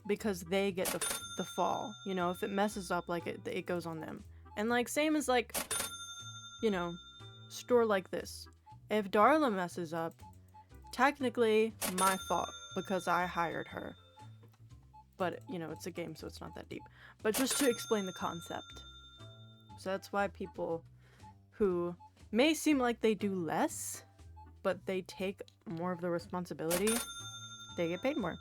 Speaker 1: because they get the fall. You know, if it messes up, like, it goes on them. And, like, same as, like, you know, store like this. If Darla messes up, technically my fault because I hired her. But, you know, it's a game, so it's not that deep. But just to explain the concept. So that's why people who may seem like they do less, but they take more of the responsibility, they get paid more.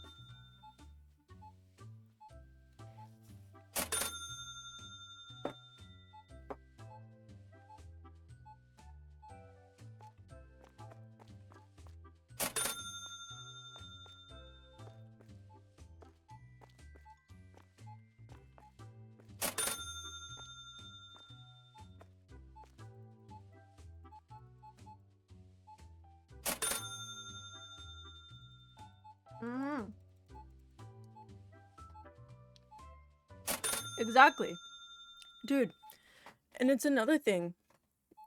Speaker 1: Mm-hmm. Exactly. Dude, and it's another thing,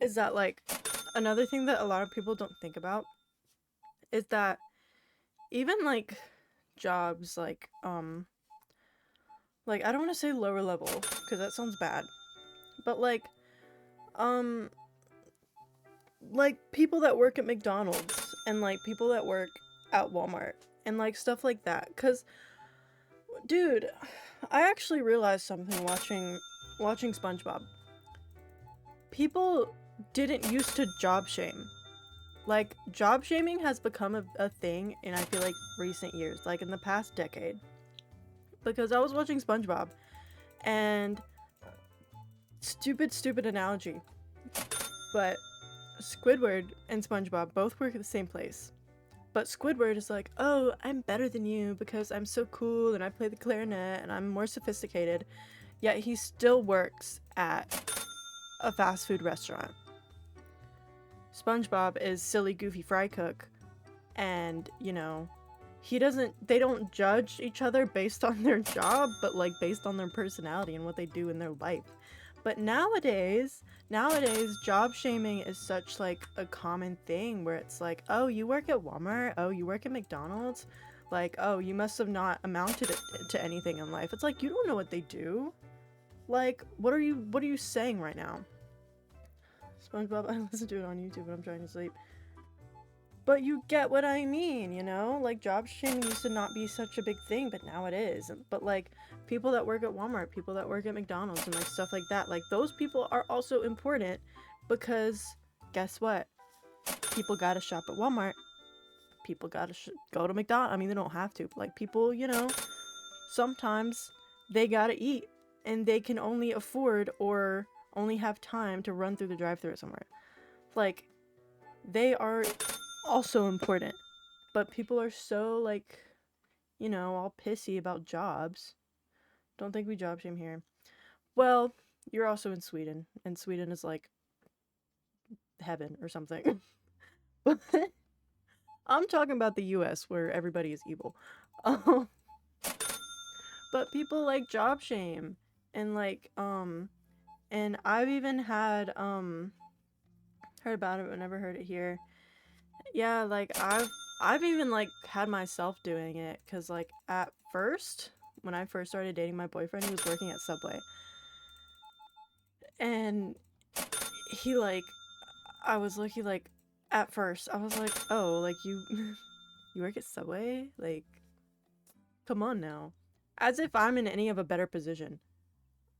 Speaker 1: is that, like, another thing that a lot of people don't think about is that even, like, jobs, like, I don't want to say lower level, because that sounds bad, but, um, like, people that work at McDonald's, and, like, people that work at Walmart, and, like, stuff like that, because, dude, I actually realized something watching SpongeBob. People didn't used to job shame. Like, job shaming has become a thing in, I feel like, recent years, like in the past decade. Because I was watching SpongeBob, and stupid analogy, but Squidward and SpongeBob both work at the same place. But Squidward is like, oh, I'm better than you because I'm so cool and I play the clarinet and I'm more sophisticated. Yet he still works at a fast food restaurant. SpongeBob is silly, goofy fry cook, and, you know, they don't judge each other based on their job, but, like, based on their personality and what they do in their life. But nowadays, job shaming is such, like, a common thing where it's like, oh, you work at Walmart? Oh, you work at McDonald's? Like, oh, you must have not amounted to anything in life. It's like, you don't know what they do. Like, what are you saying right now? SpongeBob, I listen to it on YouTube when I'm trying to sleep. But you get what I mean, you know? Like, job shaming used to not be such a big thing, but now it is. But, like, people that work at Walmart, people that work at McDonald's, and, like, stuff like that, like, those people are also important because, guess what? People gotta shop at Walmart. People gotta go to McDonald's. I mean, they don't have to, but, like, people, you know, sometimes they gotta eat, and they can only afford or only have time to run through the drive-thru somewhere. Like, they are also important, but people are so, like, you know, all pissy about jobs. Don't think we job shame here. Well, you're also in Sweden, and Sweden is like heaven or something. I'm talking about the US where everybody is evil. But people like job shame, and like and I've even had heard about it but never heard it here. Yeah, like I've even like had myself doing it, cuz like at first when I first started dating my boyfriend, he was working at Subway. And he like I was looking like at first I was like, "Oh, like you you work at Subway? Like come on now." As if I'm in any of a better position.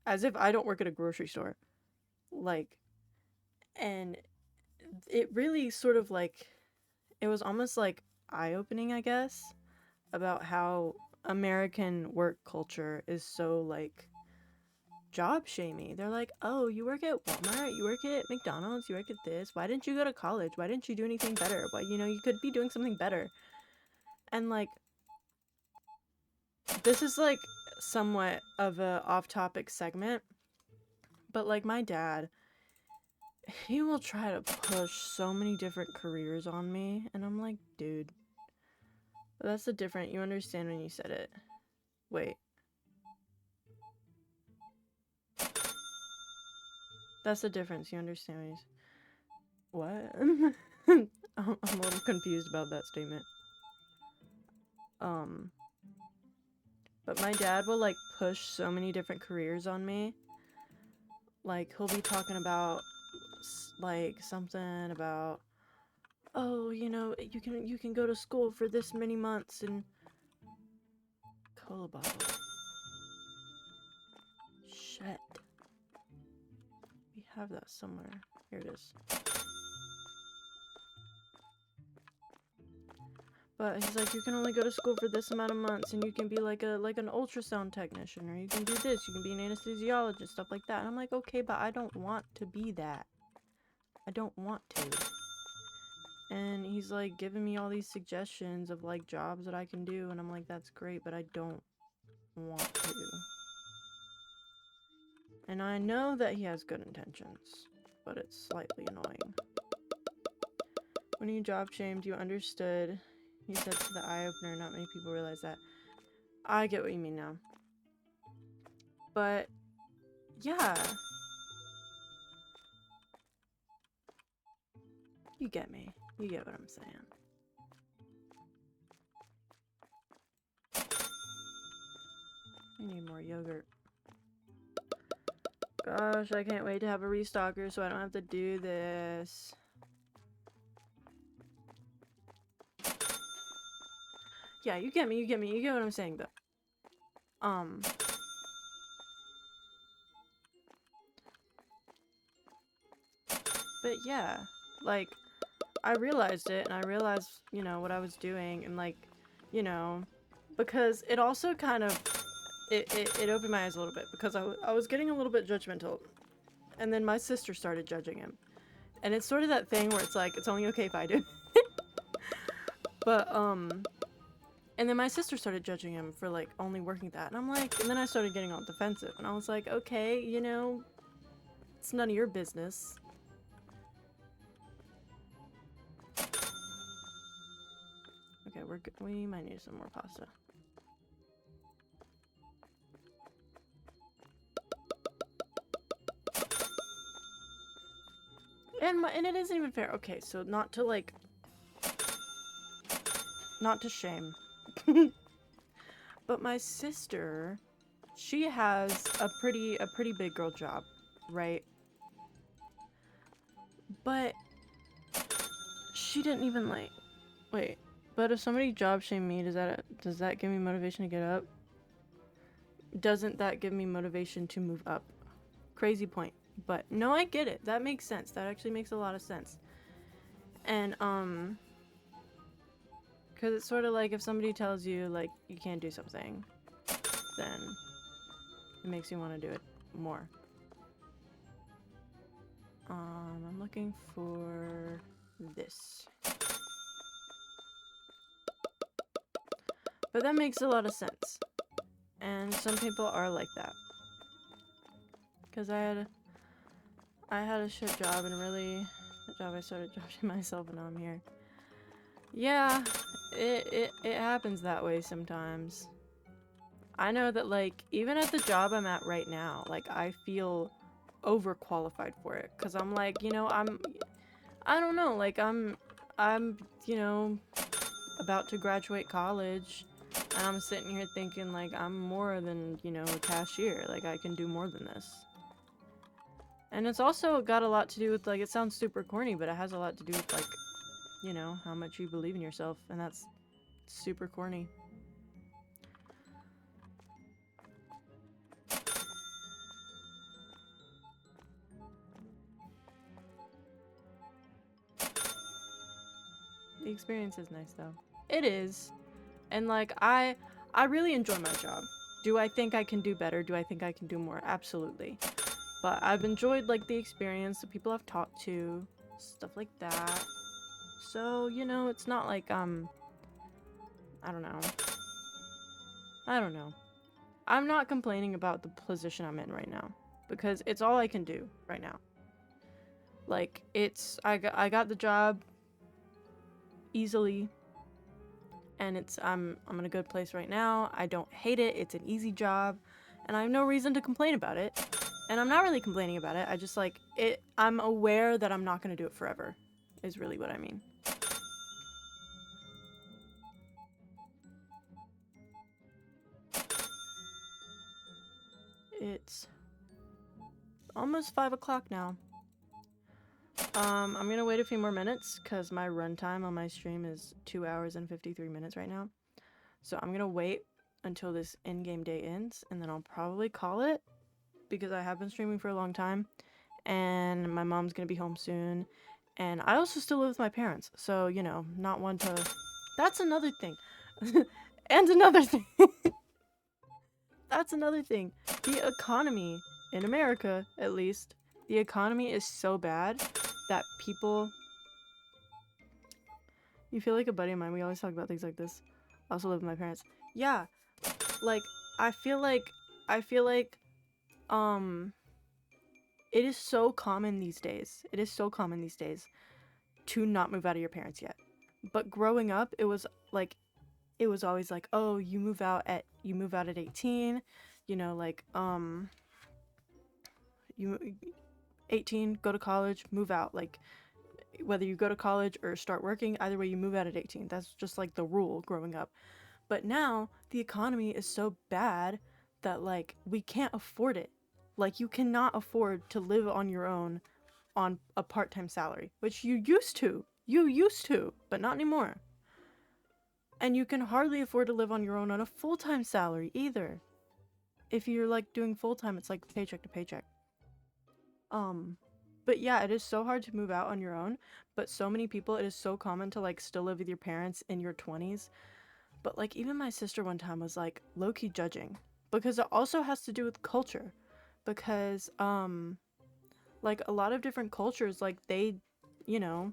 Speaker 1: As if I don't work at a grocery store. Like, and it really sort of like it was almost like eye-opening, I guess, about how American work culture is so like job shame me. They're like, oh, you work at Walmart, you work at McDonald's, you work at this. Why didn't you go to college? Why didn't you do anything better? Why, you know, you could be doing something better. And like, this is like somewhat of a off-topic segment, but like my dad, he will try to push so many different careers on me, and I'm like, dude, that's the different. You understand when you said it. Wait. That's the difference. You understand when you what? I'm a little confused about that statement. But my dad will like push so many different careers on me. Like he'll be talking about like something about, oh, you know, you can go to school for this many months and cola bottle. Shit. We have that somewhere. Here it is. But he's like, you can only go to school for this amount of months, and you can be like an ultrasound technician, or you can do this, you can be an anesthesiologist, stuff like that. And I'm like, okay, but I don't want to be that. I don't want to. And he's like giving me all these suggestions of like jobs that I can do, and I'm like, that's great, but I don't want to. And I know that he has good intentions, but it's slightly annoying. When you job shamed, you understood. He said to the eye-opener, not many people realize that. I get what you mean now. But, yeah. You get me. You get what I'm saying. I need more yogurt. Gosh, I can't wait to have a restocker so I don't have to do this. Yeah, you get me, you get me, you get what I'm saying though. But yeah, like, I realized it, and I realized, you know, what I was doing, and like, you know, because it also kind of, it opened my eyes a little bit, because I was getting a little bit judgmental, and then my sister started judging him. And it's sort of that thing where it's like, it's only okay if I do. But, and then my sister started judging him for, like, only working that. And I'm like, and then I started getting all defensive. And I was like, okay, you know, it's none of your business. Okay, we're good. We might need some more pasta. And it isn't even fair. Okay, so not to, like, not to shame. But my sister, she has a pretty big girl job, right? But she didn't even like, wait, but if somebody job shamed me, does that give me motivation to get up? Doesn't that give me motivation to move up? Crazy point. But no, I get it. That makes sense. That actually makes a lot of sense. And because it's sort of like if somebody tells you like you can't do something, then it makes you want to do it more. I'm looking for this. But that makes a lot of sense. And some people are like that. Because I had a shit job, and really the job I started judging myself, and now I'm here. Yeah, it happens that way sometimes. I know that, like, even at the job I'm at right now, like, I feel overqualified for it. Because I'm like, you know, I don't know, like, I'm, you know, about to graduate college, and I'm sitting here thinking, like, I'm more than, you know, a cashier. Like, I can do more than this. And it's also got a lot to do with, like, it sounds super corny, but it has a lot to do with, like, you know, how much you believe in yourself, and that's super corny. The experience is nice, though. It is. And, like, I really enjoy my job. Do I think I can do better? Do I think I can do more? Absolutely. But I've enjoyed like the experience, the people I've talked to, stuff like that. So, you know, it's not like I don't know. I don't know. I'm not complaining about the position I'm in right now because it's all I can do right now. Like I got the job easily, and I'm in a good place right now. I don't hate it. It's an easy job, and I have no reason to complain about it. And I'm not really complaining about it. I just like it. I'm aware that I'm not going to do it forever. Is really what I mean. It's almost 5 o'clock now. I'm gonna wait a few more minutes because my runtime on my stream is 2 hours and 53 minutes right now. So I'm gonna wait until this in-game day ends, and then I'll probably call it because I have been streaming for a long time, and my mom's gonna be home soon, and I also still live with my parents, so, you know, not one to... That's another thing. And another thing. That's another thing. The economy, in America at least, the economy is so bad that people... You feel like a buddy of mine. We always talk about things like this. I also live with my parents. Yeah, like, I feel like, it is so common these days. It is so common these days to not move out of your parents yet. But growing up, it was like, it was always like, oh, you move out at 18, you know, like, you 18, go to college, move out. Like, whether you go to college or start working, either way, you move out at 18. That's just like the rule growing up. But now the economy is so bad that like we can't afford it. Like you cannot afford to live on your own on a part-time salary, which you used to. You used to, but not anymore. And you can hardly afford to live on your own on a full-time salary either. If you're like doing full-time, it's like paycheck to paycheck. But yeah, it is so hard to move out on your own, but so many people, it is so common to like still live with your parents in your 20s. But like even my sister one time was like low-key judging because it also has to do with culture, because like a lot of different cultures, like they, you know,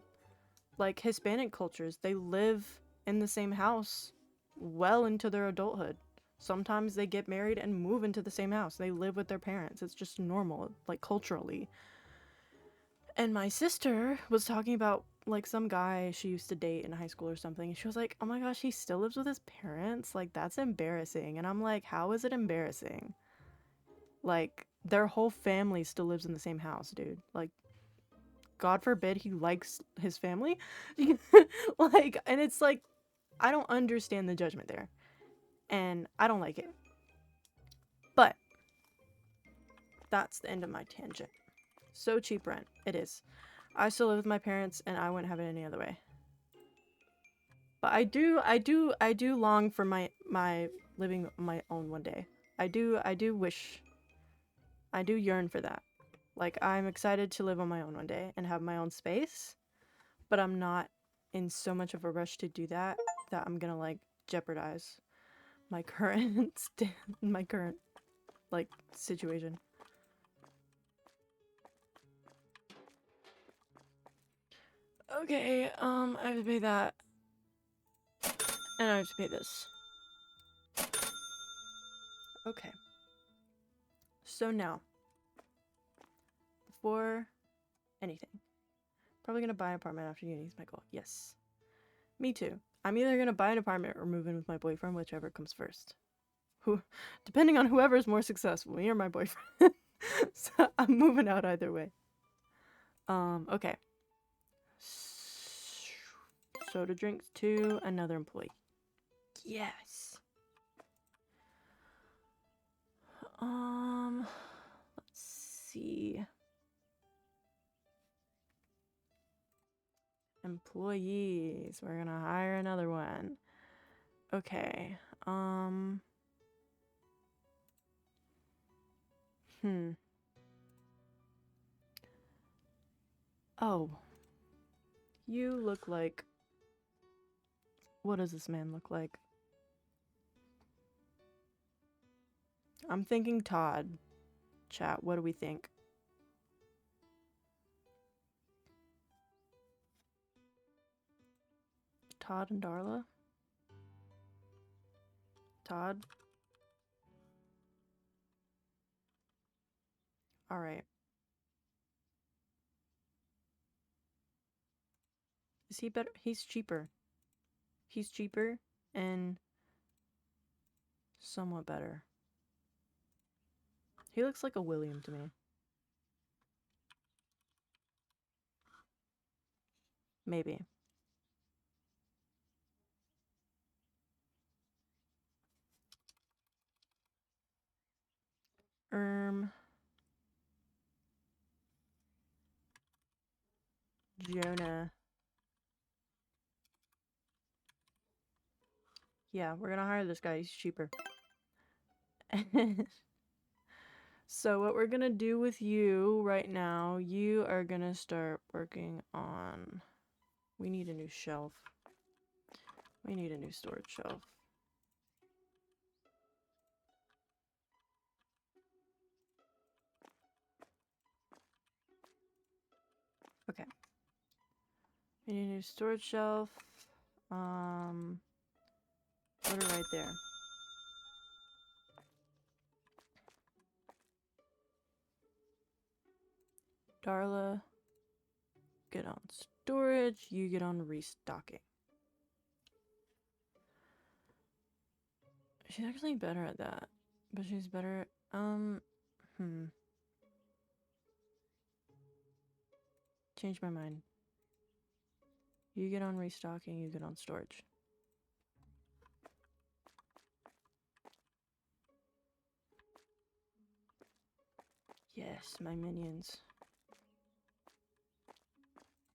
Speaker 1: like Hispanic cultures, they live in the same house well into their adulthood. Sometimes they get married and move into the same house. They live with their parents. It's just normal, like culturally. And my sister was talking about like some guy she used to date in high school or something. And she was like, oh my gosh, he still lives with his parents? Like, that's embarrassing. And I'm like, how is it embarrassing? Like, their whole family still lives in the same house, dude. Like, God forbid he likes his family. Like, and it's like, I don't understand the judgment there. And I don't like it. But that's the end of my tangent. So cheap rent. It is. I still live with my parents and I wouldn't have it any other way. But I do long for my living on my own one day. I do wish, I do yearn for that. Like, I'm excited to live on my own one day and have my own space, but I'm not in so much of a rush to do that that I'm gonna like jeopardize my current my current like situation. Okay, I have to pay that. And I have to pay this. Okay. So now, before anything, probably gonna buy an apartment after uni is my goal. Yes. Me too. I'm either gonna buy an apartment or move in with my boyfriend, whichever comes first. Depending on whoever's more successful, me or my boyfriend. So I'm moving out either way. Okay. Soda drinks to another employee. Yes. Let's see. Employees. We're gonna hire another one. Okay. Oh. You look like... What does this man look like? I'm thinking Todd. Chat, what do we think? Todd and Darla? Todd? Alright. Is he better? He's cheaper. He's cheaper and somewhat better. He looks like a William to me. Maybe. Jonah. Yeah, we're gonna hire this guy. He's cheaper. So what we're gonna do with you right now, you are gonna start working on... We need a new shelf. We need a new storage shelf. Okay. We need a new storage shelf. Put it right there. Darla, get on storage. You get on restocking. She's actually better at that. But she's better at, Change my mind. You get on restocking, you get on storage. Yes, my minions.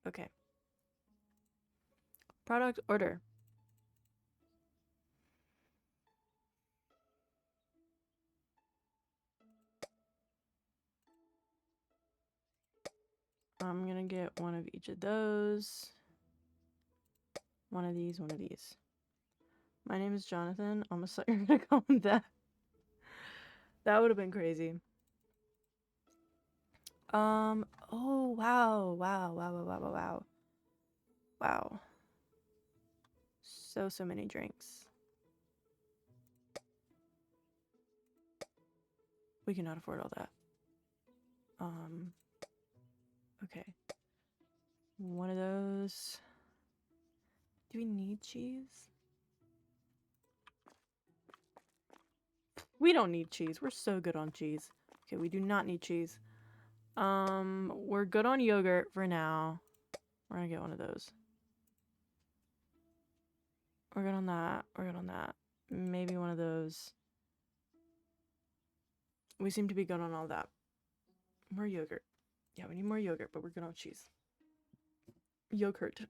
Speaker 1: Okay. Product order. I'm gonna get one of each of those. One of these, one of these. My name is Jonathan. Almost thought you were gonna call him that. That would have been crazy. Oh, wow. Wow. So many drinks. We cannot afford all that. Okay. One of those. Do we need cheese? We don't need cheese. We're so good on cheese. Okay, we do not need cheese. We're good on yogurt for now. We're gonna get one of those. We're good on that. We're good on that. Maybe one of those. We seem to be good on all that. More yogurt. Yeah, we need more yogurt, but we're good on cheese. Yogurt.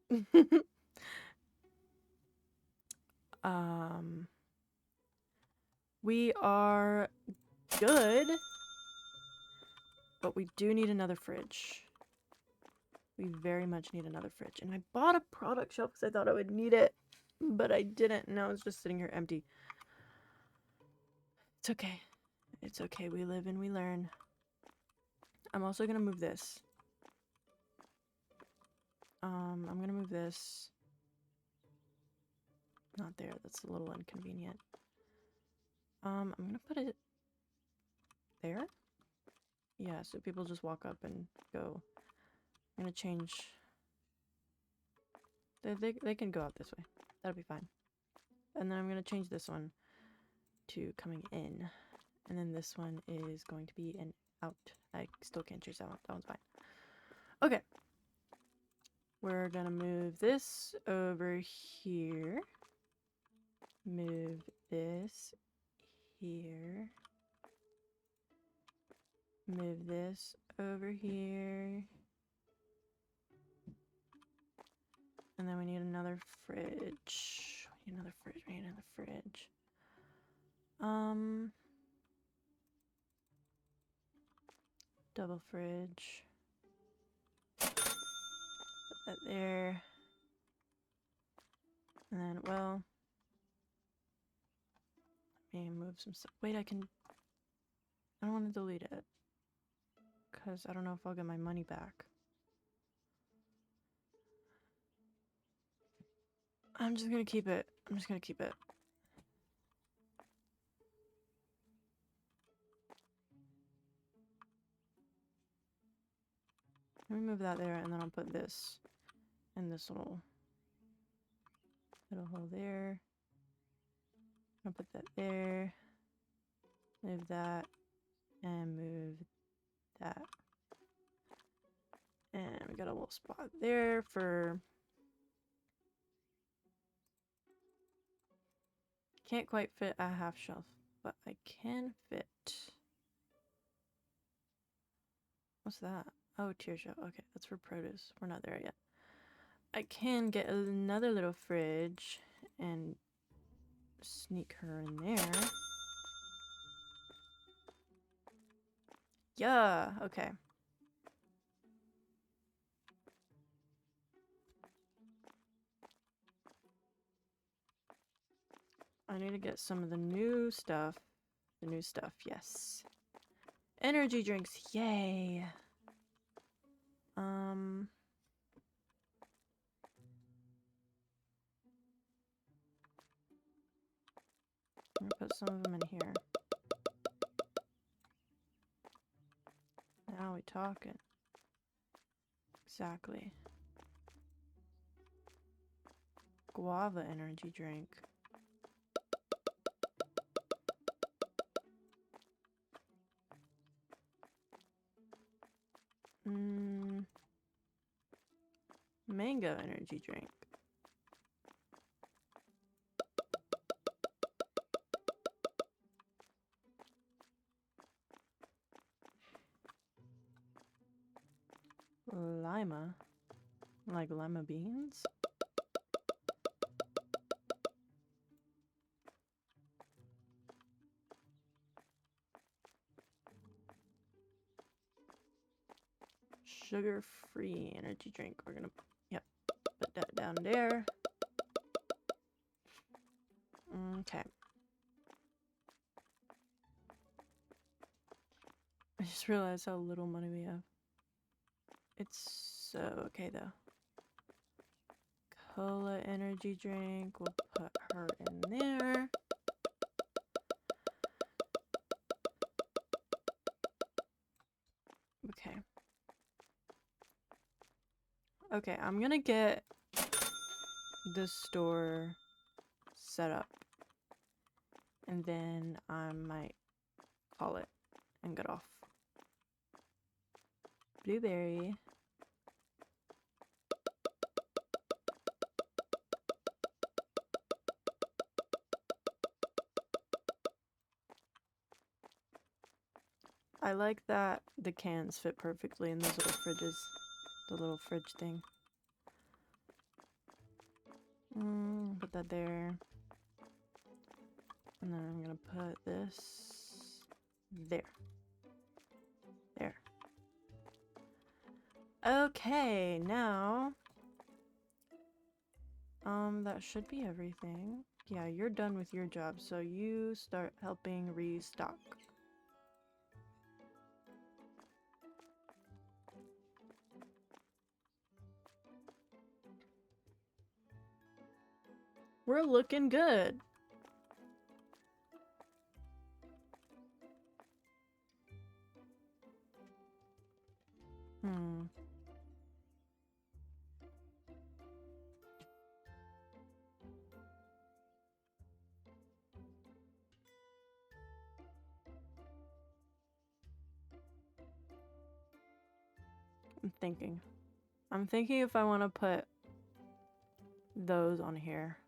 Speaker 1: We are good, but we do need another fridge. We very much need another fridge. And I bought a product shelf because I thought I would need it, but I didn't. Now it's just sitting here empty. It's okay. It's okay. We live and we learn. I'm also gonna move this. I'm gonna move this. Not there. That's a little inconvenient. I'm gonna put it there. Yeah, so people just walk up and go. I'm gonna change. They can go out this way. That'll be fine. And then I'm gonna change this one to coming in. And then this one is going to be an out. I still can't change that one. That one's fine. Okay. We're gonna move this over here. Move this here. Move this over here. And then we need another fridge. We need another fridge. We need another fridge. Double fridge. Put that there. And then, well, let me move some stuff. Wait, I can I don't want to delete it. Because I don't know if I'll get my money back. I'm just gonna keep it. I'm just gonna keep it. Let me move that there, and then I'll put this in this little hole there. I'll put that there. Move that. And move that. And we got a little spot there for... Can't quite fit a half shelf, but I can fit... What's that? Oh, tier shelf. Okay, that's for produce. We're not there yet. I can get another little fridge and sneak her in there. Yeah, okay. I need to get some of the new stuff. The new stuff, yes. Energy drinks, yay! I'm gonna put some of them in here. Now we talking. Exactly. Guava energy drink. Mango energy drink. Lima. Like lima beans? Sugar-free energy drink. We're gonna, yep, put that down there. Okay. I just realized how little money we have. It's so okay though. Cola energy drink. We'll put her in there. Okay. Okay, I'm gonna get this store set up. And then I might call it and get off. Blueberry. I like that the cans fit perfectly in those little fridges. The little fridge thing. Put that there. And then I'm gonna put this there. There. Okay, now that should be everything. Yeah, you're done with your job, so you start helping restock. We're looking good. I'm thinking if I want to put those on here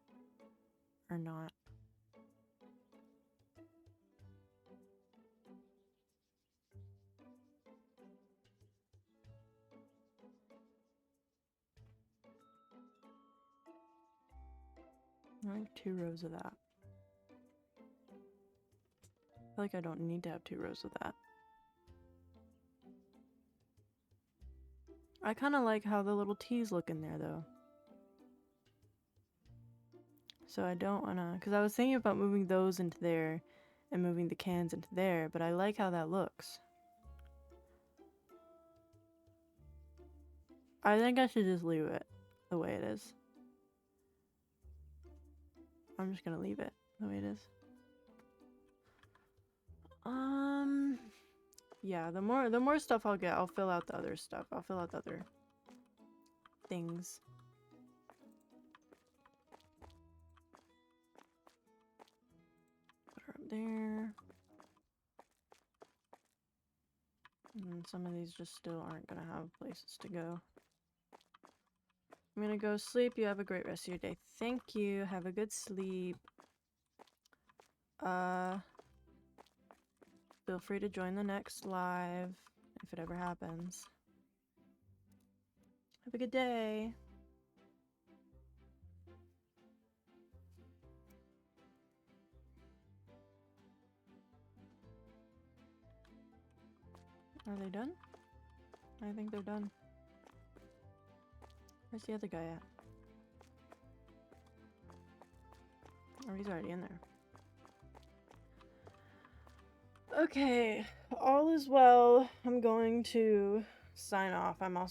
Speaker 1: or not. I like 2 rows of that. I feel like I don't need to have 2 rows of that. I kind of like how the little T's look in there though. So I don't want to, because I was thinking about moving those into there and moving the cans into there, but I like how that looks. I think I should just leave it the way it is. I'm just gonna leave it the way it is. Yeah, the more stuff I'll get, I'll fill out the other stuff. I'll fill out the other things. Put her up there. And some of these just still aren't gonna have places to go. I'm gonna go sleep. You have a great rest of your day. Thank you. Have a good sleep. Feel free to join the next live if it ever happens. Have a good day. Are they done? I think they're done. Where's the other guy at? Oh, he's already in there. Okay, all is well. I'm going to sign off. I'm also